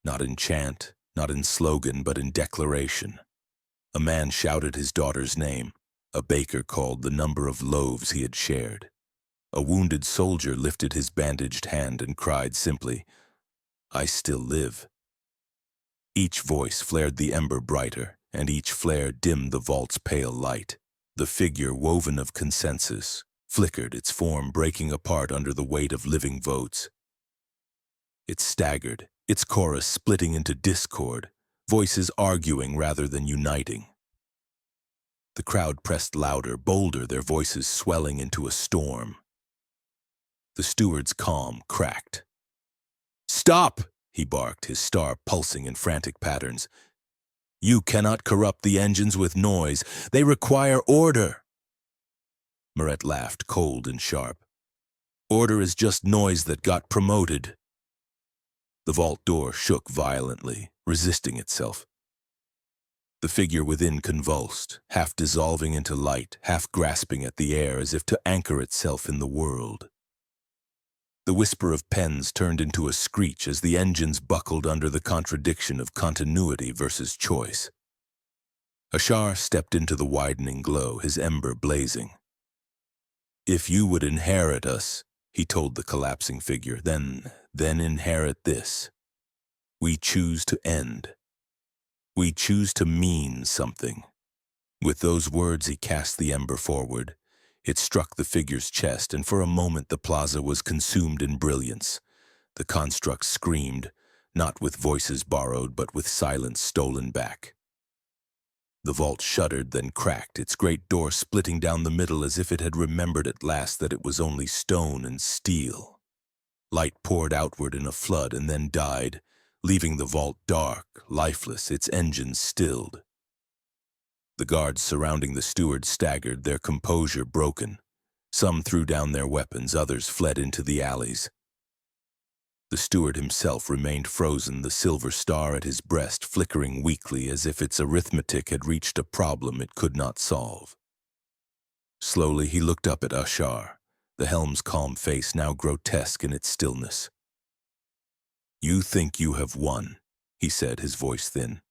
not in chant, not in slogan, but in declaration. A man shouted his daughter's name. A baker called the number of loaves he had shared. A wounded soldier lifted his bandaged hand and cried simply, "I still live." Each voice flared the ember brighter, and each flare dimmed the vault's pale light. The figure, woven of consensus, flickered, its form breaking apart under the weight of living votes. It staggered, its chorus splitting into discord, voices arguing rather than uniting. The crowd pressed louder, bolder, their voices swelling into a storm. The steward's calm cracked. "Stop!" he barked, his star pulsing in frantic patterns. "You cannot corrupt the engines with noise. They require order." Maret laughed, cold and sharp. "Order is just noise that got promoted." The vault door shook violently, resisting itself. The figure within convulsed, half dissolving into light, half grasping at the air as if to anchor itself in the world. The whisper of pens turned into a screech as the engines buckled under the contradiction of continuity versus choice. Ashar stepped into the widening glow, his ember blazing. "If you would inherit us," he told the collapsing figure, then inherit this. We choose to end. We choose to mean something." With those words, he cast the ember forward. It struck the figure's chest, and for a moment the plaza was consumed in brilliance. The construct screamed, not with voices borrowed, but with silence stolen back. The vault shuddered, then cracked, its great door splitting down the middle as if it had remembered at last that it was only stone and steel. Light poured outward in a flood and then died, leaving the vault dark, lifeless, its engines stilled. The guards surrounding the steward staggered, their composure broken. Some threw down their weapons, others fled into the alleys. The steward himself remained frozen, the silver star at his breast flickering weakly as if its arithmetic had reached a problem it could not solve. Slowly he looked up at Ashar, the helm's calm face now grotesque in its stillness. "You think you have won," he said, his voice thin.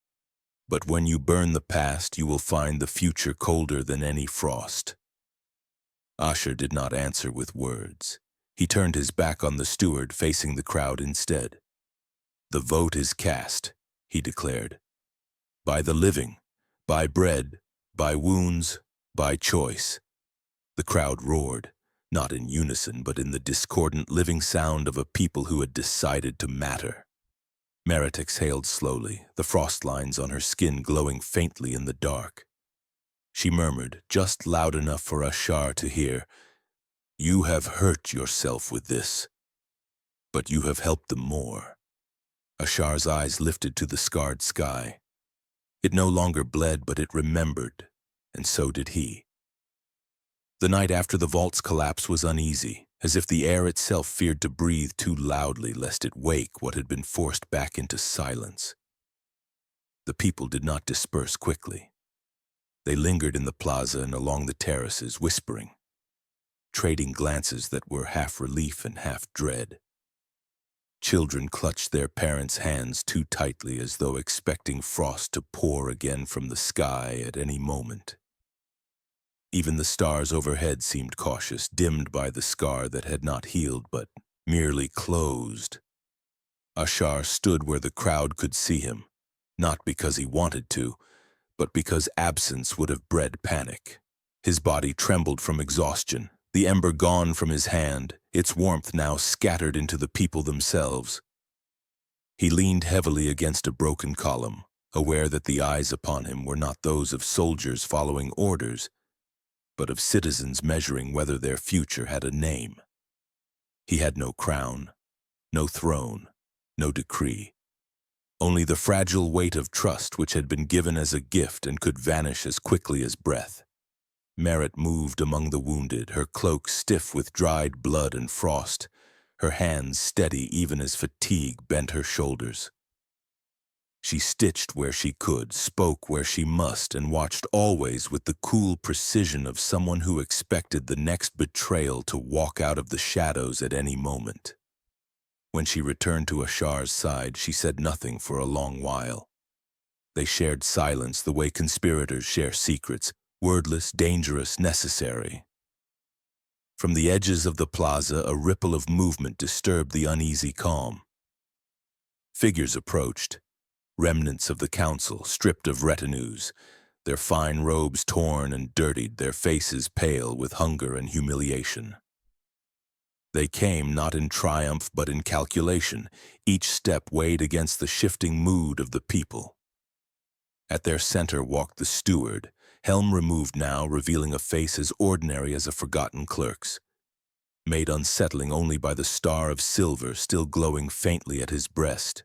"But when you burn the past, you will find the future colder than any frost." Ashar did not answer with words. He turned his back on the steward, facing the crowd instead. "The vote is cast," he declared. "By the living, by bread, by wounds, by choice." The crowd roared, not in unison, but in the discordant living sound of a people who had decided to matter. Maret exhaled slowly, the frost lines on her skin glowing faintly in the dark. She murmured, just loud enough for Ashar to hear, "You have hurt yourself with this, but you have helped them more." Ashar's eyes lifted to the scarred sky. It no longer bled, but it remembered, and so did he. The night after the vault's collapse was uneasy, as if the air itself feared to breathe too loudly lest it wake what had been forced back into silence. The people did not disperse quickly. They lingered in the plaza and along the terraces, whispering, trading glances that were half relief and half dread. Children clutched their parents' hands too tightly as though expecting frost to pour again from the sky at any moment. Even the stars overhead seemed cautious, dimmed by the scar that had not healed but merely closed. Ashar stood where the crowd could see him, not because he wanted to, but because absence would have bred panic. His body trembled from exhaustion, the ember gone from his hand, its warmth now scattered into the people themselves. He leaned heavily against a broken column, aware that the eyes upon him were not those of soldiers following orders, but of citizens measuring whether their future had a name. He had no crown, no throne, no decree. Only the fragile weight of trust which had been given as a gift and could vanish as quickly as breath. Merit moved among the wounded, her cloak stiff with dried blood and frost, her hands steady even as fatigue bent her shoulders. She stitched where she could, spoke where she must, and watched always with the cool precision of someone who expected the next betrayal to walk out of the shadows at any moment. When she returned to Ashar's side, she said nothing for a long while. They shared silence the way conspirators share secrets, wordless, dangerous, necessary. From the edges of the plaza, a ripple of movement disturbed the uneasy calm. Figures approached, remnants of the council, stripped of retinues, their fine robes torn and dirtied, their faces pale with hunger and humiliation. They came not in triumph but in calculation, each step weighed against the shifting mood of the people. At their center walked the steward, helm removed now, revealing a face as ordinary as a forgotten clerk's, made unsettling only by the star of silver still glowing faintly at his breast.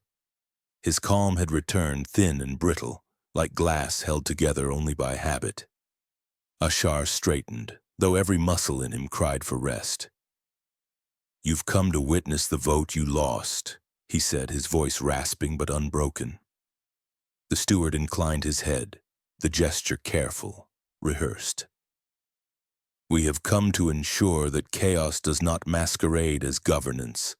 His calm had returned, thin and brittle, like glass held together only by habit. Ashar straightened, though every muscle in him cried for rest. "You've come to witness the vote you lost," he said, his voice rasping but unbroken. The steward inclined his head, the gesture careful, rehearsed. "We have come to ensure that chaos does not masquerade as governance.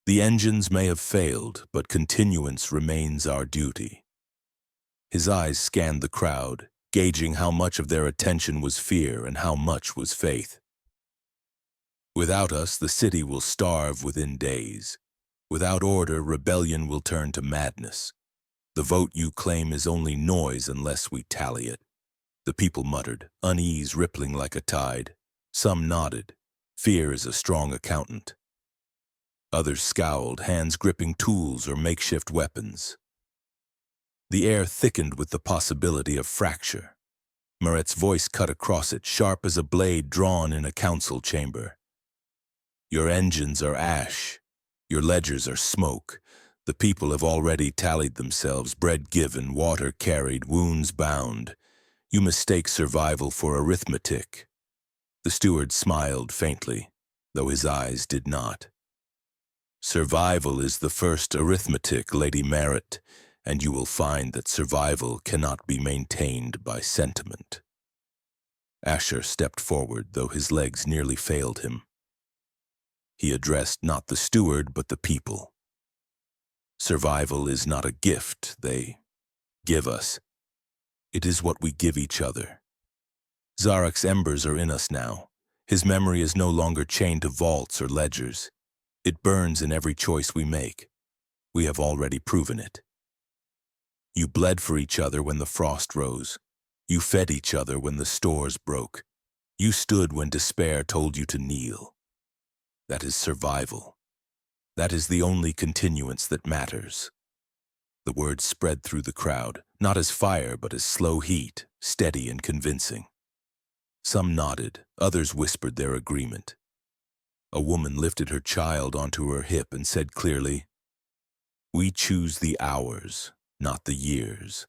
The engines may have failed, but continuance remains our duty." His eyes scanned the crowd, gauging how much of their attention was fear and how much was faith. "Without us, the city will starve within days. Without order, rebellion will turn to madness. The vote you claim is only noise unless we tally it." The people muttered, unease rippling like a tide. Some nodded. Fear is a strong accountant. Others scowled, hands gripping tools or makeshift weapons. The air thickened with the possibility of fracture. Meret's voice cut across it, sharp as a blade drawn in a council chamber. "Your engines are ash. Your ledgers are smoke. The people have already tallied themselves, bread given, water carried, wounds bound. You mistake survival for arithmetic." The steward smiled faintly, though his eyes did not. "Survival is the first arithmetic, Lady Merit, and you will find that survival cannot be maintained by sentiment." Asher stepped forward, though his legs nearly failed him. He addressed not the steward, but the people. "Survival is not a gift they give us. It is what we give each other. Zarek's embers are in us now. His memory is no longer chained to vaults or ledgers. It burns in every choice we make. We have already proven it. You bled for each other when the frost rose. You fed each other when the stores broke. You stood when despair told you to kneel. That is survival. That is the only continuance that matters." The words spread through the crowd, not as fire but as slow heat, steady and convincing. Some nodded, others whispered their agreement. A woman lifted her child onto her hip and said clearly, "We choose the hours, not the years."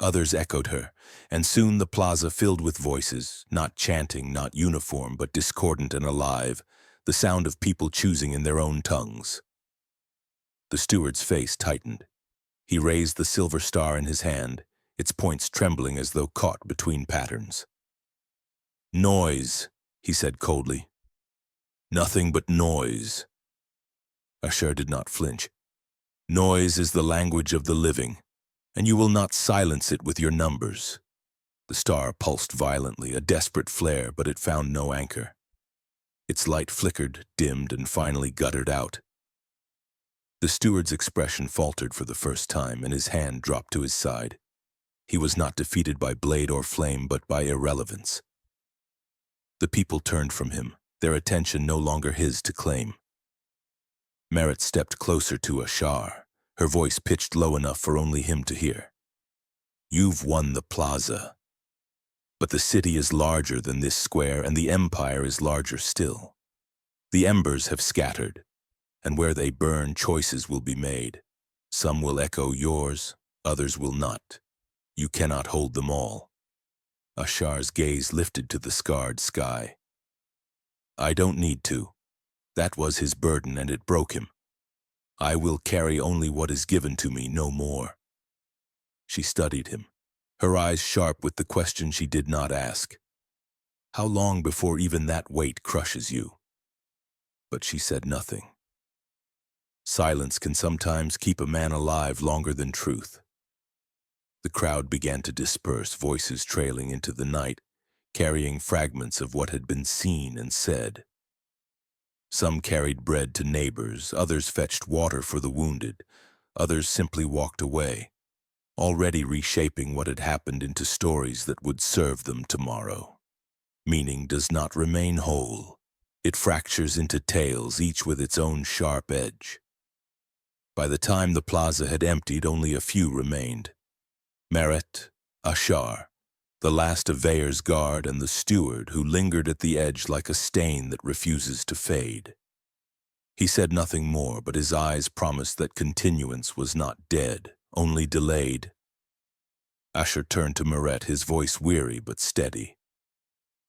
Others echoed her, and soon the plaza filled with voices, not chanting, not uniform, but discordant and alive, the sound of people choosing in their own tongues. The steward's face tightened. He raised the silver star in his hand, its points trembling as though caught between patterns. "Noise," he said coldly. "Nothing but noise." Asher did not flinch. "Noise is the language of the living, and you will not silence it with your numbers." The star pulsed violently, a desperate flare, but it found no anchor. Its light flickered, dimmed, and finally guttered out. The steward's expression faltered for the first time, and his hand dropped to his side. He was not defeated by blade or flame, but by irrelevance. The people turned from him, their attention no longer his to claim. Merit stepped closer to Ashar, her voice pitched low enough for only him to hear. "You've won the plaza. But the city is larger than this square, and the empire is larger still. The embers have scattered, and where they burn, choices will be made. Some will echo yours, others will not. You cannot hold them all. Ashar's gaze lifted to the scarred sky. I don't need to. That was his burden, and it broke him. I will carry only what is given to me, no more. She studied him, her eyes sharp with the question she did not ask. How long before even that weight crushes you? But she said nothing. Silence can sometimes keep a man alive longer than truth. The crowd began to disperse, voices trailing into the night, carrying fragments of what had been seen and said. Some carried bread to neighbors, others fetched water for the wounded, others simply walked away, already reshaping what had happened into stories that would serve them tomorrow. Meaning does not remain whole. It fractures into tales, each with its own sharp edge. By the time the plaza had emptied, only a few remained. Merit, Ashar, the last of Veyer's guard, and the steward who lingered at the edge like a stain that refuses to fade. He said nothing more, but his eyes promised that continuance was not dead, only delayed. Asher turned to Meret, his voice weary but steady.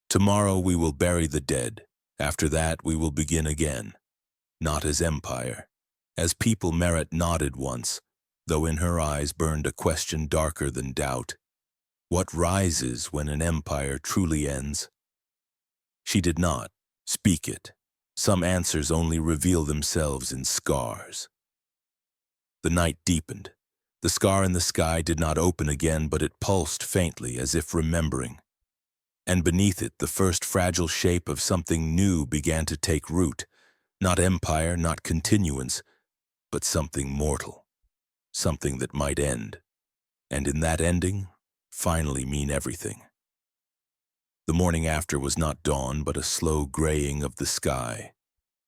Tomorrow we will bury the dead. After that we will begin again. Not as empire. As people. Meret nodded once, though in her eyes burned a question darker than doubt. What rises when an empire truly ends? She did not speak it. Some answers only reveal themselves in scars. The night deepened. The scar in the sky did not open again, but it pulsed faintly as if remembering. And beneath it, the first fragile shape of something new began to take root. Not empire, not continuance, but something mortal. Something that might end. And in that ending, finally mean everything. The morning after was not dawn, but a slow graying of the sky,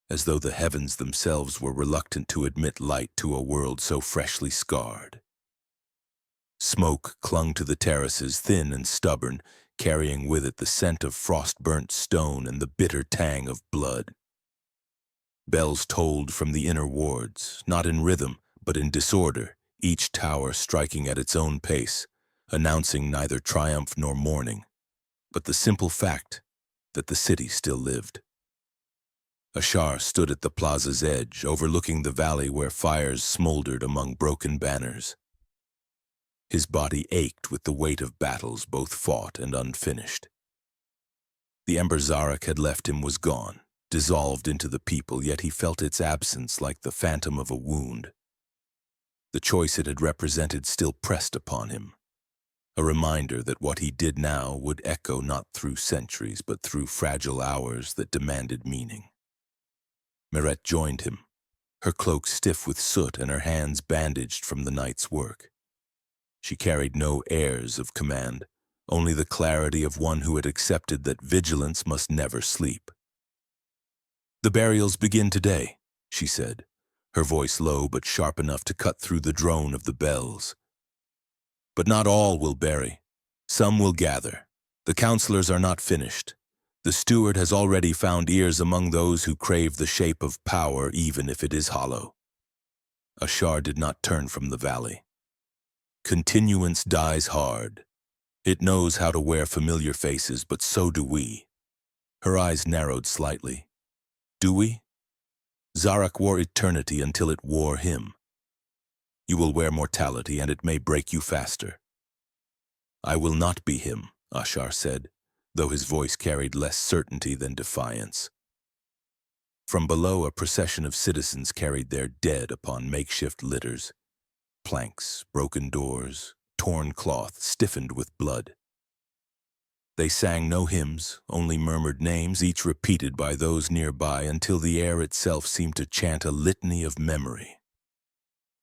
as though the heavens themselves were reluctant to admit light to a world so freshly scarred. Smoke clung to the terraces, thin and stubborn, carrying with it the scent of frost-burnt stone and the bitter tang of blood. Bells tolled from the inner wards, not in rhythm, but in disorder, each tower striking at its own pace, announcing neither triumph nor mourning, but the simple fact that the city still lived. Ashar stood at the plaza's edge, overlooking the valley where fires smoldered among broken banners. His body ached with the weight of battles both fought and unfinished. The ember Zarek had left him was gone, dissolved into the people, yet he felt its absence like the phantom of a wound. The choice it had represented still pressed upon him, a reminder that what he did now would echo not through centuries, but through fragile hours that demanded meaning. Meret joined him, her cloak stiff with soot and her hands bandaged from the night's work. She carried no airs of command, only the clarity of one who had accepted that vigilance must never sleep. "The burials begin today," she said, her voice low but sharp enough to cut through the drone of the bells. "But not all will bury. Some will gather. The counselors are not finished. The steward has already found ears among those who crave the shape of power, even if it is hollow." Ashar did not turn from the valley. Continuance dies hard. It knows how to wear familiar faces, but so do we. Her eyes narrowed slightly. Do we? Zarek wore eternity until it wore him. You will wear mortality, and it may break you faster. I will not be him, Ashar said, though his voice carried less certainty than defiance. From below, a procession of citizens carried their dead upon makeshift litters. Planks, broken doors, torn cloth, stiffened with blood. They sang no hymns, only murmured names, each repeated by those nearby until the air itself seemed to chant a litany of memory.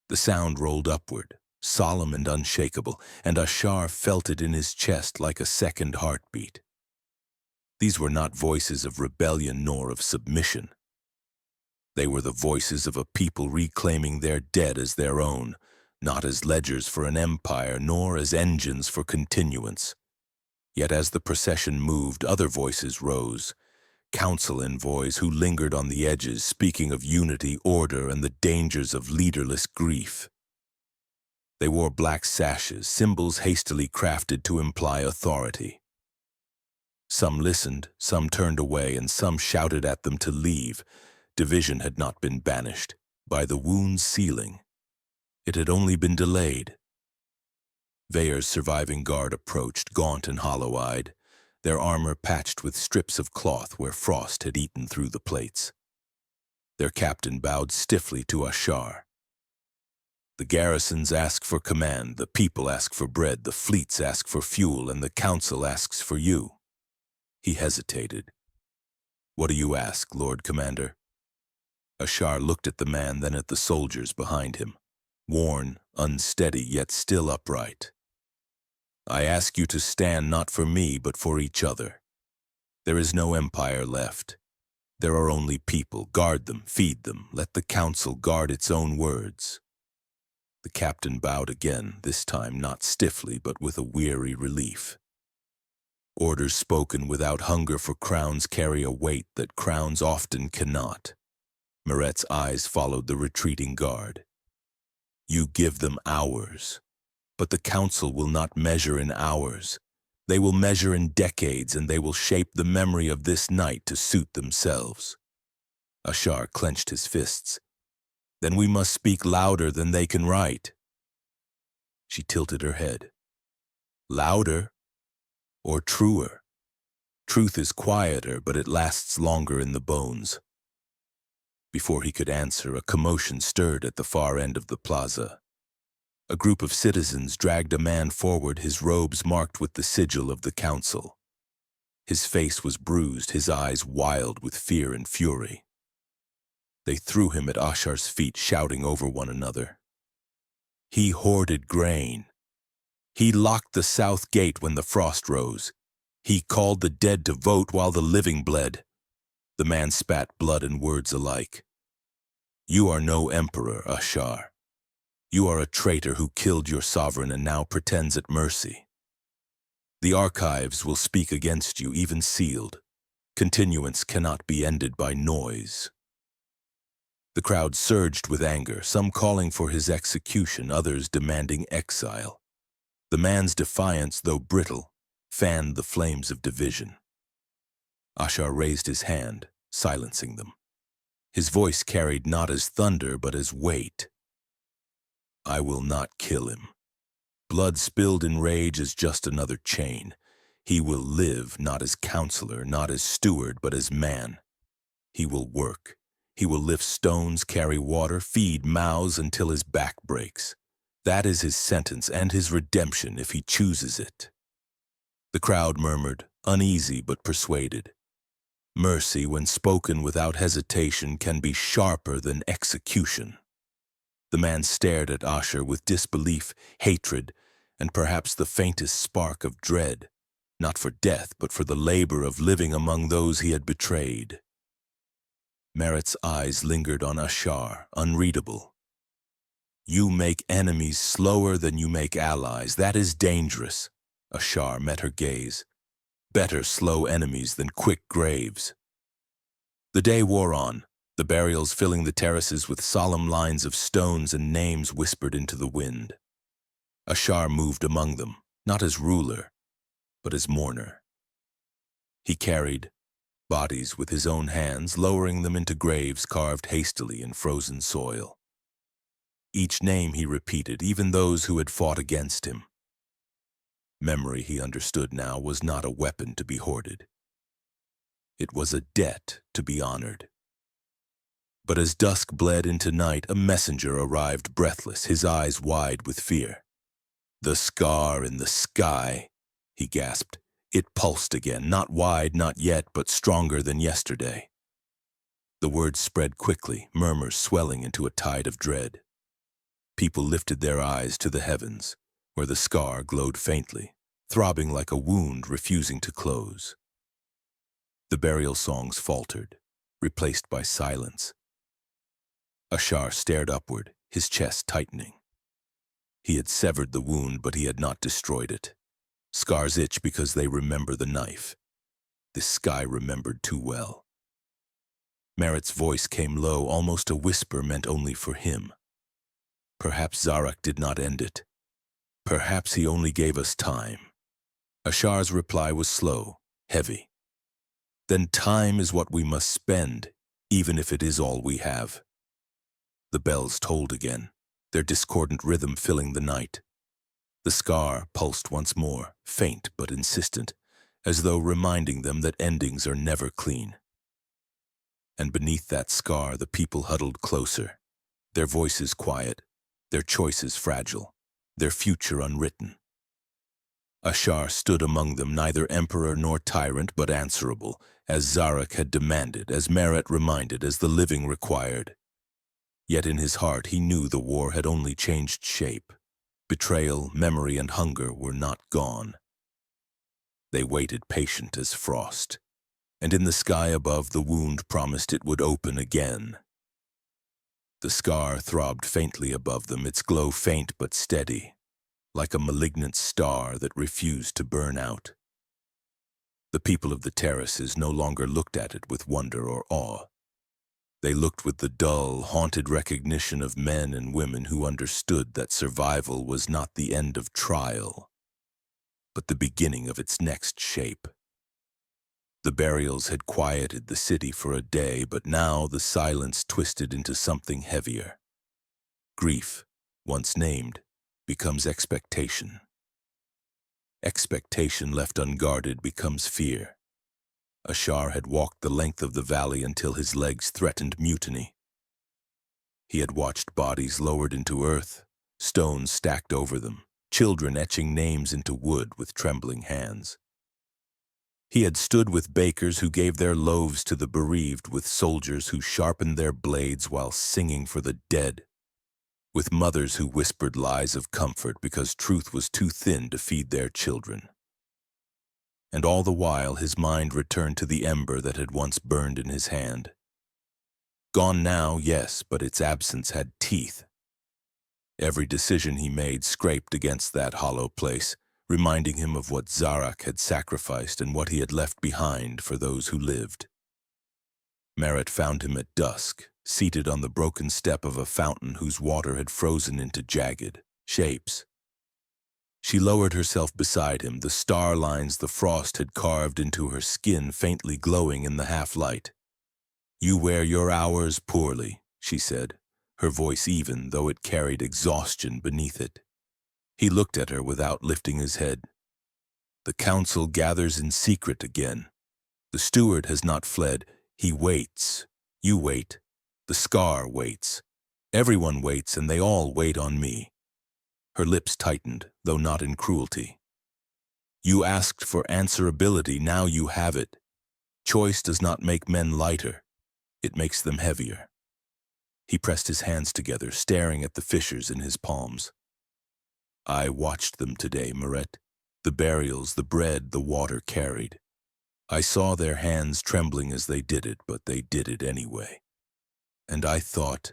The sound rolled upward, solemn and unshakable, and Ashar felt it in his chest like a second heartbeat. These were not voices of rebellion nor of submission. They were the voices of a people reclaiming their dead as their own, not as ledgers for an empire, nor as engines for continuance, Yet as the procession moved, other voices rose, council envoys who lingered on the edges, speaking of unity, order, and the dangers of leaderless grief. They wore black sashes, symbols hastily crafted to imply authority. Some listened, some turned away, and some shouted at them to leave. Division had not been banished by the wound's sealing. It had only been delayed. Veyer's surviving guard approached, gaunt and hollow-eyed, their armor patched with strips of cloth where frost had eaten through the plates. Their captain bowed stiffly to Ashar. The garrisons ask for command, the people ask for bread, the fleets ask for fuel, and the council asks for you. He hesitated. What do you ask, Lord Commander? Ashar looked at the man, then at the soldiers behind him, worn, unsteady, yet still upright. I ask you to stand not for me, but for each other. There is no empire left. There are only people. Guard them, feed them. Let the council guard its own words. The captain bowed again, this time not stiffly, but with a weary relief. Orders spoken without hunger for crowns carry a weight that crowns often cannot. Maret's eyes followed the retreating guard. You give them hours, but the council will not measure in hours. They will measure in decades, and they will shape the memory of this night to suit themselves. Ashar clenched his fists. Then we must speak louder than they can write. She tilted her head. Louder or truer? Truth is quieter, but it lasts longer in the bones. Before he could answer, a commotion stirred at the far end of the plaza. A group of citizens dragged a man forward, his robes marked with the sigil of the council. His face was bruised, his eyes wild with fear and fury. They threw him at Ashar's feet, shouting over one another. He hoarded grain. He locked the south gate when the frost rose. He called the dead to vote while the living bled. The man spat blood and words alike. You are no emperor, Ashar. You are a traitor who killed your sovereign and now pretends at mercy. The archives will speak against you, even sealed. Continuance cannot be ended by noise. The crowd surged with anger, some calling for his execution, others demanding exile. The man's defiance, though brittle, fanned the flames of division. Ashar raised his hand, silencing them. His voice carried not as thunder, but as weight. I will not kill him. Blood spilled in rage is just another chain. He will live not as counselor, not as steward, but as man. He will work. He will lift stones, carry water, feed mouths until his back breaks. That is his sentence and his redemption if he chooses it. The crowd murmured, uneasy but persuaded. Mercy, when spoken without hesitation, can be sharper than execution. The man stared at Ashar with disbelief, hatred, and perhaps the faintest spark of dread, not for death, but for the labor of living among those he had betrayed. Maret's eyes lingered on Ashar, unreadable. You make enemies slower than you make allies. That is dangerous. Ashar met her gaze. Better slow enemies than quick graves. The day wore on, the burials filling the terraces with solemn lines of stones and names whispered into the wind. Ashar moved among them, not as ruler, but as mourner. He carried bodies with his own hands, lowering them into graves carved hastily in frozen soil. Each name he repeated, even those who had fought against him. Memory, he understood now, was not a weapon to be hoarded. It was a debt to be honored. But as dusk bled into night, a messenger arrived breathless, his eyes wide with fear. The scar in the sky, he gasped. It pulsed again, not wide, not yet, but stronger than yesterday. The words spread quickly, murmurs swelling into a tide of dread. People lifted their eyes to the heavens, where the scar glowed faintly, throbbing like a wound refusing to close. The burial songs faltered, replaced by silence. Ashar stared upward, his chest tightening. He had severed the wound, but he had not destroyed it. Scars itch because they remember the knife. This sky remembered too well. Merritt's voice came low, almost a whisper meant only for him. Perhaps Zarak did not end it. Perhaps he only gave us time. Ashar's reply was slow, heavy. Then time is what we must spend, even if it is all we have. The bells tolled again, their discordant rhythm filling the night. The scar pulsed once more, faint but insistent, as though reminding them that endings are never clean. And beneath that scar, the people huddled closer, their voices quiet, their choices fragile, their future unwritten. Ashar stood among them, neither emperor nor tyrant, but answerable, as Zarak had demanded, as Merritt reminded, as the living required. Yet in his heart he knew the war had only changed shape. Betrayal, memory, and hunger were not gone. They waited patient as frost, and in the sky above the wound promised it would open again. The scar throbbed faintly above them, its glow faint but steady, like a malignant star that refused to burn out. The people of the terraces no longer looked at it with wonder or awe. They looked with the dull, haunted recognition of men and women who understood that survival was not the end of trial, but the beginning of its next shape. The burials had quieted the city for a day, but now the silence twisted into something heavier. Grief, once named, becomes expectation. Expectation left unguarded becomes fear. Ashar had walked the length of the valley until his legs threatened mutiny. He had watched bodies lowered into earth, stones stacked over them, children etching names into wood with trembling hands. He had stood with bakers who gave their loaves to the bereaved, with soldiers who sharpened their blades while singing for the dead, with mothers who whispered lies of comfort because truth was too thin to feed their children. And all the while his mind returned to the ember that had once burned in his hand. Gone now, yes, but its absence had teeth. Every decision he made scraped against that hollow place, reminding him of what Zarak had sacrificed and what he had left behind for those who lived. Merritt found him at dusk, seated on the broken step of a fountain whose water had frozen into jagged shapes. She lowered herself beside him, the star lines the frost had carved into her skin faintly glowing in the half-light. "You wear your hours poorly," she said, her voice even, though it carried exhaustion beneath it. He looked at her without lifting his head. "The council gathers in secret again. The steward has not fled. He waits. You wait. The scar waits. Everyone waits, and they all wait on me." Her lips tightened, though not in cruelty. "You asked for answerability, now you have it. Choice does not make men lighter. It makes them heavier." He pressed his hands together, staring at the fissures in his palms. "I watched them today, Merritt. The burials, the bread, the water carried. I saw their hands trembling as they did it, but they did it anyway. And I thought,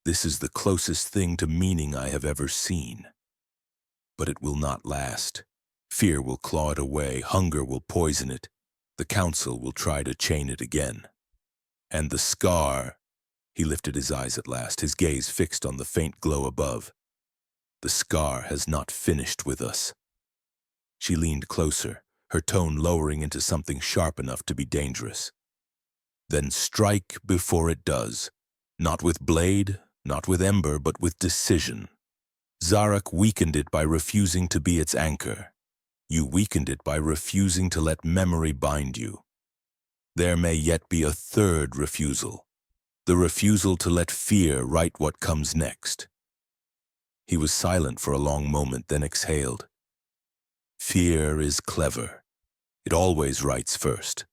this is the closest thing to meaning I have ever seen. But it will not last. Fear will claw it away, hunger will poison it. The council will try to chain it again. And the scar—" He lifted his eyes at last, his gaze fixed on the faint glow above. "The scar has not finished with us." She leaned closer, her tone lowering into something sharp enough to be dangerous. "Then strike before it does. Not with blade, not with ember, but with decision. Zarak weakened it by refusing to be its anchor. You weakened it by refusing to let memory bind you. There may yet be a third refusal. The refusal to let fear write what comes next." He was silent for a long moment, then exhaled. "Fear is clever. It always writes first."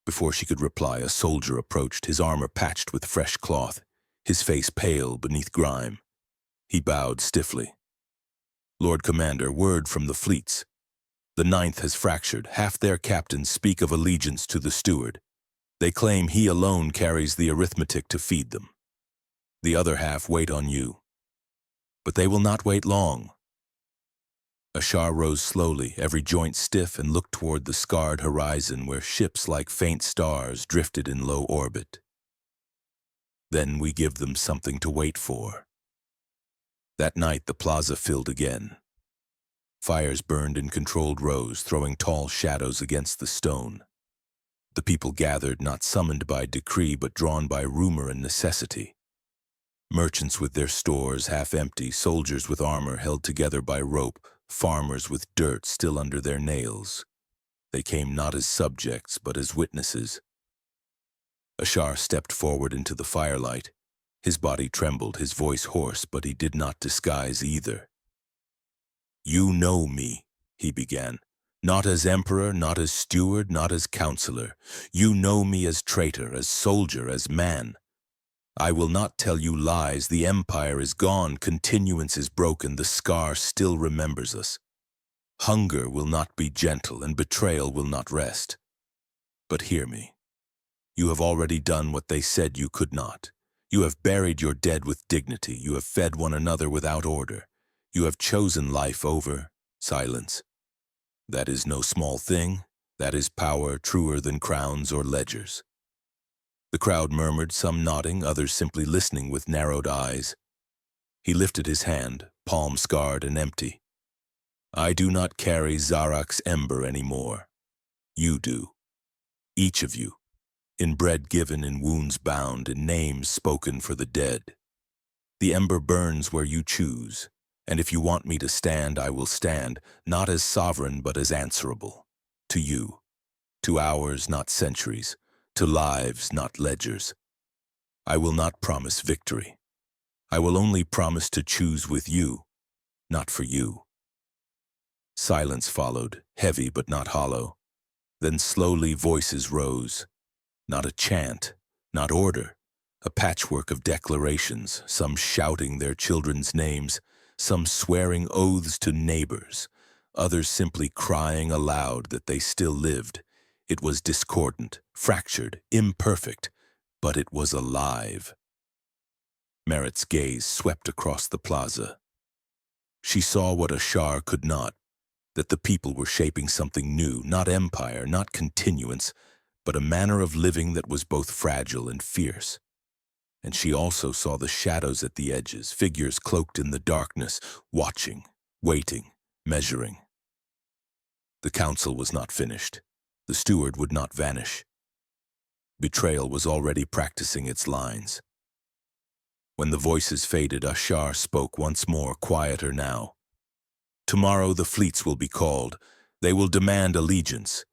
Before she could reply, a soldier approached, his armor patched with fresh cloth, his face pale beneath grime. He bowed stiffly. "Lord Commander, word from the fleets. The 9th has fractured. Half their captains speak of allegiance to the steward. They claim he alone carries the arithmetic to feed them. The other half wait on you. But they will not wait long." Ashar rose slowly, every joint stiff, and looked toward the scarred horizon where ships like faint stars drifted in low orbit. Then we give them something to wait for. That night the plaza filled again. Fires burned in controlled rows, throwing tall shadows against the stone. The people gathered, not summoned by decree, but drawn by rumor and necessity. Merchants with their stores half empty, soldiers with armor held together by rope, farmers with dirt still under their nails. They came not as subjects, but as witnesses. Ashar stepped forward into the firelight. His body trembled, his voice hoarse, but he did not disguise either. "You know me," he began. "Not as emperor, not as steward, not as counselor. You know me as traitor, as soldier, as man. I will not tell you lies. The empire is gone, continuance is broken, the scar still remembers us. Hunger will not be gentle, and betrayal will not rest. But hear me. You have already done what they said you could not. You have buried your dead with dignity. You have fed one another without order. You have chosen life over silence. That is no small thing. That is power truer than crowns or ledgers." The crowd murmured, some nodding, others simply listening with narrowed eyes. He lifted his hand, palm scarred and empty. "I do not carry Zarak's ember anymore. You do. Each of you. In bread given, in wounds bound, in names spoken for the dead. The ember burns where you choose, and if you want me to stand, I will stand, not as sovereign but as answerable. To you. To hours, not centuries. To lives, not ledgers. I will not promise victory. I will only promise to choose with you, not for you." Silence followed, heavy but not hollow. Then slowly voices rose. Not a chant, not order, a patchwork of declarations, some shouting their children's names, some swearing oaths to neighbors, others simply crying aloud that they still lived. It was discordant, fractured, imperfect, but it was alive. Merritt's gaze swept across the plaza. She saw what Ashar could not, that the people were shaping something new, not empire, not continuance, but a manner of living that was both fragile and fierce. And she also saw the shadows at the edges, figures cloaked in the darkness, watching, waiting, measuring. The council was not finished. The steward would not vanish. Betrayal was already practicing its lines. When the voices faded, Ashar spoke once more, quieter now. "Tomorrow the fleets will be called. They will demand allegiance.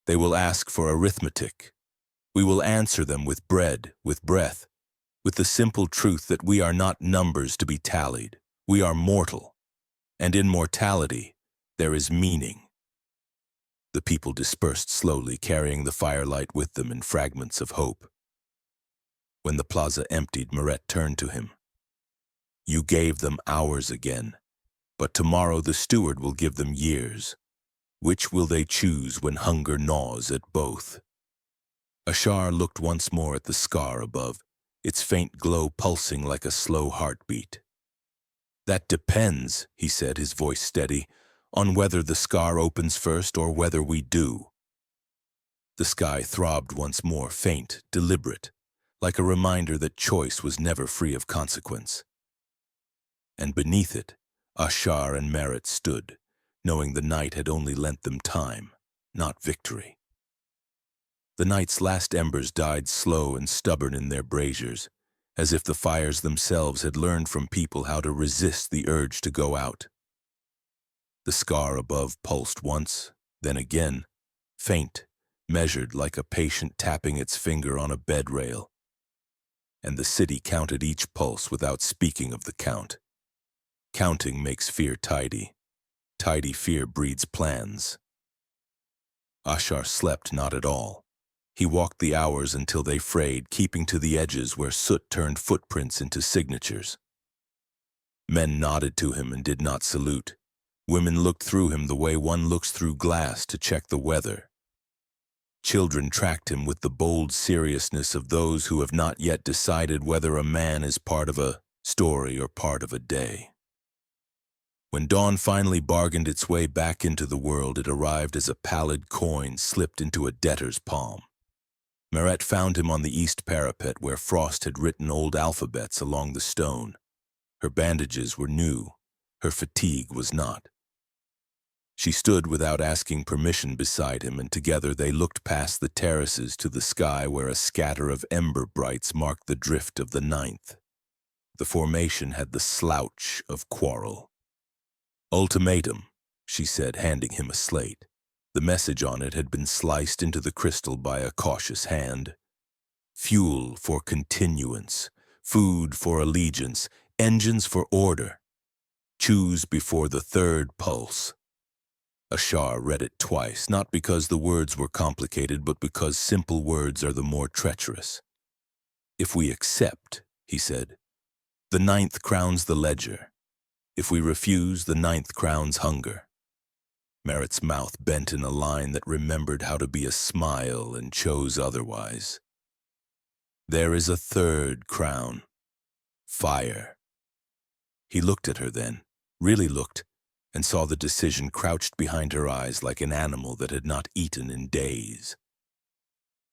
They will ask for arithmetic. We will answer them with bread, with breath, with the simple truth that we are not numbers to be tallied. We are mortal, and in mortality there is meaning." The people dispersed slowly, carrying the firelight with them in fragments of hope. When the plaza emptied, Meret turned to him. "You gave them hours again, but tomorrow the steward will give them years. Which will they choose when hunger gnaws at both?" Ashar looked once more at the scar above, its faint glow pulsing like a slow heartbeat. "That depends," he said, his voice steady, "on whether the scar opens first or whether we do." The sky throbbed once more, faint, deliberate, like a reminder that choice was never free of consequence. And beneath it, Ashar and Merritt stood, knowing the night had only lent them time, not victory. The night's last embers died slow and stubborn in their braziers, as if the fires themselves had learned from people how to resist the urge to go out. The scar above pulsed once, then again, faint, measured like a patient tapping its finger on a bed rail. And the city counted each pulse without speaking of the count. Counting makes fear tidy. Tidy fear breeds plans. Ashar slept not at all. He walked the hours until they frayed, keeping to the edges where soot turned footprints into signatures. Men nodded to him and did not salute. Women looked through him the way one looks through glass to check the weather. Children tracked him with the bold seriousness of those who have not yet decided whether a man is part of a story or part of a day. When dawn finally bargained its way back into the world, it arrived as a pallid coin slipped into a debtor's palm. Maret found him on the east parapet where Frost had written old alphabets along the stone. Her bandages were new. Her fatigue was not. She stood without asking permission beside him, and together they looked past the terraces to the sky where a scatter of ember brights marked the drift of the 9th. The formation had the slouch of quarrel. "Ultimatum," she said, handing him a slate. The message on it had been sliced into the crystal by a cautious hand. Fuel for continuance, food for allegiance, engines for order. Choose before the 3rd pulse. Ashar read it twice, not because the words were complicated, but because simple words are the more treacherous. "If we accept," he said, "the 9th crowns the ledger. If we refuse, the 9th crowns hunger." Maret's mouth bent in a line that remembered how to be a smile and chose otherwise. "There is a 3rd crown. Fire." He looked at her then, really looked, and saw the decision crouched behind her eyes like an animal that had not eaten in days.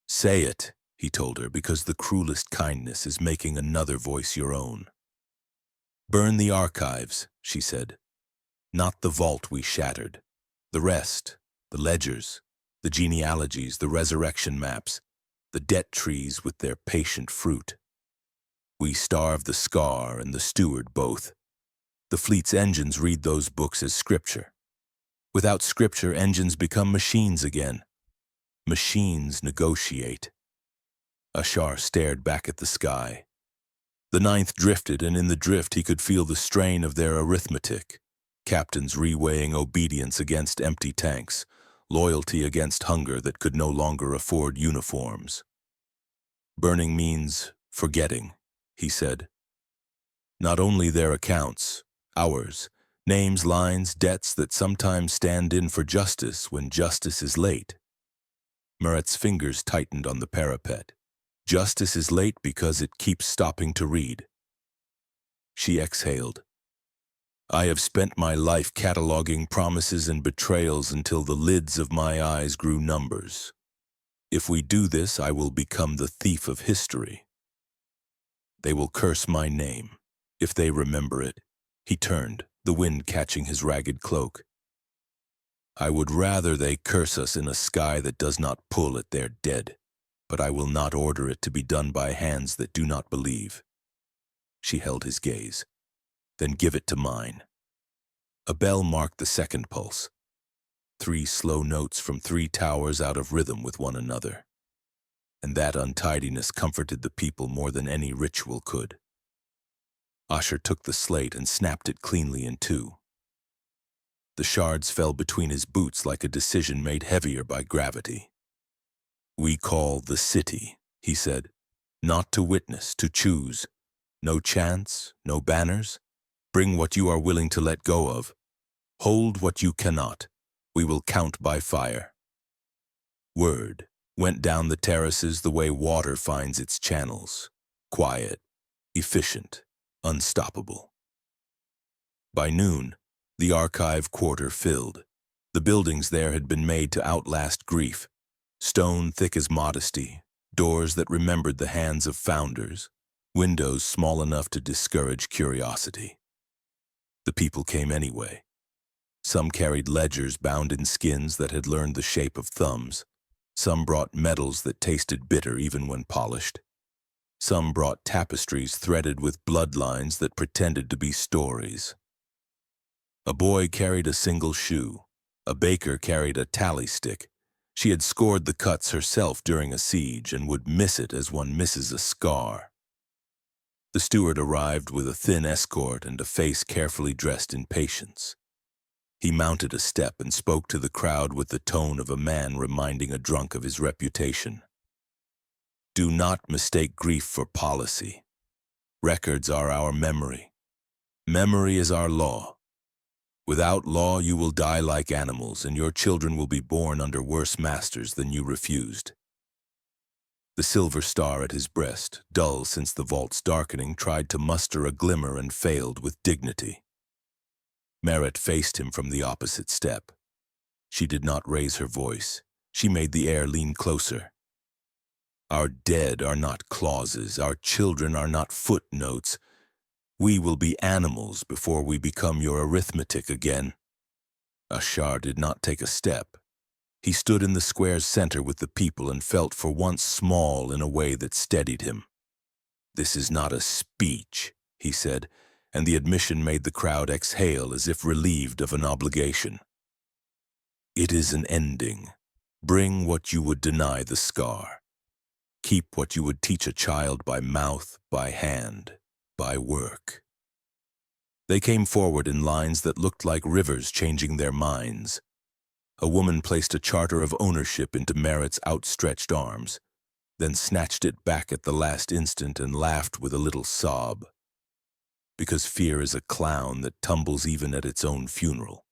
"Say it," he told her, "because the cruelest kindness is making another voice your own." "Burn the archives," she said. "Not the vault we shattered. The rest, the ledgers, the genealogies, the resurrection maps, the debt trees with their patient fruit. We starve the scar and the steward both. The fleet's engines read those books as scripture. Without scripture, engines become machines again. Machines negotiate." Ashar stared back at the sky. The 9th drifted, and in the drift he could feel the strain of their arithmetic. Captains reweighing obedience against empty tanks, loyalty against hunger that could no longer afford uniforms. "Burning means forgetting," he said. "Not only their accounts, ours, names, lines, debts that sometimes stand in for justice when justice is late." Maret's fingers tightened on the parapet. "Justice is late because it keeps stopping to read." She exhaled. "I have spent my life cataloging promises and betrayals until the lids of my eyes grew numbers. If we do this, I will become the thief of history. They will curse my name, if they remember it." He turned, the wind catching his ragged cloak. "I would rather they curse us in a sky that does not pull at their dead, but I will not order it to be done by hands that do not believe." She held his gaze. "Then give it to mine." A bell marked the 2nd pulse. 3 slow notes from 3 towers out of rhythm with one another. And that untidiness comforted the people more than any ritual could. Asher took the slate and snapped it cleanly in 2. The shards fell between his boots like a decision made heavier by gravity. "We call the city," he said, "not to witness, to choose. No chants, no banners. Bring what you are willing to let go of. Hold what you cannot. We will count by fire." Word went down the terraces the way water finds its channels. Quiet, efficient, unstoppable. By noon, the archive quarter filled. The buildings there had been made to outlast grief. Stone thick as modesty, doors that remembered the hands of founders, windows small enough to discourage curiosity. The people came anyway. Some carried ledgers bound in skins that had learned the shape of thumbs. Some brought medals that tasted bitter even when polished. Some brought tapestries threaded with bloodlines that pretended to be stories. A boy carried a single shoe. A baker carried a tally stick. She had scored the cuts herself during a siege and would miss it as one misses a scar. The steward arrived with a thin escort and a face carefully dressed in patience. He mounted a step and spoke to the crowd with the tone of a man reminding a drunk of his reputation. "Do not mistake grief for policy. Records are our memory. Memory is our law. Without law, you will die like animals, and your children will be born under worse masters than you refused." The silver star at his breast, dull since the vault's darkening, tried to muster a glimmer and failed with dignity. Merit faced him from the opposite step. She did not raise her voice. She made the air lean closer. Our dead are not clauses. Our children are not footnotes. We will be animals before we become your arithmetic again. Ashar did not take a step. He stood in the square's center with the people and felt for once small in a way that steadied him. "This is not a speech," he said, and the admission made the crowd exhale as if relieved of an obligation. "It is an ending. Bring what you would deny the scar. Keep what you would teach a child by mouth, by hand, by work." They came forward in lines that looked like rivers changing their minds. A woman placed a charter of ownership into Merit's outstretched arms, then snatched it back at the last instant and laughed with a little sob. Because fear is a clown that tumbles even at its own funeral.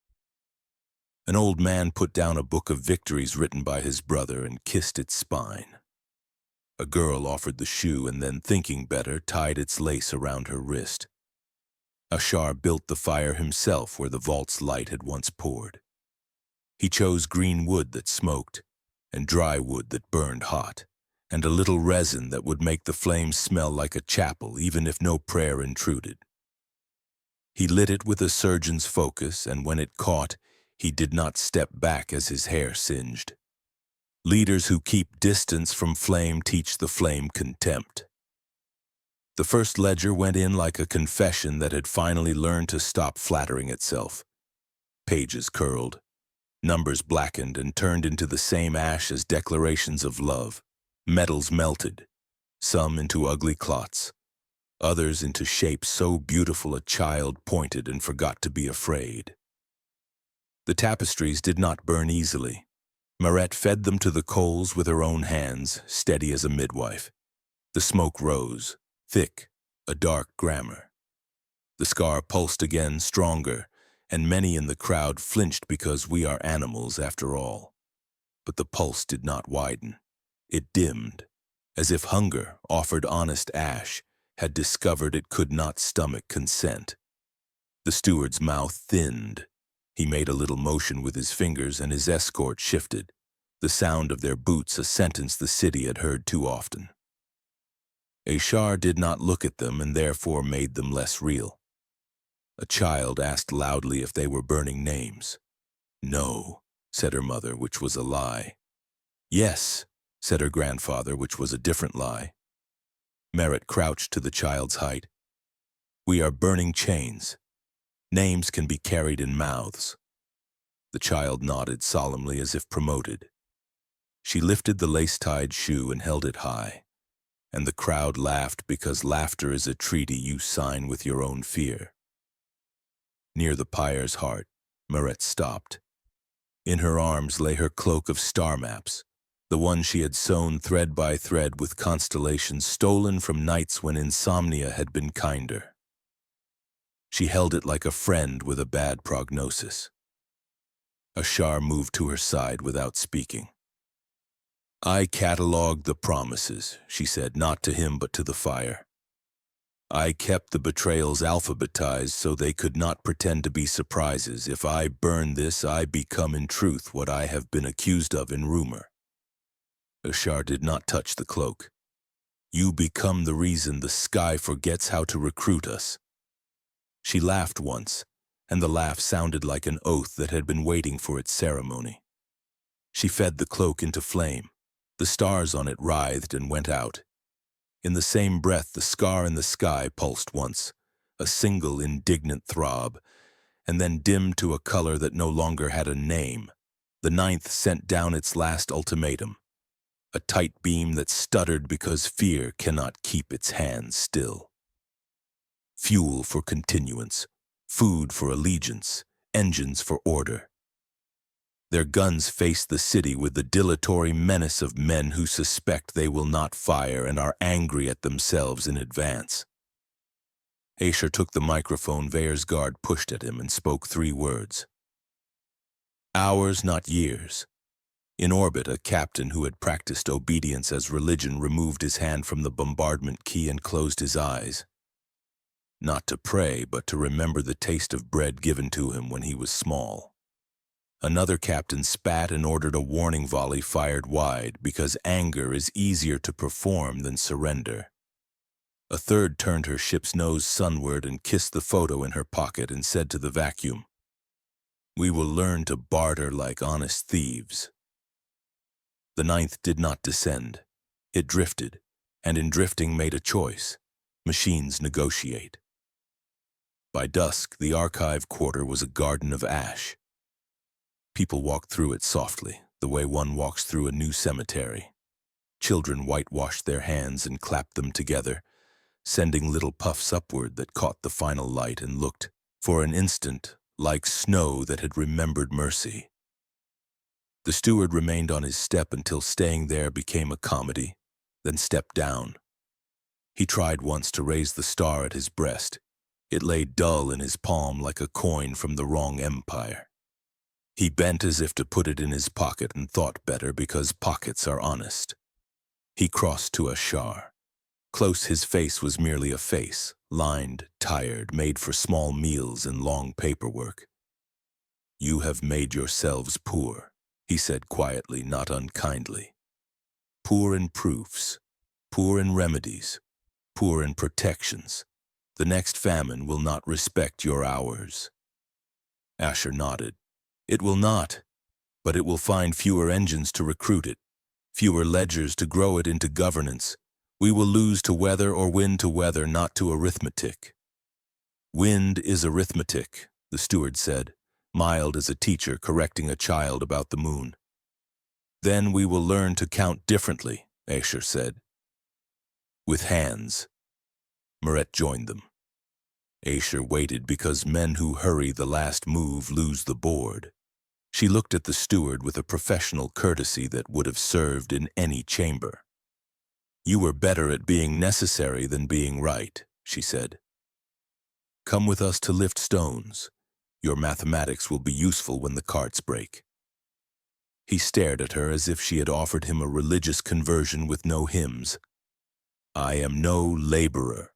An old man put down a book of victories written by his brother and kissed its spine. A girl offered the shoe and then, thinking better, tied its lace around her wrist. Ashar built the fire himself where the vault's light had once poured. He chose green wood that smoked, and dry wood that burned hot, and a little resin that would make the flames smell like a chapel even if no prayer intruded. He lit it with a surgeon's focus, and when it caught, he did not step back as his hair singed. Leaders who keep distance from flame teach the flame contempt. The first ledger went in like a confession that had finally learned to stop flattering itself. Pages curled, numbers blackened and turned into the same ash as declarations of love. Metals melted, some into ugly clots, others into shapes so beautiful a child pointed and forgot to be afraid. The tapestries did not burn easily. Merit fed them to the coals with her own hands, steady as a midwife. The smoke rose, thick, a dark grammar. The scar pulsed again, stronger, and many in the crowd flinched because we are animals after all. But the pulse did not widen. It dimmed, as if hunger, offered honest ash, had discovered it could not stomach consent. The steward's mouth thinned. He made a little motion with his fingers and his escort shifted, the sound of their boots a sentence the city had heard too often. Ashar did not look at them and therefore made them less real. A child asked loudly if they were burning names. "No," said her mother, which was a lie. "Yes," said her grandfather, which was a different lie. Merit crouched to the child's height. "We are burning chains. Names can be carried in mouths." The child nodded solemnly as if promoted. She lifted the lace-tied shoe and held it high, and the crowd laughed because laughter is a treaty you sign with your own fear. Near the pyre's heart, Merit stopped. In her arms lay her cloak of star maps, the one she had sewn thread by thread with constellations stolen from nights when insomnia had been kinder. She held it like a friend with a bad prognosis. Ashar moved to her side without speaking. "I catalogued the promises," she said, not to him but to the fire. "I kept the betrayals alphabetized so they could not pretend to be surprises. If I burn this, I become in truth what I have been accused of in rumor." Ashar did not touch the cloak. "You become the reason the sky forgets how to recruit us." She laughed once, and the laugh sounded like an oath that had been waiting for its ceremony. She fed the cloak into flame. The stars on it writhed and went out. In the same breath, the scar in the sky pulsed once, a single indignant throb, and then dimmed to a color that no longer had a name. The ninth sent down its last ultimatum, a tight beam that stuttered because fear cannot keep its hands still. Fuel for continuance, food for allegiance, engines for order. Their guns face the city with the dilatory menace of men who suspect they will not fire and are angry at themselves in advance. Asher took the microphone Vair's guard pushed at him and spoke 3 words. Hours, not years. In orbit, a captain who had practiced obedience as religion removed his hand from the bombardment key and closed his eyes. not to pray, but to remember the taste of bread given to him when he was small. Another captain spat and ordered a warning volley fired wide because anger is easier to perform than surrender. A third turned her ship's nose sunward and kissed the photo in her pocket and said to the vacuum, "We will learn to barter like honest thieves." The ninth did not descend. It drifted, and in drifting made a choice. Machines negotiate. By dusk, the archive quarter was a garden of ash. People walked through it softly, the way one walks through a new cemetery. Children whitewashed their hands and clapped them together, sending little puffs upward that caught the final light and looked, for an instant, like snow that had remembered mercy. The steward remained on his step until staying there became a comedy, then stepped down. He tried once to raise the star at his breast. It lay dull in his palm like a coin from the wrong empire. He bent as if to put it in his pocket and thought better because pockets are honest. He crossed to Ashar. Close his face was merely a face, lined, tired, made for small meals and long paperwork. "You have made yourselves poor," he said quietly, not unkindly. "Poor in proofs, poor in remedies, poor in protections. The next famine will not respect your hours." Asher nodded. "It will not, but it will find fewer engines to recruit it, fewer ledgers to grow it into governance. We will lose to weather or win to weather, not to arithmetic." "Wind is arithmetic," the steward said, mild as a teacher correcting a child about the moon. "Then we will learn to count differently," Asher said. "With hands." Meret joined them. Asher waited because men who hurry the last move lose the board. She looked at the steward with a professional courtesy that would have served in any chamber. "You were better at being necessary than being right," she said. "Come with us to lift stones. Your mathematics will be useful when the carts break." He stared at her as if she had offered him a religious conversion with no hymns. "I am no laborer."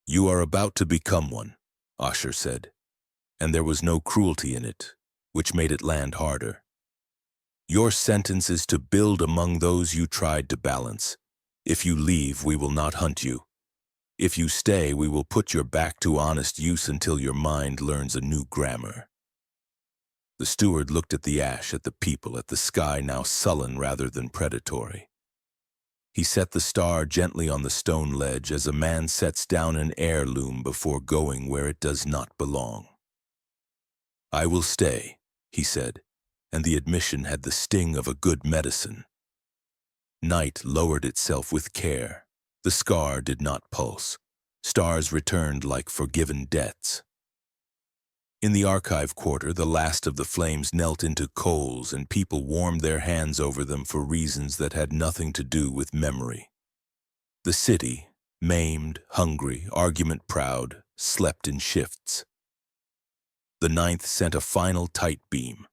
"You are about to become one," Asher said, and there was no cruelty in it, which made it land harder. "Your sentence is to build among those you tried to balance. If you leave, we will not hunt you. If you stay, we will put your back to honest use until your mind learns a new grammar." The steward looked at the ash, at the people, at the sky now sullen rather than predatory. He set the star gently on the stone ledge as a man sets down an heirloom before going where it does not belong. "I will stay," he said, and the admission had the sting of a good medicine. Night lowered itself with care. The scar did not pulse. Stars returned like forgiven debts. In the archive quarter, the last of the flames knelt into coals and people warmed their hands over them for reasons that had nothing to do with memory. The city, maimed, hungry, argument-proud, slept in shifts. The ninth sent a final tight beam.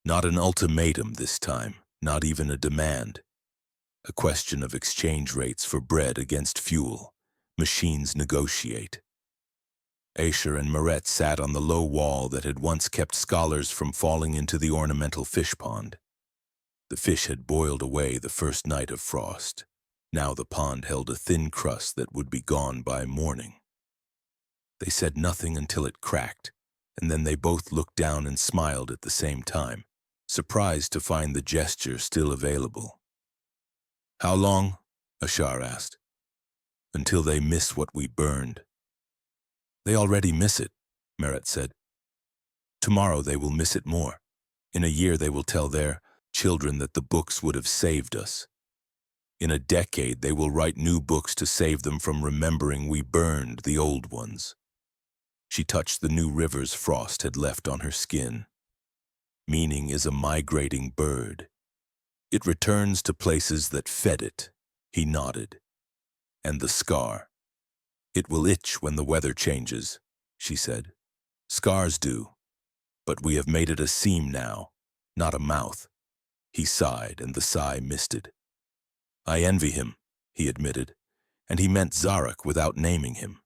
Not an ultimatum this time, not even a demand. A question of exchange rates for bread against fuel. Machines negotiate. Asher and Meret sat on the low wall that had once kept scholars from falling into the ornamental fish pond. The fish had boiled away the first night of frost. Now the pond held a thin crust that would be gone by morning. They said nothing until it cracked, and then they both looked down and smiled at the same time, surprised to find the gesture still available. "How long?" Ashar asked. "Until they miss what we burned." "They already miss it," Meret said. "Tomorrow they will miss it more. In a year they will tell their children that the books would have saved us. In a decade they will write new books to save them from remembering we burned the old ones." She touched the new rivers frost had left on her skin. "Meaning is a migrating bird. It returns to places that fed it," he nodded. "And the scar. It will itch when the weather changes," she said. "Scars do, but we have made it a seam now, not a mouth." He sighed, and the sigh misted. "I envy him," he admitted, and he meant Zarek without naming him.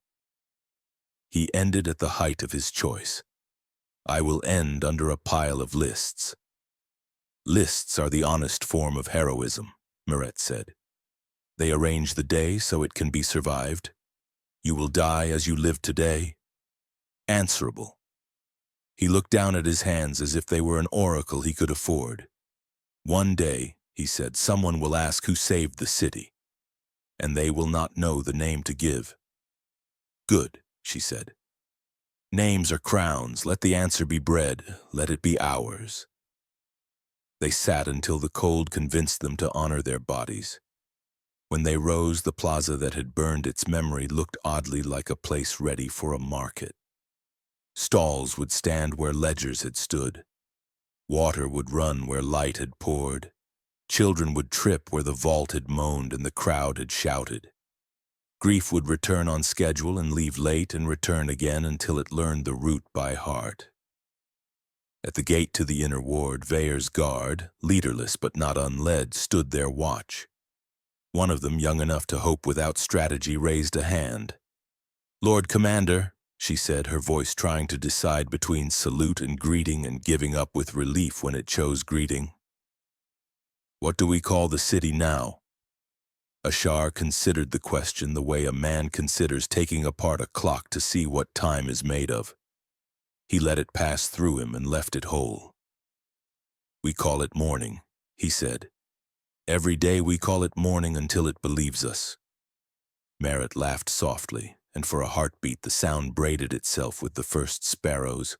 He ended at the height of his choice. I will end under a pile of lists. Lists are the honest form of heroism, Miret said. They arrange the day so it can be survived. You will die as you live today. Answerable. He looked down at his hands as if they were an oracle he could afford. One day, he said, someone will ask who saved the city, and they will not know the name to give. Good, she said. Names are crowns. Let the answer be bread. Let it be ours. They sat until the cold convinced them to honor their bodies. When they rose, the plaza that had burned its memory looked oddly like a place ready for a market. Stalls would stand where ledgers had stood. Water would run where light had poured. Children would trip where the vault had moaned and the crowd had shouted. Grief would return on schedule and leave late and return again until it learned the route by heart. At the gate to the inner ward, Veyer's guard, leaderless but not unled, stood their watch. One of them, young enough to hope without strategy, raised a hand. Lord Commander, she said, her voice trying to decide between salute and greeting and giving up with relief when it chose greeting. What do we call the city now? Ashar considered the question the way a man considers taking apart a clock to see what time is made of. He let it pass through him and left it whole. We call it morning, he said. Every day we call it morning until it believes us. Merritt laughed softly, and for a heartbeat the sound braided itself with the first sparrows.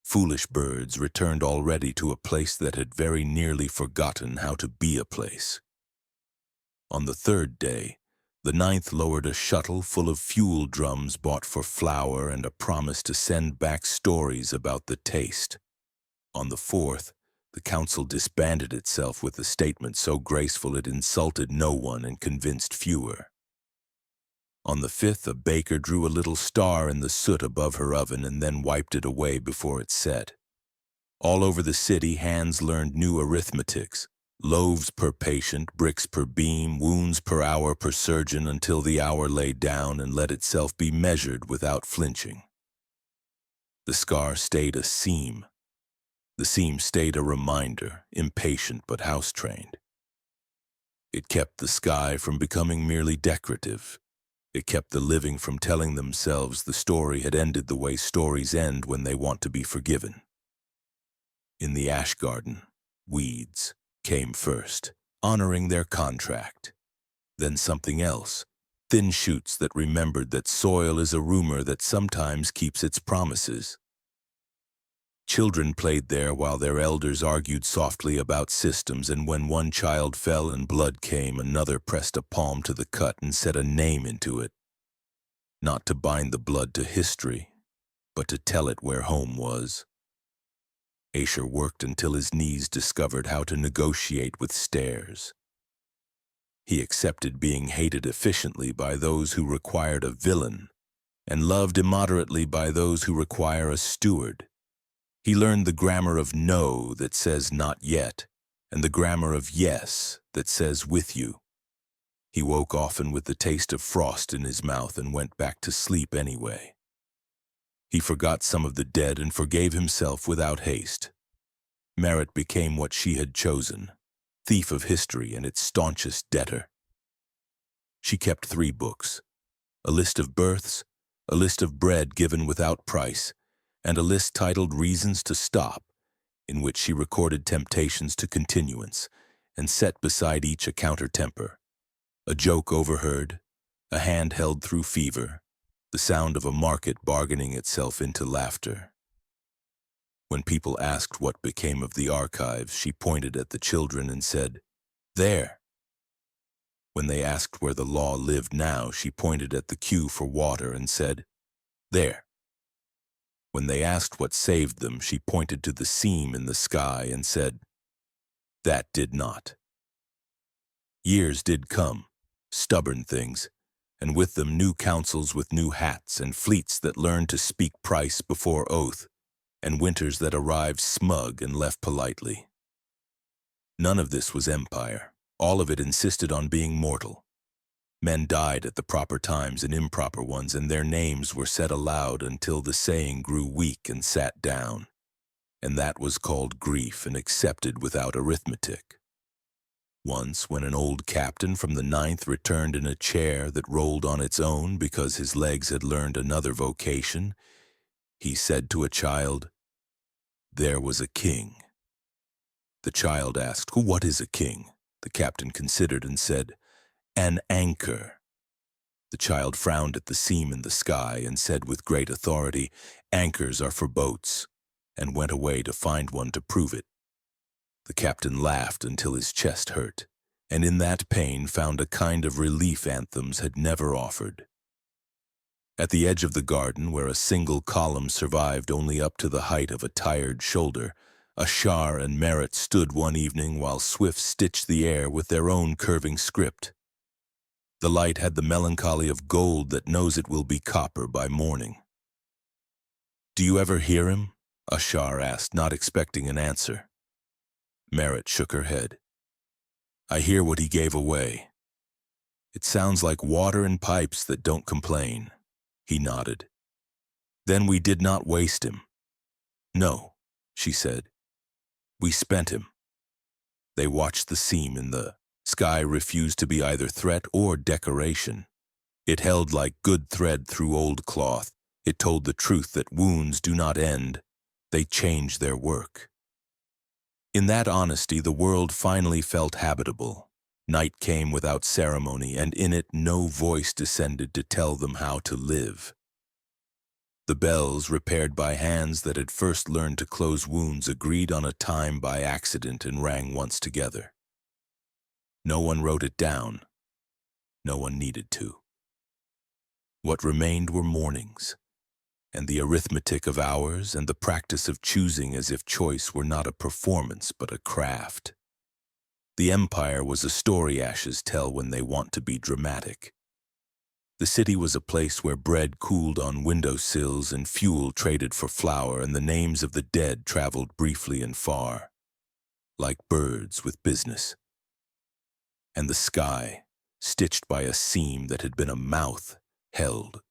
Foolish birds returned already to a place that had very nearly forgotten how to be a place. On the third day, the ninth lowered a shuttle full of fuel drums bought for flour and a promise to send back stories about the taste. On the fourth, the council disbanded itself with a statement so graceful it insulted no one and convinced fewer. On the fifth, a baker drew a little star in the soot above her oven and then wiped it away before it set. All over the city, hands learned new arithmetics, loaves per patient, bricks per beam, wounds per hour per surgeon, until the hour lay down and let itself be measured without flinching. The scar stayed a seam. The seam stayed a reminder, impatient but house-trained. It kept the sky from becoming merely decorative. It kept the living from telling themselves the story had ended the way stories end when they want to be forgiven. In the ash garden, weeds came first, honoring their contract. Then something else, thin shoots that remembered that soil is a rumor that sometimes keeps its promises. Children played there while their elders argued softly about systems, and when one child fell and blood came, another pressed a palm to the cut and set a name into it. Not to bind the blood to history, but to tell it where home was. Asher worked until his knees discovered how to negotiate with stairs. He accepted being hated efficiently by those who required a villain, and loved immoderately by those who require a steward. He learned the grammar of no that says not yet, and the grammar of yes that says with you. He woke often with the taste of frost in his mouth and went back to sleep anyway. He forgot some of the dead and forgave himself without haste. Merritt became what she had chosen, thief of history and its staunchest debtor. She kept 3 books, a list of births, a list of bread given without price, and a list titled Reasons to Stop, in which she recorded temptations to continuance and set beside each a counter-temper, a joke overheard, a hand held through fever, the sound of a market bargaining itself into laughter. When people asked what became of the archives, she pointed at the children and said, "There." When they asked where the law lived now, she pointed at the queue for water and said, "There." When they asked what saved them, she pointed to the seam in the sky and said, "That did not." Years did come, stubborn things, and with them new councils with new hats and fleets that learned to speak price before oath, and winters that arrived smug and left politely. None of this was empire. All of it insisted on being mortal. Men died at the proper times and improper ones, and their names were said aloud until the saying grew weak and sat down. And that was called grief and accepted without arithmetic. Once, when an old captain from the 9th returned in a chair that rolled on its own because his legs had learned another vocation, he said to a child, "There was a king." The child asked, "What is a king?" The captain considered and said, "An anchor." The child frowned at the seam in the sky and said with great authority, "Anchors are for boats," and went away to find one to prove it. The captain laughed until his chest hurt, and in that pain found a kind of relief anthems had never offered. At the edge of the garden, where a single column survived only up to the height of a tired shoulder, Ashar and Merritt stood one evening while Swift stitched the air with their own curving script. The light had the melancholy of gold that knows it will be copper by morning. "Do you ever hear him?" Ashar asked, not expecting an answer. Merritt shook her head. "I hear what he gave away. It sounds like water in pipes that don't complain." He nodded. "Then we did not waste him." "No," she said. "We spent him." They watched the seam in the sky refused to be either threat or decoration. It held like good thread through old cloth. It told the truth that wounds do not end. They change their work. In that honesty, the world finally felt habitable. Night came without ceremony, and in it no voice descended to tell them how to live. The bells, repaired by hands that had first learned to close wounds, agreed on a time by accident and rang once together. No one wrote it down. No one needed to. What remained were mornings, and the arithmetic of hours, and the practice of choosing as if choice were not a performance but a craft. The empire was a story ashes tell when they want to be dramatic. The city was a place where bread cooled on windowsills and fuel traded for flour, and the names of the dead traveled briefly and far, like birds with business. And the sky, stitched by a seam that had been a mouth, held